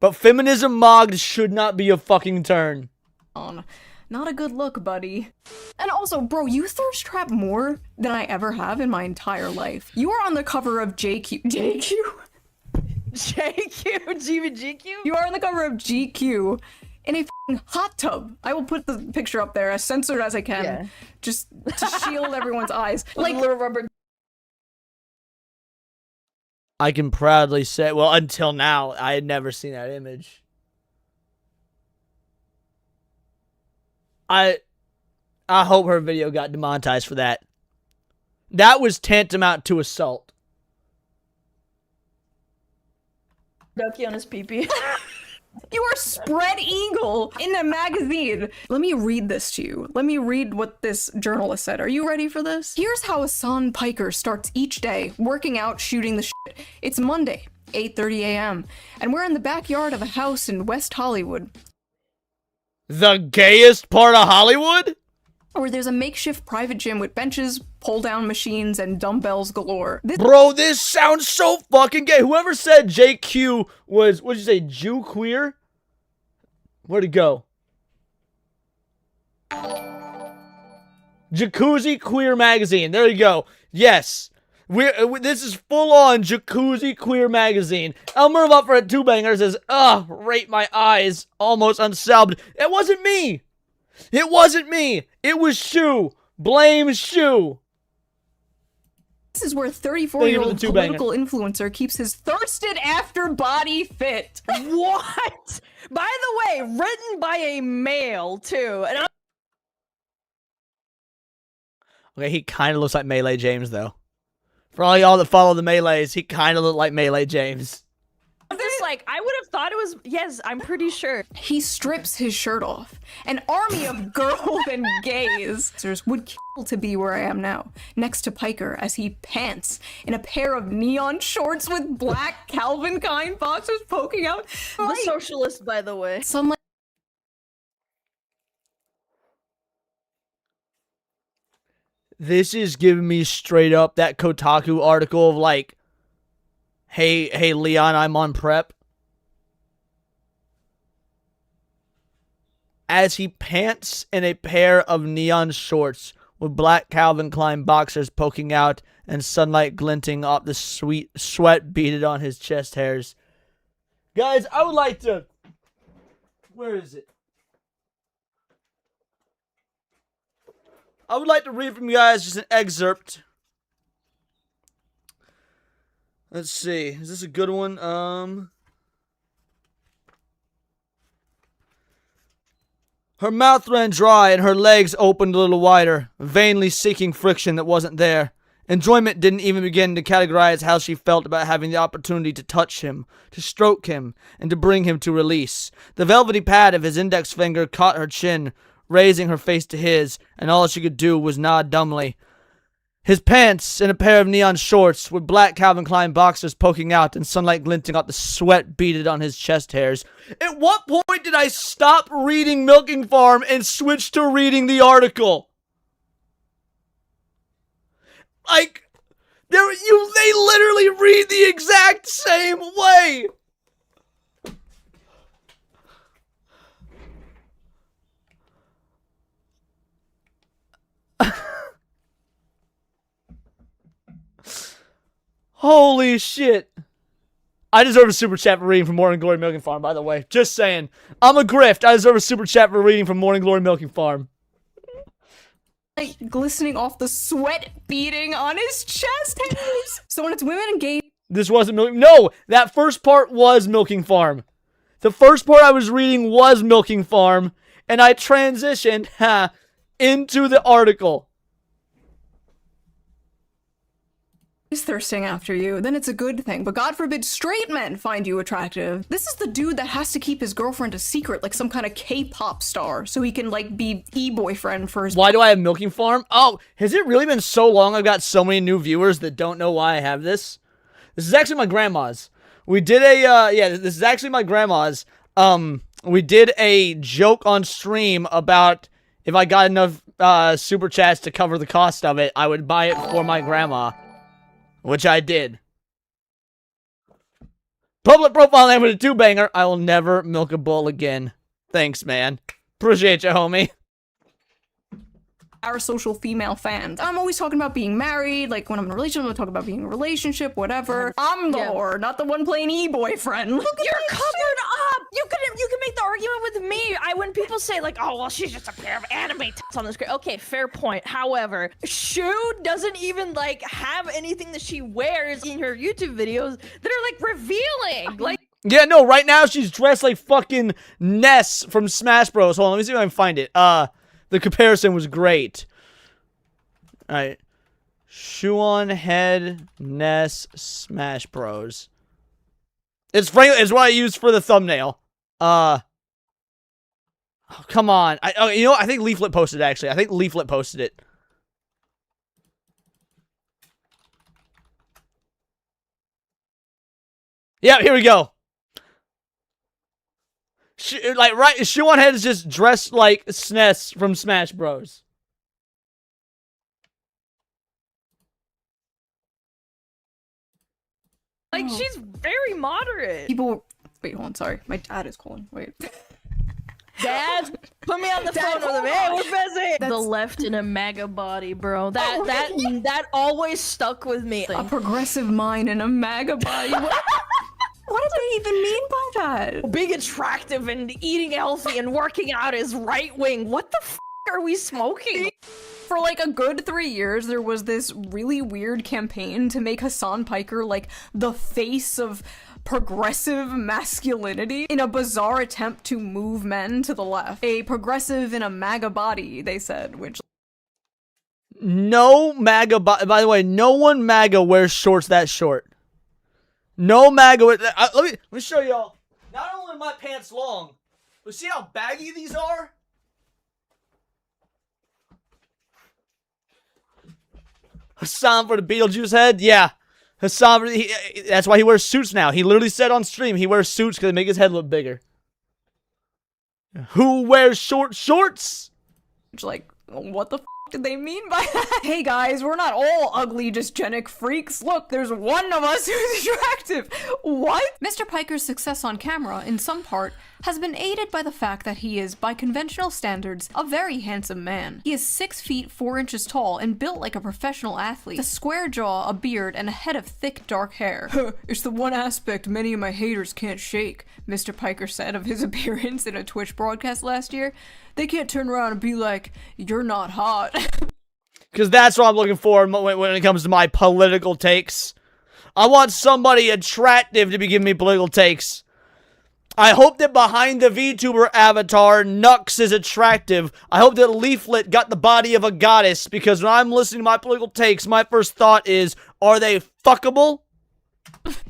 But feminism mogged should not be a fucking turn. Not a good look, buddy. And also, bro, you thirst trap more than I ever have in my entire life. You are on the cover of JQ. GQ? You are on the cover of GQ in a f***ing hot tub. I will put the picture up there as censored as I can, just to shield everyone's eyes. Like little rubber. I can proudly say, well, until now, I had never seen that image. I hope her video got demonetized for that. That was tantamount to assault. Ducky on his pee-pee. You are spread eagle in a magazine. Let me read this to you. Let me read what this journalist said. Are you ready for this? Here's how Hasan Piker starts each day, working out, shooting the shit. It's Monday, 8:30 a.m., and we're in the backyard of a house in West Hollywood. The gayest part of Hollywood? Where there's a makeshift private gym with benches, pull-down machines, and dumbbells galore. Bro, this sounds so fucking gay. Whoever said JQ was, what'd you say, Jew queer? Where'd it go? Jacuzzi Queer Magazine. There you go. Yes. This is full-on Jacuzzi Queer Magazine. Elmer up for a two-banger says, ugh, rate my eyes. Almost unsubbed. It wasn't me. It wasn't me. It was Shoe. Blame Shoe. This is where 34-year-old political influencer keeps his thirsted after body fit. What? By the way, written by a male, too. And okay, he kind of looks like Melee James, though. For all y'all that follow the Melees, he kind of looked like Melee James. this, like, I would have thought it was, yes, I'm pretty sure. He strips his shirt off. An army of girls and gays would kill to be where I am now, next to Piker as he pants in a pair of neon shorts with black Calvin Klein boxers poking out. The socialist, by the way. Some This is giving me straight up that Kotaku article of like, hey Leon, I'm on prep. As he pants in a pair of neon shorts with black Calvin Klein boxers poking out and sunlight glinting off the sweet sweat beaded on his chest hairs. Guys, I would like to... Where is it? I would like to read from you guys just an excerpt. Let's see. Is this a good one? Her mouth ran dry and her legs opened a little wider, vainly seeking friction that wasn't there. Enjoyment didn't even begin to categorize how she felt about having the opportunity to touch him, to stroke him, and to bring him to release. The velvety pad of his index finger caught her chin, raising her face to his, and all she could do was nod dumbly. His pants and a pair of neon shorts with black Calvin Klein boxers poking out and sunlight glinting off the sweat beaded on his chest hairs. At what point did I stop reading Milking Farm and switch to reading the article? Like, they literally read the exact same way. Holy shit. I deserve a super chat for reading from Morning Glory Milking Farm, by the way. Just saying. I'm a grift. I deserve a super chat for reading from Morning Glory Milking Farm. Like, glistening off the sweat beading on his chest hairs. So when it's women and gays... This wasn't Milking... No! That first part was Milking Farm. The first part I was reading was Milking Farm, and I transitioned into the article. He's thirsting after you, then it's a good thing. But God forbid straight men find you attractive. This is the dude that has to keep his girlfriend a secret, like some kind of K-pop star, so he can, like, be e-boyfriend for his... Why do I have Milking Farm? Oh, has it really been so long I've got so many new viewers that don't know why I have this? This is actually my grandma's. We did a, this is actually my grandma's. We did a joke on stream about if I got enough super chats to cover the cost of it, I would buy it for my grandma, which I did. Public profile name with a 2-banger. I will never milk a bull again. Thanks, man. Appreciate you, homie. Our social female fans. I'm always talking about being married, like when I'm in a relationship, I'm talking about being in a relationship, whatever. I'm the whore, not the one playing e-boyfriend. You're covered up. You can make the argument with me. When people say like, oh well, she's just a pair of anime tits on the screen. Okay, fair point. However, Shoe doesn't even like have anything that she wears in her YouTube videos that are like revealing. Like, yeah, no, right now she's dressed like fucking Ness from Smash Bros. Hold on, let me see if I can find it. The comparison was great. Alright. Shoe0nHead, Ness, Smash Bros. It's what I used for the thumbnail. Oh, come on. You know what? I think Leaflet posted it, actually. I think Leaflet posted it. Yeah, here we go. Shoe0nHead is just dressed like SNES from Smash Bros. Like, she's very moderate. People, wait, hold on, sorry. My dad is calling, wait. Dad, put me on the phone with him. Hey, we're busy. The left in a MAGA body, bro. That always stuck with me. A progressive mind in a MAGA body. What do they even mean by that? Being attractive and eating healthy and working out is right wing. What the f are we smoking? For like a good 3 years, there was this really weird campaign to make Hasan Piker like the face of progressive masculinity in a bizarre attempt to move men to the left. A progressive in a MAGA body, they said, which... No MAGA, by the way, no one MAGA wears shorts that short. No MAGA. Let me show y'all. Not only are my pants long, but see how baggy these are? Hasan for the Beetlejuice head? Yeah. Hasan, that's why he wears suits now. He literally said on stream he wears suits because they make his head look bigger. Who wears short shorts? Like, what the f did they mean by that? Hey guys, we're not all ugly, dysgenic freaks. Look, there's one of us who's attractive. What? Mr. Piker's success on camera, in some part, has been aided by the fact that he is, by conventional standards, a very handsome man. He is 6 feet 4 inches tall and built like a professional athlete. A square jaw, a beard, and a head of thick dark hair. It's the one aspect many of my haters can't shake, Mr. Piker said of his appearance in a Twitch broadcast last year. They can't turn around and be like, you're not hot. Because that's what I'm looking for when it comes to my political takes. I want somebody attractive to be giving me political takes. I hope that behind the VTuber avatar, Nux is attractive. I hope that Leaflet got the body of a goddess, because when I'm listening to my political takes, my first thought is, are they fuckable?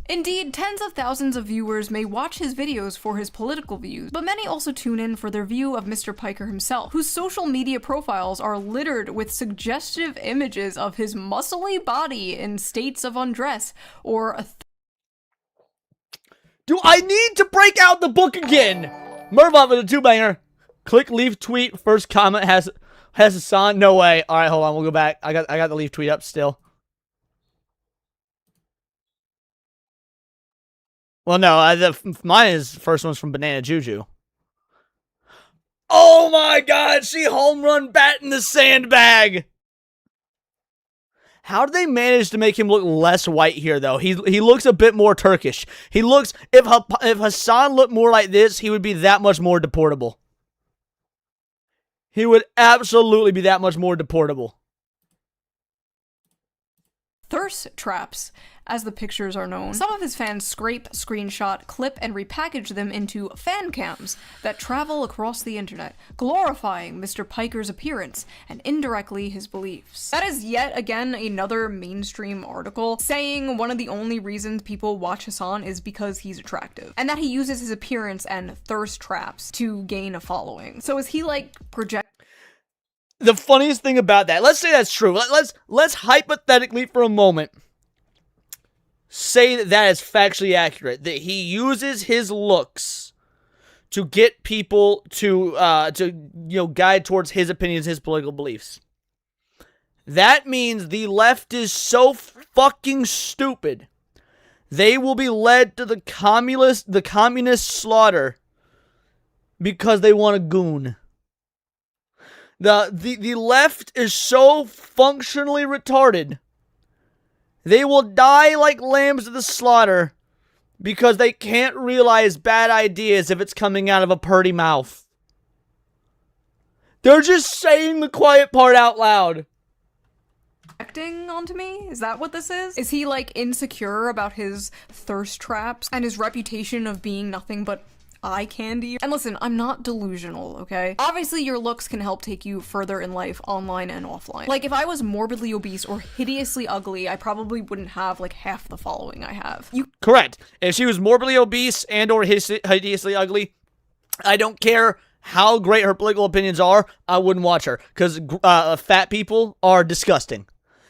Indeed, tens of thousands of viewers may watch his videos for his political views, but many also tune in for their view of Mr. Piker himself, whose social media profiles are littered with suggestive images of his muscly body in states of undress, or a Do I need to break out the book again? Mervot with a 2-banger. Click leave tweet. First comment has Hasan. No way. All right, hold on. We'll go back. I got the leave tweet up still. Well, no. First one's from Banana Juju. Oh my God! She home run bat in the sandbag. How did they manage to make him look less white here, though? He looks a bit more Turkish. He looks... If Hasan looked more like this, he would be that much more deportable. He would absolutely be that much more deportable. thirst traps, as the pictures are known. Some of his fans scrape, screenshot, clip, and repackage them into fan cams that travel across the internet, glorifying Mr. Piker's appearance and indirectly his beliefs. That is yet again another mainstream article saying one of the only reasons people watch Hasan is because he's attractive, and that he uses his appearance and thirst traps to gain a following. So is he like project? The funniest thing about that, let's say that's true. Let's hypothetically for a moment say that is factually accurate, that he uses his looks to get people to guide towards his opinions, his political beliefs. That means the left is so fucking stupid. They will be led to the communist slaughter because they want a goon. The left is so functionally retarded. They will die like lambs to the slaughter because they can't realize bad ideas if it's coming out of a purty mouth. They're just saying the quiet part out loud. Acting onto me? Is that what this is? Is he like insecure about his thirst traps and his reputation of being nothing but eye candy? And listen, I'm not delusional, okay? Obviously your looks can help take you further in life, online and offline. Like if I was morbidly obese or hideously ugly, I probably wouldn't have like half the following I have. Correct. If she was morbidly obese and or hideously ugly, I don't care how great her political opinions are, I wouldn't watch her. Because fat people are disgusting.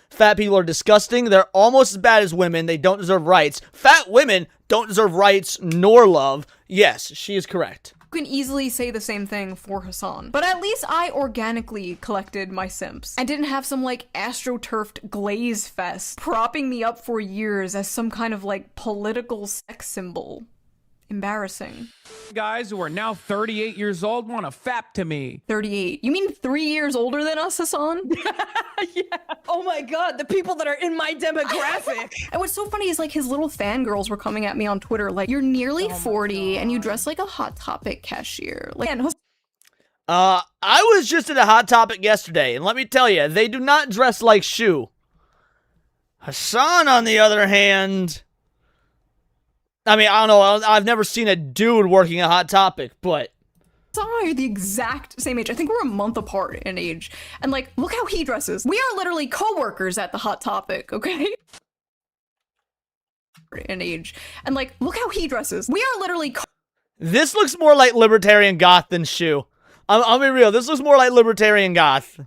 Fat people are disgusting. They're almost as bad as women. They don't deserve rights. Fat women don't deserve rights nor love. Yes, she is correct. You can easily say the same thing for Hasan. But at least I organically collected my simps and didn't have some like astroturfed glaze fest propping me up for years as some kind of like political sex symbol. Embarrassing. Guys who are now 38 years old want to fap to me. 38? You mean 3 years older than us, Hasan? Yeah. Oh my god, the people that are in my demographic. And what's so funny is like his little fangirls were coming at me on Twitter like, you're nearly 40 and you dress like a Hot Topic cashier. Like, and I was just at a Hot Topic yesterday, and let me tell you, they do not dress like Shoe. Hasan, on the other hand, I mean, I don't know, I've never seen a dude working a Hot Topic, but Hasan and I are the exact same age. I think we're a month apart in age. And like, look how he dresses. We are literally co-workers at the Hot Topic, okay? In age. And like, look how he dresses. We are literally this looks more like libertarian goth than Shoe. I'll be real, this looks more like libertarian goth.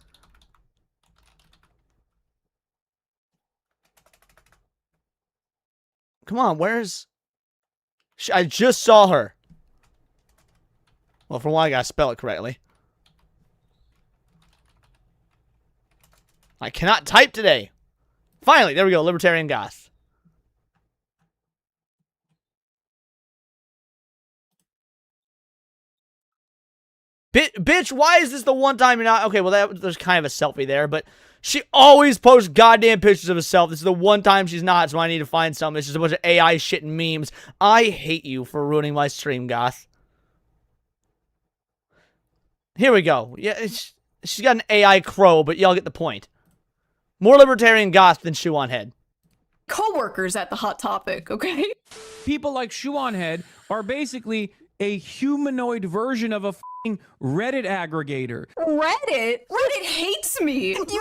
Come on, where's... I just saw her. Well, for one, I gotta spell it correctly. I cannot type today. Finally, there we go, libertarian goth. Bitch, why is this the one time you're not... Okay, well, there's kind of a selfie there, but she always posts goddamn pictures of herself. This is the one time she's not, so I need to find something. It's just a bunch of AI shit and memes. I hate you for ruining my stream, goth. Here we go. Yeah, she's got an AI crow, but y'all get the point. More libertarian goth than Shoe0nHead. Co-workers at the Hot Topic, okay? People like Shoe0nHead are basically a humanoid version of a Reddit aggregator. Reddit? Reddit hates me. Literally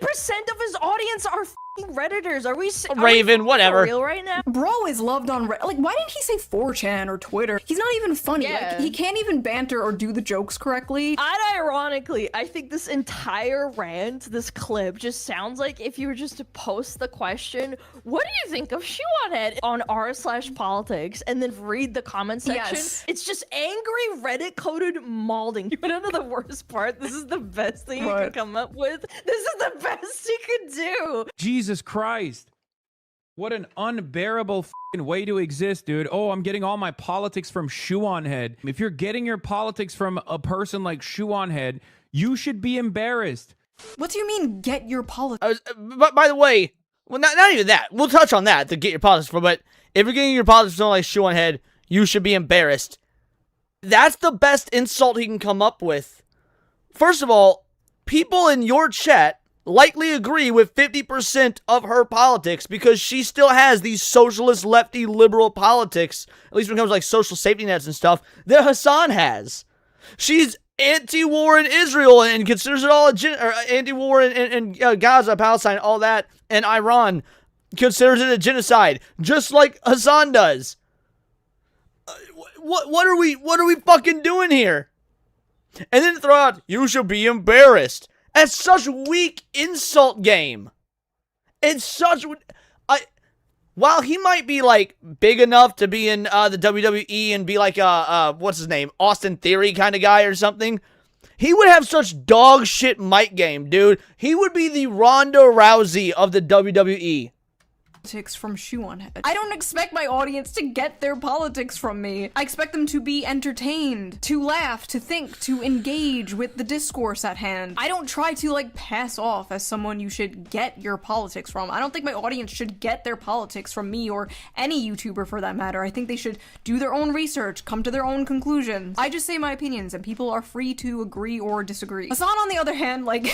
80% of his audience are Redditors. Are we Raven, whatever. Real right now? Bro is loved on Reddit. Like, why didn't he say 4chan or Twitter? He's not even funny. Yeah. Like, he can't even banter or do the jokes correctly. Unironically, I think this entire rant, this clip, just sounds like if you were just to post the question, what do you think of Shoe0nHead on r/politics, and then read the comment section? Yes. It's just angry Reddit-coded malding. You wanna know the worst part? This is the best thing you could come up with. This is the best you could do. Jesus Christ. What an unbearable way to exist, dude. Oh, I'm getting all my politics from Shoe0nHead. If you're getting your politics from a person like Shoe0nHead, you should be embarrassed. What do you mean, get your politics? But by the way, well, not even that. We'll touch on that to get your politics from, but if you're getting your politics from someone like Shoe0nHead, you should be embarrassed. That's the best insult he can come up with. First of all, people in your chat likely agree with 50% of her politics because she still has these socialist, lefty, liberal politics, at least when it comes to like social safety nets and stuff, that Hasan has. She's anti-war in Israel and considers it all anti-war in Gaza, Palestine, all that, and Iran considers it a genocide, just like Hasan does. What are we fucking doing here? And then throw out, you should be embarrassed. That's such weak insult game. It's such... while he might be, like, big enough to be in the WWE and be like what's his name, Austin Theory kind of guy or something, he would have such dog shit mic game, dude. He would be the Ronda Rousey of the WWE. From Shoe0nHead. I don't expect my audience to get their politics from me. I expect them to be entertained, to laugh, to think, to engage with the discourse at hand. I don't try to, like, pass off as someone you should get your politics from. I don't think my audience should get their politics from me or any YouTuber for that matter. I think they should do their own research, come to their own conclusions. I just say my opinions and people are free to agree or disagree. Hasan, on the other hand, like,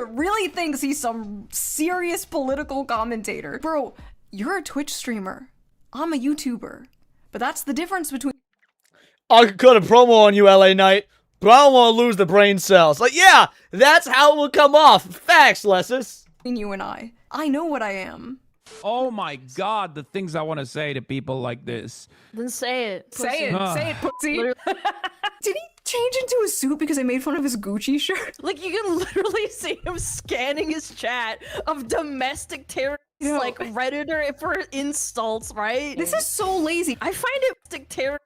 really thinks he's some serious political commentator. Bro, you're a Twitch streamer. I'm a YouTuber. But that's the difference between— I could cut a promo on you, LA Knight, but I don't want to lose the brain cells. Like, yeah, that's how it will come off. Facts, Lessus. you and I. I know what I am. Oh my god, the things I want to say to people like this. Then say it. Say it, pussy. Did he change into a suit because I made fun of his Gucci shirt? Like, you can literally see him scanning his chat of domestic terrorists, like Redditor for insults, right? This is so lazy. I find it domestic terror.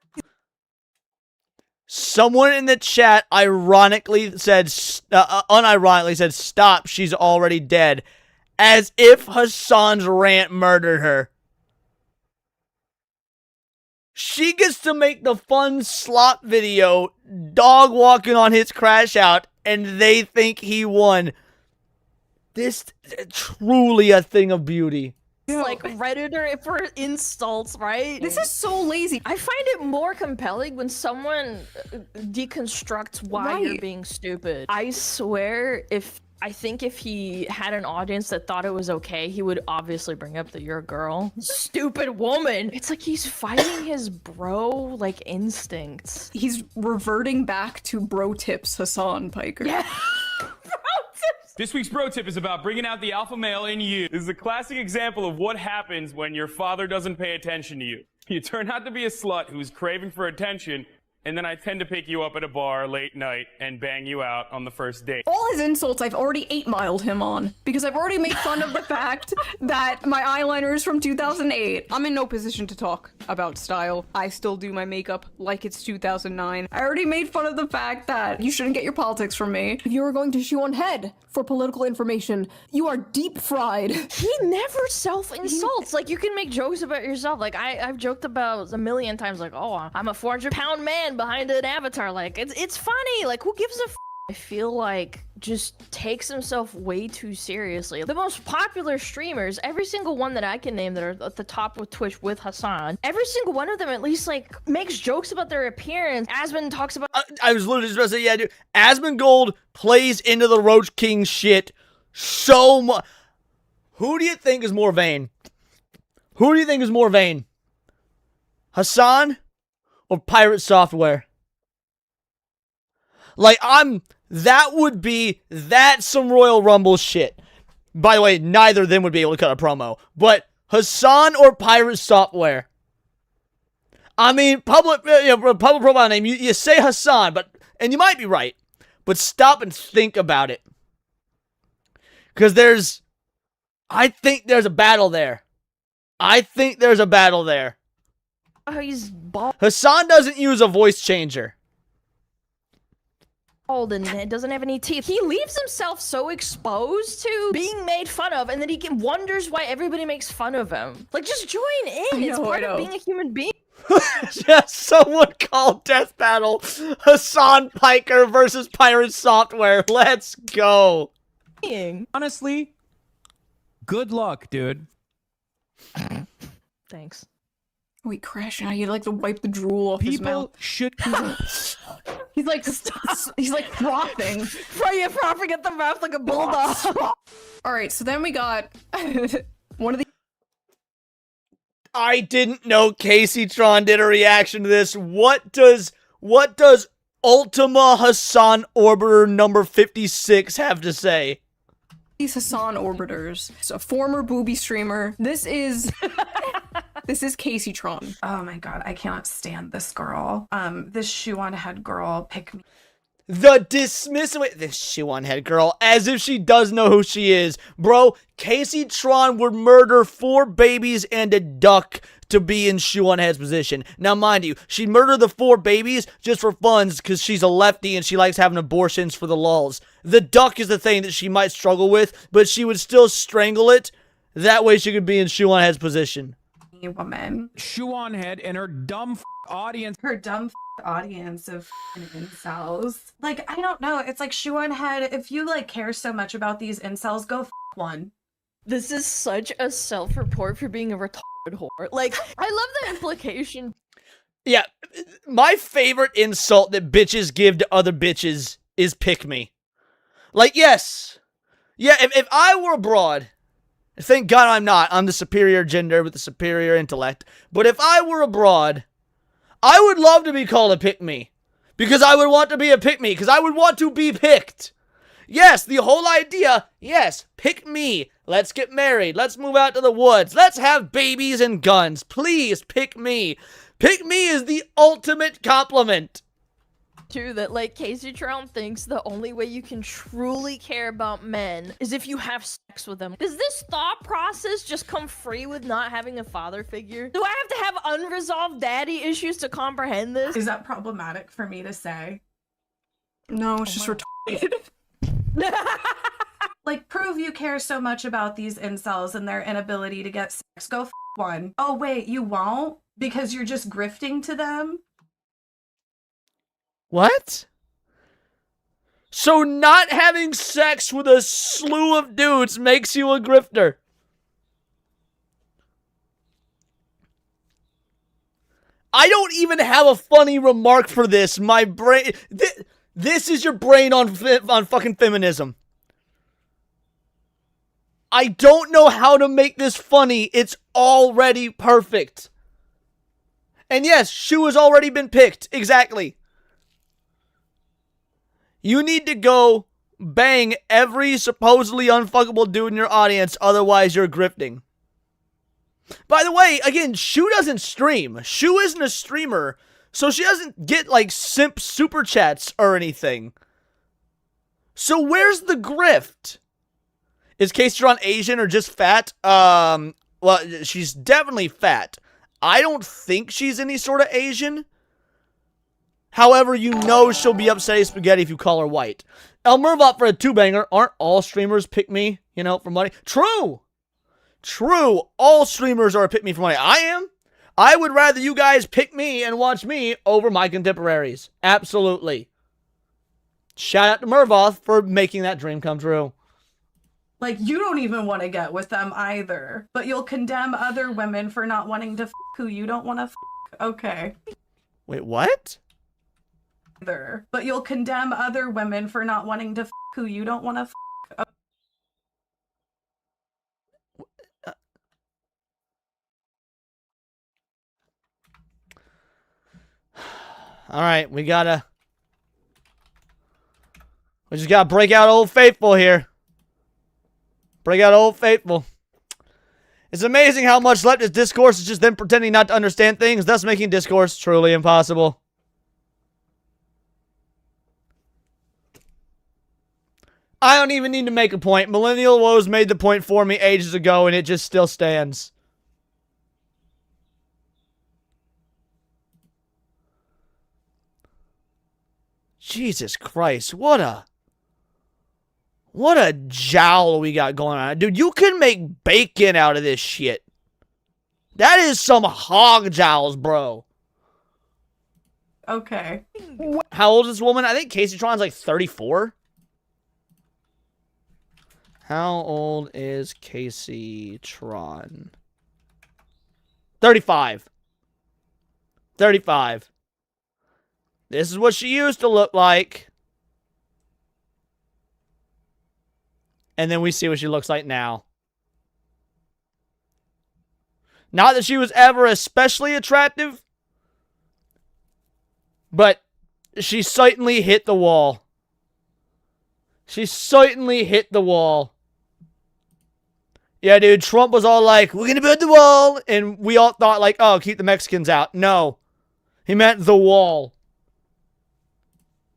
Someone in the chat unironically said, stop, she's already dead. As if Hasan's rant murdered her. She gets to make the fun slop video, dog walking on his crash out, and they think he won. This is truly a thing of beauty. Like Redditor for insults, right? This is so lazy. I find it more compelling when someone deconstructs why you're being stupid. I swear, I think if he had an audience that thought it was okay, he would obviously bring up that you're a girl. Stupid woman! It's like he's fighting his bro, like, instincts. He's reverting back to bro tips, Hasan Piker. Yeah. This week's bro tip is about bringing out the alpha male in you. This is a classic example of what happens when your father doesn't pay attention to you. You turn out to be a slut who's craving for attention, and then I tend to pick you up at a bar late night and bang you out on the first date. All his insults I've already 8-miled him on, because I've already made fun of the fact that my eyeliner is from 2008. I'm in no position to talk about style. I still do my makeup like it's 2009. I already made fun of the fact that you shouldn't get your politics from me. If you were going to Shoe0nHead for political information, you are deep fried. He never self-insults. Like, you can make jokes about yourself. Like, I've joked about a million times, like, oh, I'm a 400-pound man behind an avatar. Like, it's funny. Like, who gives a f? I feel like just takes himself way too seriously. The most popular streamers, every single one that I can name that are at the top with Twitch with Hasan, every single one of them at least, like, makes jokes about their appearance. Asmon talks about— I was literally just about to say, yeah, dude. Asmongold plays into the Roach King shit so much. Who do you think is more vain? Who do you think is more vain? Hasan or Pirate Software? Like, that's some Royal Rumble shit. By the way, neither of them would be able to cut a promo. But Hasan or Pirate Software? I mean, public profile name, you say Hasan, and you might be right. But stop and think about it. Because I think there's a battle there. how he's bald Hasan doesn't use a voice changer. and doesn't have any teeth. He leaves himself so exposed to being made fun of, and then he wonders why everybody makes fun of him. Like, just join in. It's part of being a human being. Yes, someone called Death Battle Hasan Piker versus Pirate Software. Let's go. Honestly, good luck, dude. Thanks. Wait, Crash, now you like to wipe the drool off his mouth. People should. He's like frothing. Frothing at the mouth like a bulldog. Alright, so then we got one of the— I didn't know Casey Tron did a reaction to this. What does Ultima Hasan Orbiter number 56 have to say? These Hasan Orbiters. It's a former booby streamer. This is Casey Tron. Oh my god, I cannot stand this girl. This Shoe0nHead girl, pick me. The dismissive, this Shoe0nHead girl, as if she does know who she is. Bro, Casey Tron would murder 4 babies and a duck to be in Shoe0nHead's position. Now, mind you, she'd murder the 4 babies just for funs because she's a lefty and she likes having abortions for the lulz. The duck is the thing that she might struggle with, but she would still strangle it. That way she could be in Shoe0nHead's position. Woman. Shoe0nHead and her dumb audience. Her dumb audience of incels. Like, I don't know. It's like Shoe0nHead, if you like care so much about these incels, go one. This is such a self-report for being a retarded whore. Like, I love the implication. Yeah, my favorite insult that bitches give to other bitches is pick me. Like, yes. Yeah, if I were abroad, thank God I'm not. I'm the superior gender with the superior intellect. But if I were abroad, I would love to be called a pick-me. Because I would want to be a pick-me. Because I would want to be picked. Yes, the whole idea, yes, pick me. Let's get married. Let's move out to the woods. Let's have babies and guns. Please, pick me. Pick me is the ultimate compliment. Too, that like Casey Tron thinks the only way you can truly care about men is if you have sex with them. Does this thought process just come free with not having a father figure? Do I have to have unresolved daddy issues to comprehend this? Is that problematic for me to say? No, it's just retarded. Like, prove you care so much about these incels and their inability to get sex. Go one. Oh, wait, you won't? Because you're just grifting to them? What? So not having sex with a slew of dudes makes you a grifter? I don't even have a funny remark for this. My brain... This is your brain on fucking feminism. I don't know how to make this funny. It's already perfect. And yes, Shoe has already been picked. Exactly. You need to go bang every supposedly unfuckable dude in your audience, otherwise you're grifting. By the way, again, Shoe doesn't stream. Shoe isn't a streamer, so she doesn't get, like, simp super chats or anything. So where's the grift? Is Casey Tron Asian or just fat? Well, she's definitely fat. I don't think she's any sort of Asian. However, you know she'll be upsetting spaghetti if you call her white. El Mervot for a 2-banger. Aren't all streamers pick me, you know, for money? True. True. All streamers are a pick me for money. I am. I would rather you guys pick me and watch me over my contemporaries. Absolutely. Shout out to Mervoth for making that dream come true. Like, you don't even want to get with them either, but you'll condemn other women for not wanting to f who you don't want to f. Okay. Wait, what? But you'll condemn other women for not wanting to f who you don't want to f. All right, we just gotta break out Old Faithful here. Break out Old Faithful. It's amazing how much leftist discourse is just them pretending not to understand things, thus making discourse truly impossible. I don't even need to make a point. Millennial Woes made the point for me ages ago, and it just still stands. Jesus Christ, what a jowl we got going on. Dude, you can make bacon out of this shit. That is some hog jowls, bro. Okay. How old is this woman? I think Casey Tron's like 34. How old is Casey Tron? 35. 35. This is what she used to look like. And then we see what she looks like now. Not that she was ever especially attractive, but she certainly hit the wall. She certainly hit the wall. Yeah, dude, Trump was all like, we're gonna build the wall. And we all thought like, oh, keep the Mexicans out. No. He meant the wall.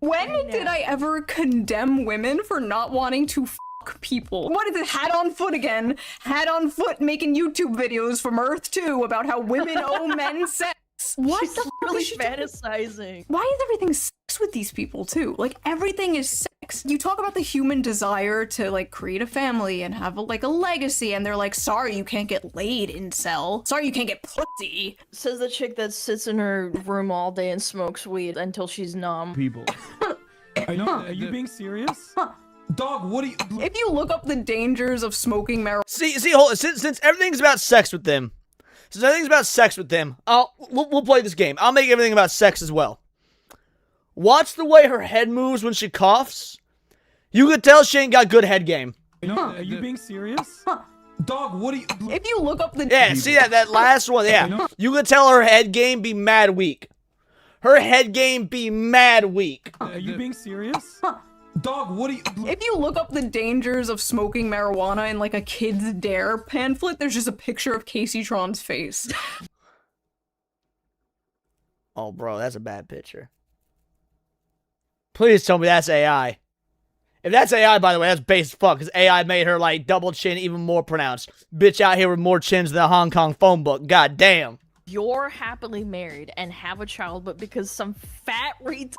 When did I ever condemn women for not wanting to fuck people? What is it? Hat on foot again. Hat on foot making YouTube videos from Earth 2 about how women owe men sex. What She's the really fuck is she fantasizing. Why is everything sex with these people too? Like everything is sex. You talk about the human desire to like create a family and have like a legacy, and they're like, sorry, you can't get laid, incel. Sorry, you can't get pussy. Says the chick that sits in her room all day and smokes weed until she's numb. People. Are you being serious? Dog, what do you... If you look up the dangers of smoking marijuana... See, hold on. Since everything's about sex with them, we'll play this game. I'll make everything about sex as well. Watch the way her head moves when she coughs. You could tell she ain't got good head game. Are you being serious? Dog, what do you... If you look up the... Yeah, see that last one, yeah. You could tell her head game be mad weak. Her head game be mad weak. Are you being serious? Dog, what do you... If you look up the dangers of smoking marijuana in like a Kids Dare pamphlet, there's just a picture of Casey Tron's face. Oh, bro, that's a bad picture. Please tell me that's AI. If that's AI, by the way, that's base fuck, because AI made her, like, double chin even more pronounced. Bitch out here with more chins than a Hong Kong phone book. God damn. You're happily married and have a child, but because some fat retard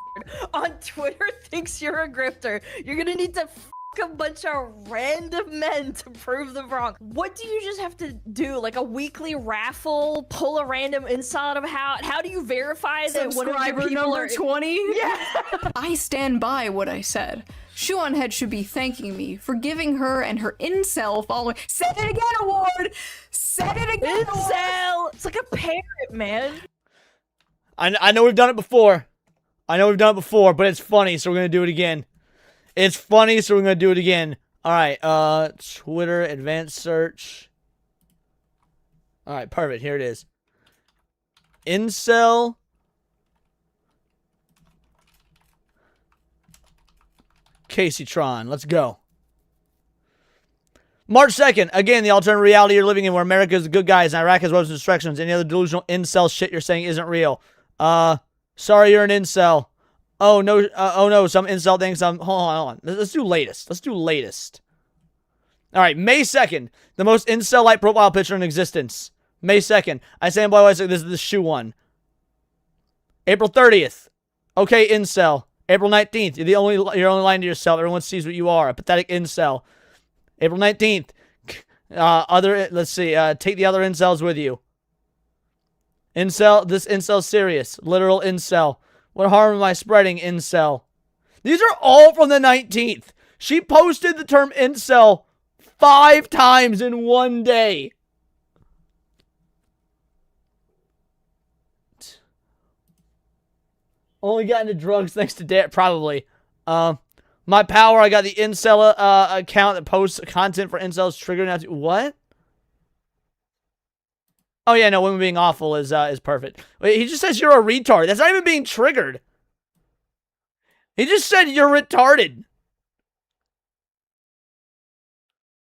on Twitter thinks you're a grifter, you're gonna need to fuck a bunch of random men to prove them wrong. What do you just have to do? Like a weekly raffle? Pull a random incel out of a hat? How do you verify that one of your Subscriber people number are... 20? Yeah. I stand by what I said. Shoe0nHead should be thanking me for giving her and her incel following. Say it again, award! Say it again, incel! It's like a parrot, man. I know we've done it before. But it's funny, so we're gonna do it again. It's funny, so we're gonna do it again. Alright, Twitter, advanced search. Alright, perfect. Here it is. Incel. Casey Tron. Let's go. March 2nd. Again, the alternate reality you're living in where America is the good guys and Iraq has weapons and distractions. Any other delusional incel shit you're saying isn't real. Sorry you're an incel. Oh no, some incel thinks I'm... Hold on. Let's do latest. Alright, May 2nd. The most incel-like profile picture in existence. May 2nd. I stand by what I said. This is the shoe one. April 30th. Okay, incel. April 19th. You're only lying to yourself. Everyone sees what you are. A pathetic incel. April 19th. Let's see. Take the other incels with you. Incel. This incel's serious. Literal incel. What harm am I spreading, incel? These are all from the 19th. She posted the term incel 5 times in one day. Only got into drugs thanks to Dad, probably. My power, I got the incel account that posts content for incels triggering out to... What? Oh yeah, no, women being awful is perfect. Wait, he just says you're a retard. That's not even being triggered. He just said you're retarded.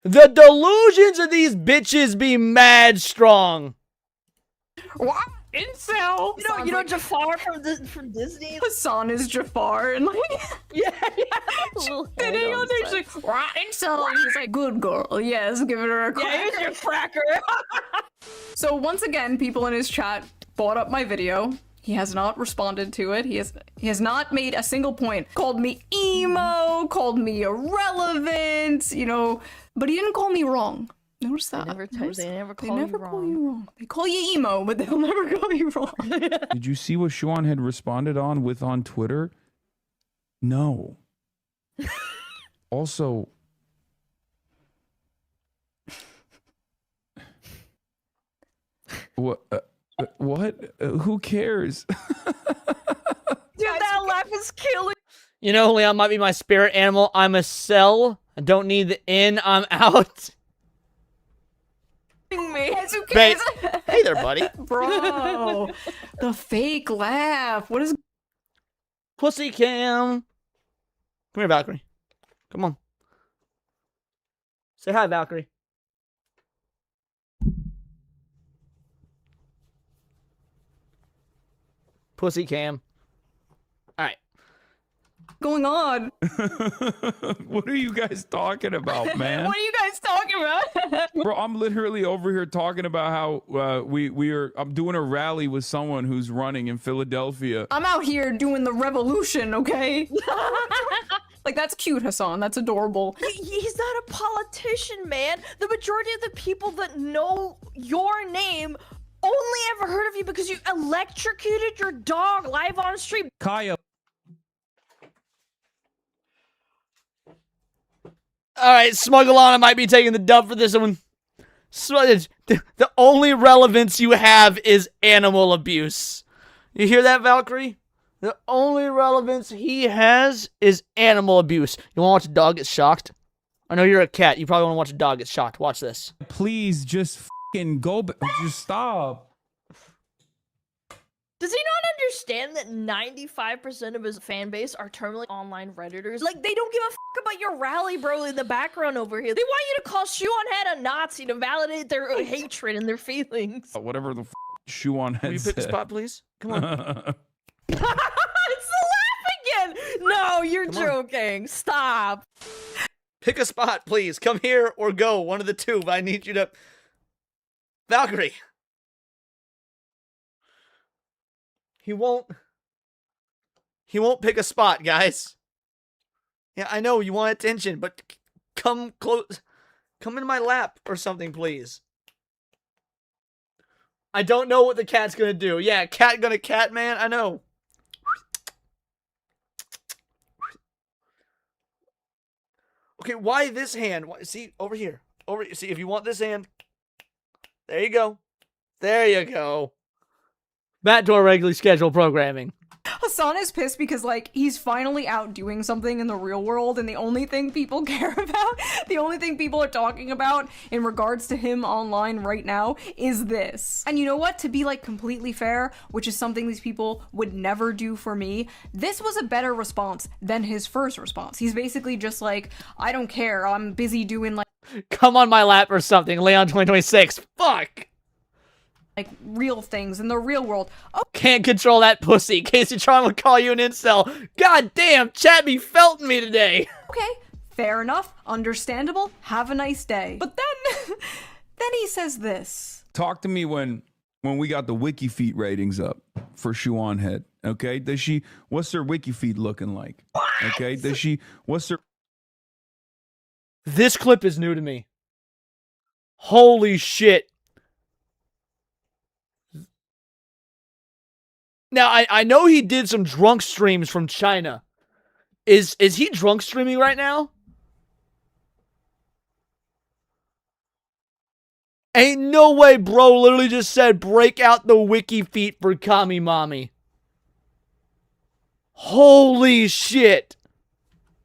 The delusions of these bitches be mad strong. What? Incel! You know Jafar from Disney? Hasan is Jafar, and like... yeah. Sitting on there, she's like, what? Incel! And she's like, good girl, yes, give her a cracker. Yeah, here's your cracker. So once again, people in his chat brought up my video. He has not responded to it. He has not made a single point. Called me emo, called me irrelevant, you know, but he didn't call me wrong. Notice that. They never call you wrong. They call you emo, but they'll never call you wrong. Did you see what Shoe0nHead responded on Twitter? No. Also, what? Who cares? Dude, that laugh is killing. You know, Leon might be my spirit animal. I'm a cell. I don't need the in. I'm out. Me. Hey there, buddy. Bro, the fake laugh. What is... Pussy cam. Come here, Valkyrie. Come on. Say hi, Valkyrie. Pussy cam. Alright. going on? What are you guys talking about, man? What are you guys talking about? Bro, I'm literally over here talking about how I'm doing a rally with someone who's running in Philadelphia. I'm out here doing the revolution, okay? Like, that's cute, Hasan. That's adorable. He's not a politician, man. The majority of the people that know your name only ever heard of you because you electrocuted your dog live on stream. Kaya. All right, SmugAlana might be taking the dub for this one. The only relevance you have is animal abuse. You hear that, Valkyrie? The only relevance he has is animal abuse. You want to watch a dog get shocked? I know you're a cat. You probably want to watch a dog get shocked. Watch this. Please just fucking go. Just stop. Does he not understand that 95% of his fan base are terminally online Redditors? Like, they don't give a fuck about your rally, bro, in the background over here. They want you to call Shoe0nHead a Nazi to validate their hatred and their feelings. Whatever the Shoe0nHead Will you pick a said. spot, please? Come on. It's the laugh again! No, you're joking. Stop. Pick a spot, please. Come here or go. One of the two, but I need you to... Valkyrie. He won't pick a spot, guys. Yeah, I know you want attention, but come close. Come into my lap or something, please. I don't know what the cat's gonna do. Yeah, cat gonna cat, man. I know. Okay, why this hand? See, over here. See, if you want this hand. There you go. There you go. Back to our regularly scheduled programming. Hasan is pissed because, like, he's finally out doing something in the real world, and the only thing people care about, the only thing people are talking about in regards to him online right now is this. And you know what? To be, like, completely fair, which is something these people would never do for me, this was a better response than his first response. He's basically just like, I don't care, I'm busy doing, like... Come on my lap or something, Leon 2026. Fuck! Like, real things in the real world. Oh, can't control that pussy. Casey Tron will call you an incel. God damn, chat be felting me today. Okay, fair enough, understandable, have a nice day. But then, then he says this. Talk to me when we got the wiki feed ratings up for Shoe0nHead. Okay, what's her wiki feed looking like? What? Okay, what's her... This clip is new to me. Holy shit. Now, I know he did some drunk streams from China. Is he drunk streaming right now? Ain't no way, bro. Literally just said, break out the wiki feet for Kami Mommy. Holy shit.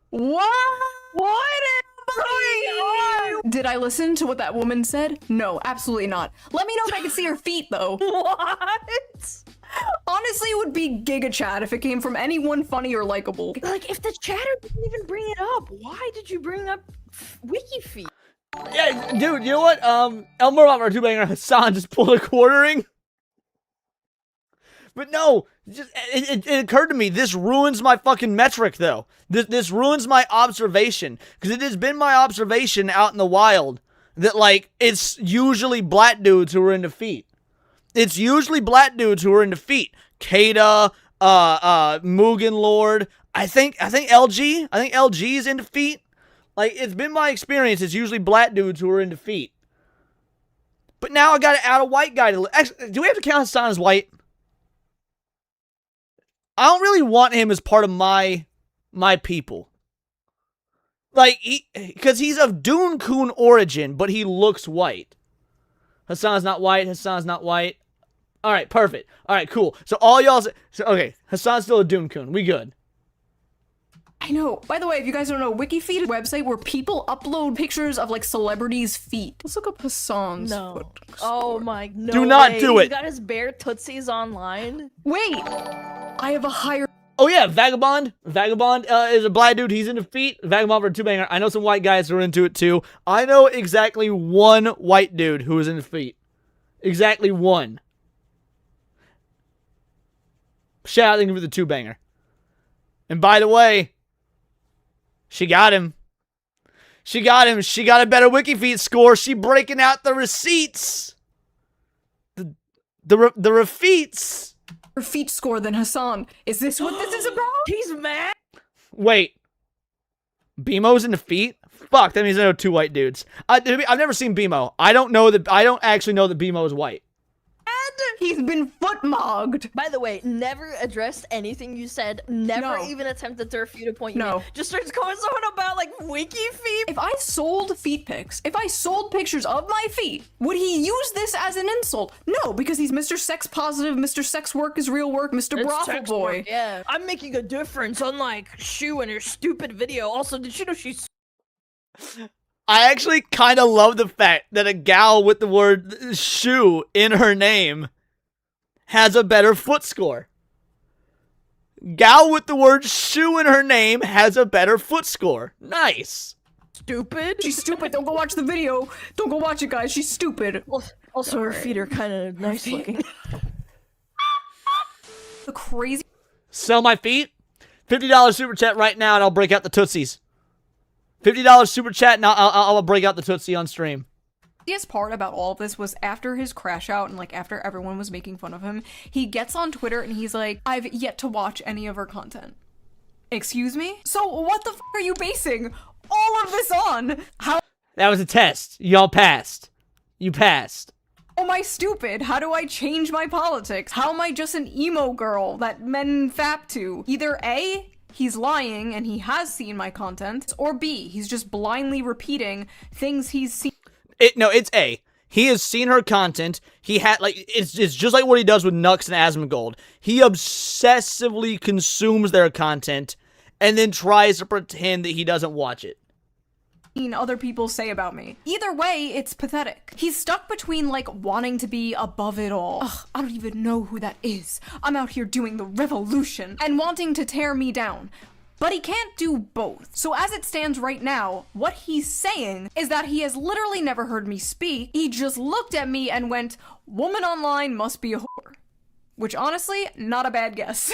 What is going on? Did I listen to what that woman said? No, absolutely not. Let me know if I can see her feet, though. What? Honestly, it would be Giga Chat if it came from anyone funny or likable. Like, if the chatter didn't even bring it up, why did you bring up wiki feed? Yeah, dude, you know what? Elmer off our two-banger Hasan just pulled a quartering. But no, it occurred to me, this ruins my fucking metric, though. This ruins my observation. Because it has been my observation out in the wild that, like, it's usually black dudes who are into feet. It's usually black dudes who are into feet. Kata, Mugen Lord. I think LG. I think LG is into feet. Like, it's been my experience. It's usually black dudes who are into feet. But now I got to add a white guy to... Actually, do we have to count Hasan as white? I don't really want him as part of my people. Like, because he's of Dune-kun origin, but he looks white. Hasan's not white. Hasan's not white. All right, perfect. All right, cool. So all y'all... okay, Hasan's still a Dune-kun. We good. I know. By the way, if you guys don't know, WikiFeet is a website where people upload pictures of, like, celebrities' feet. Let's look up Hasan's foot. Oh my, no Do not way. do it. He's got his bare tootsies online. Wait, I have a higher... Oh yeah, Vagabond. Vagabond is a black dude. He's into feet. Vagabond for a two-banger. I know some white guys who are into it too. I know exactly one white dude who is into feet. Exactly one. Shout out to him for the two-banger. And by the way, She got him. She got him. She got a better WikiFeet score. She breaking out the receipts. The receipts. Her feet score than Hasan. Is this what this is about? He's mad. Wait. BMO's in the feet? Fuck, that means I know two white dudes. I've never seen BMO. I don't actually know that BMO is white. He's been foot-mogged. By the way, never addressed anything you said. Never even attempted to refute a point you made. Just starts going on about, like, wiki feet. If I sold feet pics, if I sold pictures of my feet, would he use this as an insult? No, because he's Mr. Sex Positive, Mr. Sex Work is Real Work, Mr. Brothel Boy. Work, yeah. I'm making a difference, unlike Shoe and her stupid video. Also, did you know she's... I actually kind of love the fact that a gal with the word shoe in her name has a better foot score. Gal with the word shoe in her name has a better foot score. Nice. Stupid? She's stupid. Don't go watch the video. Don't go watch it, guys. She's stupid. Also, her feet are kind of nice looking. The crazy... Sell my feet? $50 super chat right now and I'll break out the Tootsies. $50 super chat and I'll break out the Tootsie on stream. The best part about all of this was after his crash out and like after everyone was making fun of him, he gets on Twitter and he's like, I've yet to watch any of her content. Excuse me? So what the f are you basing all of this on? How That was a test. Y'all passed. You passed. am I stupid? How do I change my politics? How am I just an emo girl that men fap to? Either A, he's lying and he has seen my content, or B, he's just blindly repeating things he's seen. No, it's A. He has seen her content. He had, like, it's just like what he does with Nux and Asmongold. He obsessively consumes their content and then tries to pretend that he doesn't watch it. Other people say about me. Either way, it's pathetic. He's stuck between, like, wanting to be above it all. Ugh, I don't even know who that is. I'm out here doing the revolution and wanting to tear me down. But he can't do both. So as it stands right now, what he's saying is that he has literally never heard me speak. He just looked at me and went, woman online must be a whore. Which honestly, not a bad guess.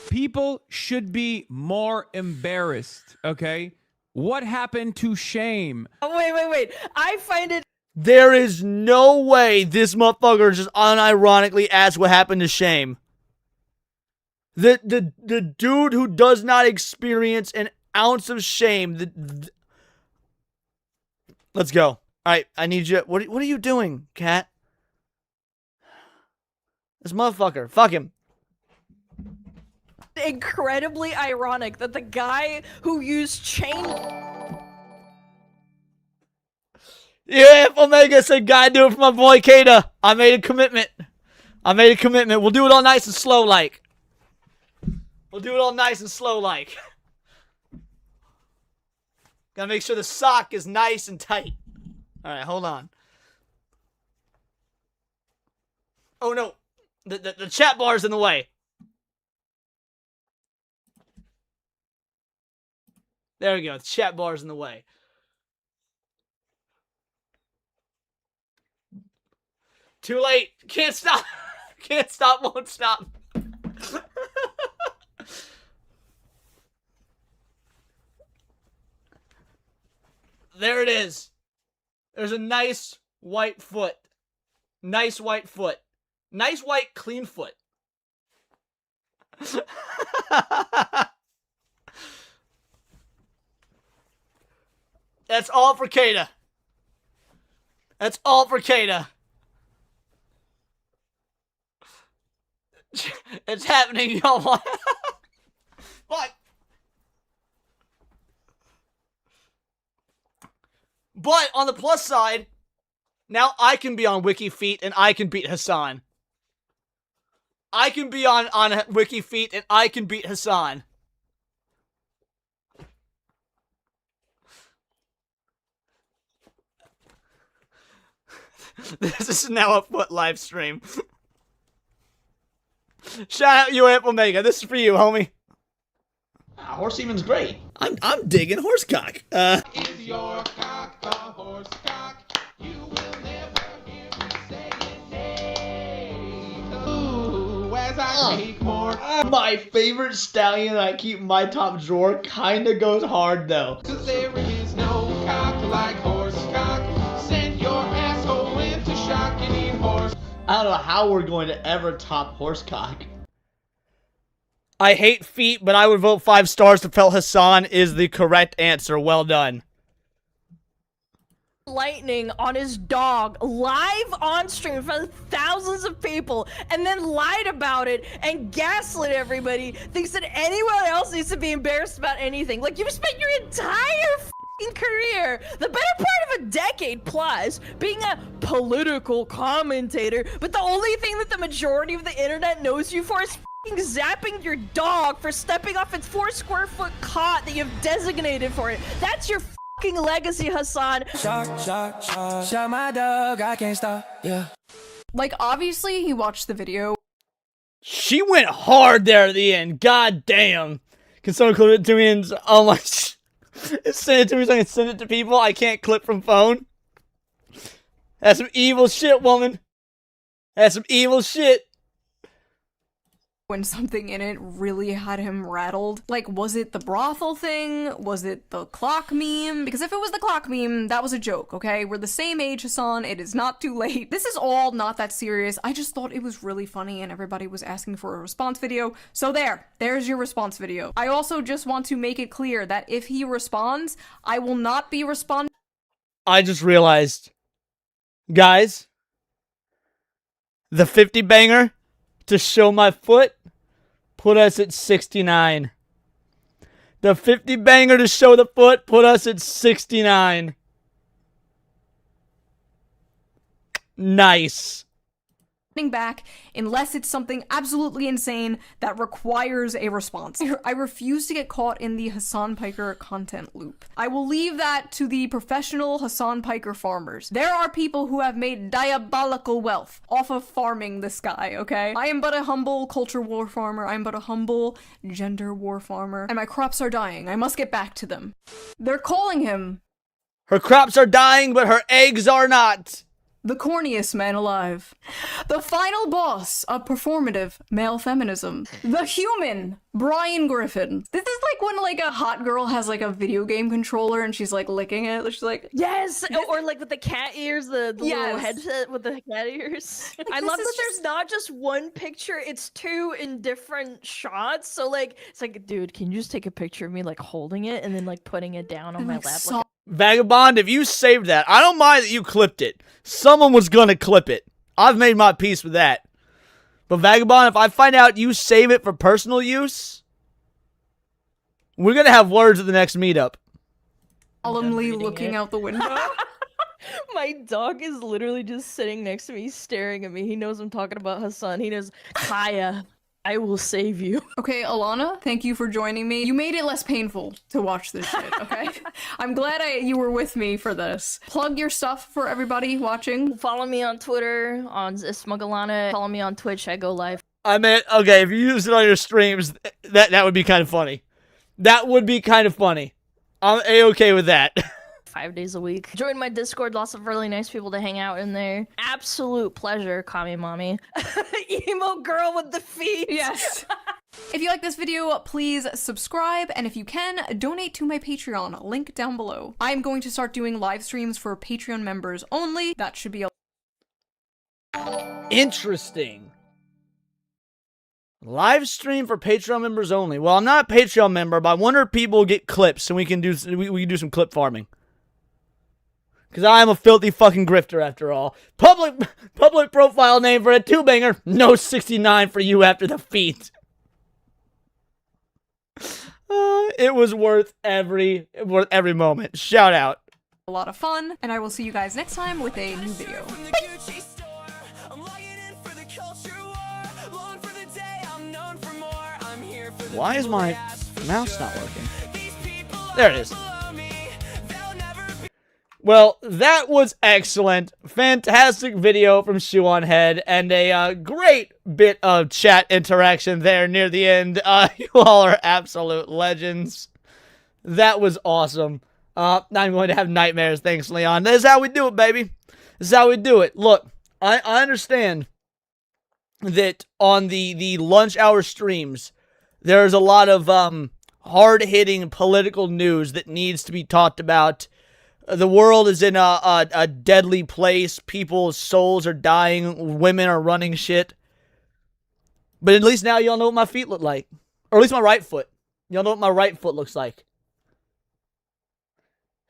People should be more embarrassed, okay? What happened to shame? Oh, wait. I find it... There is no way this motherfucker just unironically asked what happened to shame. The dude who does not experience an ounce of shame. Let's go. All right, I need you. What are you doing, cat? This motherfucker. Fuck him. Incredibly ironic that the guy who used chain... Yeah, if Omega said, "God, do it for my boy Kata." I made a commitment. We'll do it all nice and slow, like. Gotta make sure the sock is nice and tight. All right, hold on. Oh no, the chat bar is in the way. There we go. The chat bar is in the way. Too late. Can't stop. Won't stop. There it is. There's a nice white foot. Nice white clean foot. That's all for Kata. It's happening, y'all. What? But on the plus side, now I can be on WikiFeet and I can beat Hasan. I can be on WikiFeet and I can beat Hasan. This is now a foot live stream. Shout out UAF Omega. This is for you, homie. Horse semen's great. I'm digging horsecock. Is your cock a horse cock? You will never hear me say it nay. Ooh, as I make more. My favorite stallion I keep in my top drawer kinda goes hard though. Cause there is no cock like horse cock. Send your asshole into shock and eat horse. I don't know how we're going to ever top horsecock. I hate feet, but I would vote 5 stars to tell Hasan is the correct answer. Well done. Lightning on his dog live on stream in front of thousands of people and then lied about it and gaslit everybody, thinks that anyone else needs to be embarrassed about anything. Like, you've spent your entire f***ing career, the better part of a decade plus, being a political commentator, but the only thing that the majority of the internet knows you for is f***ing zapping your dog for stepping off its 4 square foot cot that you've designated for it. That's your legacy, Hasan. Shock my dog, I can't stop. Yeah. Like, obviously, he watched the video. She went hard there at the end. God damn. Can someone clip it to me and oh my send it to me so I can send it to people? I can't clip from phone. That's some evil shit, woman. That's some evil shit. When something in it really had him rattled. Like, was it the brothel thing? Was it the clock meme? Because if it was the clock meme, that was a joke, okay? We're the same age, Hasan. It is not too late. This is all not that serious. I just thought it was really funny and everybody was asking for a response video. So there's your response video. I also just want to make it clear that if he responds, I will not be responding. I just realized, guys, the 50 banger to show my foot put us at 69. The 50 banger to show the foot put us at 69. Nice. Back unless it's something absolutely insane that requires a response. I refuse to get caught in the Hasan Piker content loop. I will leave that to the professional Hasan Piker farmers. There are people who have made diabolical wealth off of farming this guy, okay? I am but a humble culture war farmer. I am but a humble gender war farmer. And my crops are dying. I must get back to them. They're calling him. Her crops are dying, but her eggs are not. The corniest man alive. The final boss of performative male feminism. The human Brian Griffin. This is like when like a hot girl has like a video game controller and she's like licking it. She's like, yes, or like with the cat ears, the little headset with the cat ears. I love that there's not just one picture, it's 2 in different shots. So like, it's like, dude, can you just take a picture of me like holding it and then like putting it down on my lap? Like, Vagabond, if you saved that, I don't mind that you clipped it. Someone was gonna clip it. I've made my peace with that. But Vagabond, if I find out you save it for personal use, we're gonna have words at the next meetup. Solemnly looking out the window. my dog is literally just sitting next to me, staring at me. He knows I'm talking about Hasan. He knows, Kaya, I will save you. Okay, Alana, thank you for joining me. You made it less painful to watch this shit, okay? I'm glad you were with me for this. Plug your stuff for everybody watching. Follow me on Twitter, on SmugAlana. Follow me on Twitch, I go live. I mean, okay, if you use it on your streams, that would be kind of funny. That would be kind of funny. I'm A-okay with that. 5 days a week. Join my Discord, lots of really nice people to hang out in there. Absolute pleasure, Kami Mommy. Emo girl with the feet. Yes. If you like this video, please subscribe, and if you can, donate to my Patreon, link down below. I'm going to start doing live streams for Patreon members only. That should be interesting. Live stream for Patreon members only. Well, I'm not a Patreon member, but I wonder if people get clips so we can do some clip farming. Because I am a filthy fucking grifter after all. Public profile name for a two-banger. No 69 for you after the feat. It was worth every moment. Shout out. A lot of fun, and I will see you guys next time with a new video. Why is my mouse not working? There it is. Well, that was excellent. Fantastic video from Shoe0nHead, and a great bit of chat interaction there near the end. You all are absolute legends. That was awesome. Now I'm going to have nightmares. Thanks, Leon. This is how we do it, baby. This is how we do it. Look, I understand that on the lunch hour streams, there's a lot of hard-hitting political news that needs to be talked about. The world is in a deadly place. People's souls are dying. Women are running shit. But at least now y'all know what my feet look like. Or at least my right foot. Y'all know what my right foot looks like.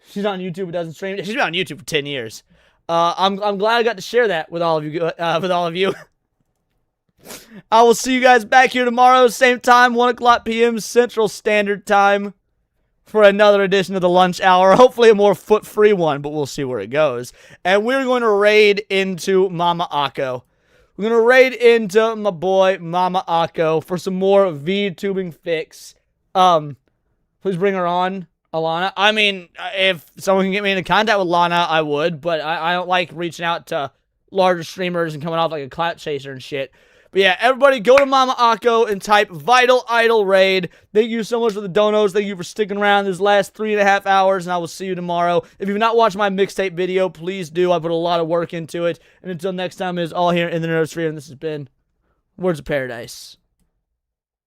She's on YouTube but doesn't stream. She's been on YouTube for 10 years. I'm glad I got to share that with all of you. I will see you guys back here tomorrow, same time, 1 o'clock p.m. Central Standard Time, for another edition of the lunch hour. Hopefully a more foot-free one, but we'll see where it goes. And we're going to raid into Mama Akko. We're going to raid into my boy, Mama Akko, for some more VTubing fix. Please bring her on, Alana. I mean, if someone can get me into contact with Lana, I would, but I don't like reaching out to larger streamers and coming off like a clout chaser and shit. But yeah, everybody go to Mama Akko and type Vital Idol Raid. Thank you so much for the donos. Thank you for sticking around this last 3.5 hours, and I will see you tomorrow. If you've not watched my mixtape video, please do. I put a lot of work into it. And until next time, it is all here in the Nerdosphere, and this has been Words of Paradise.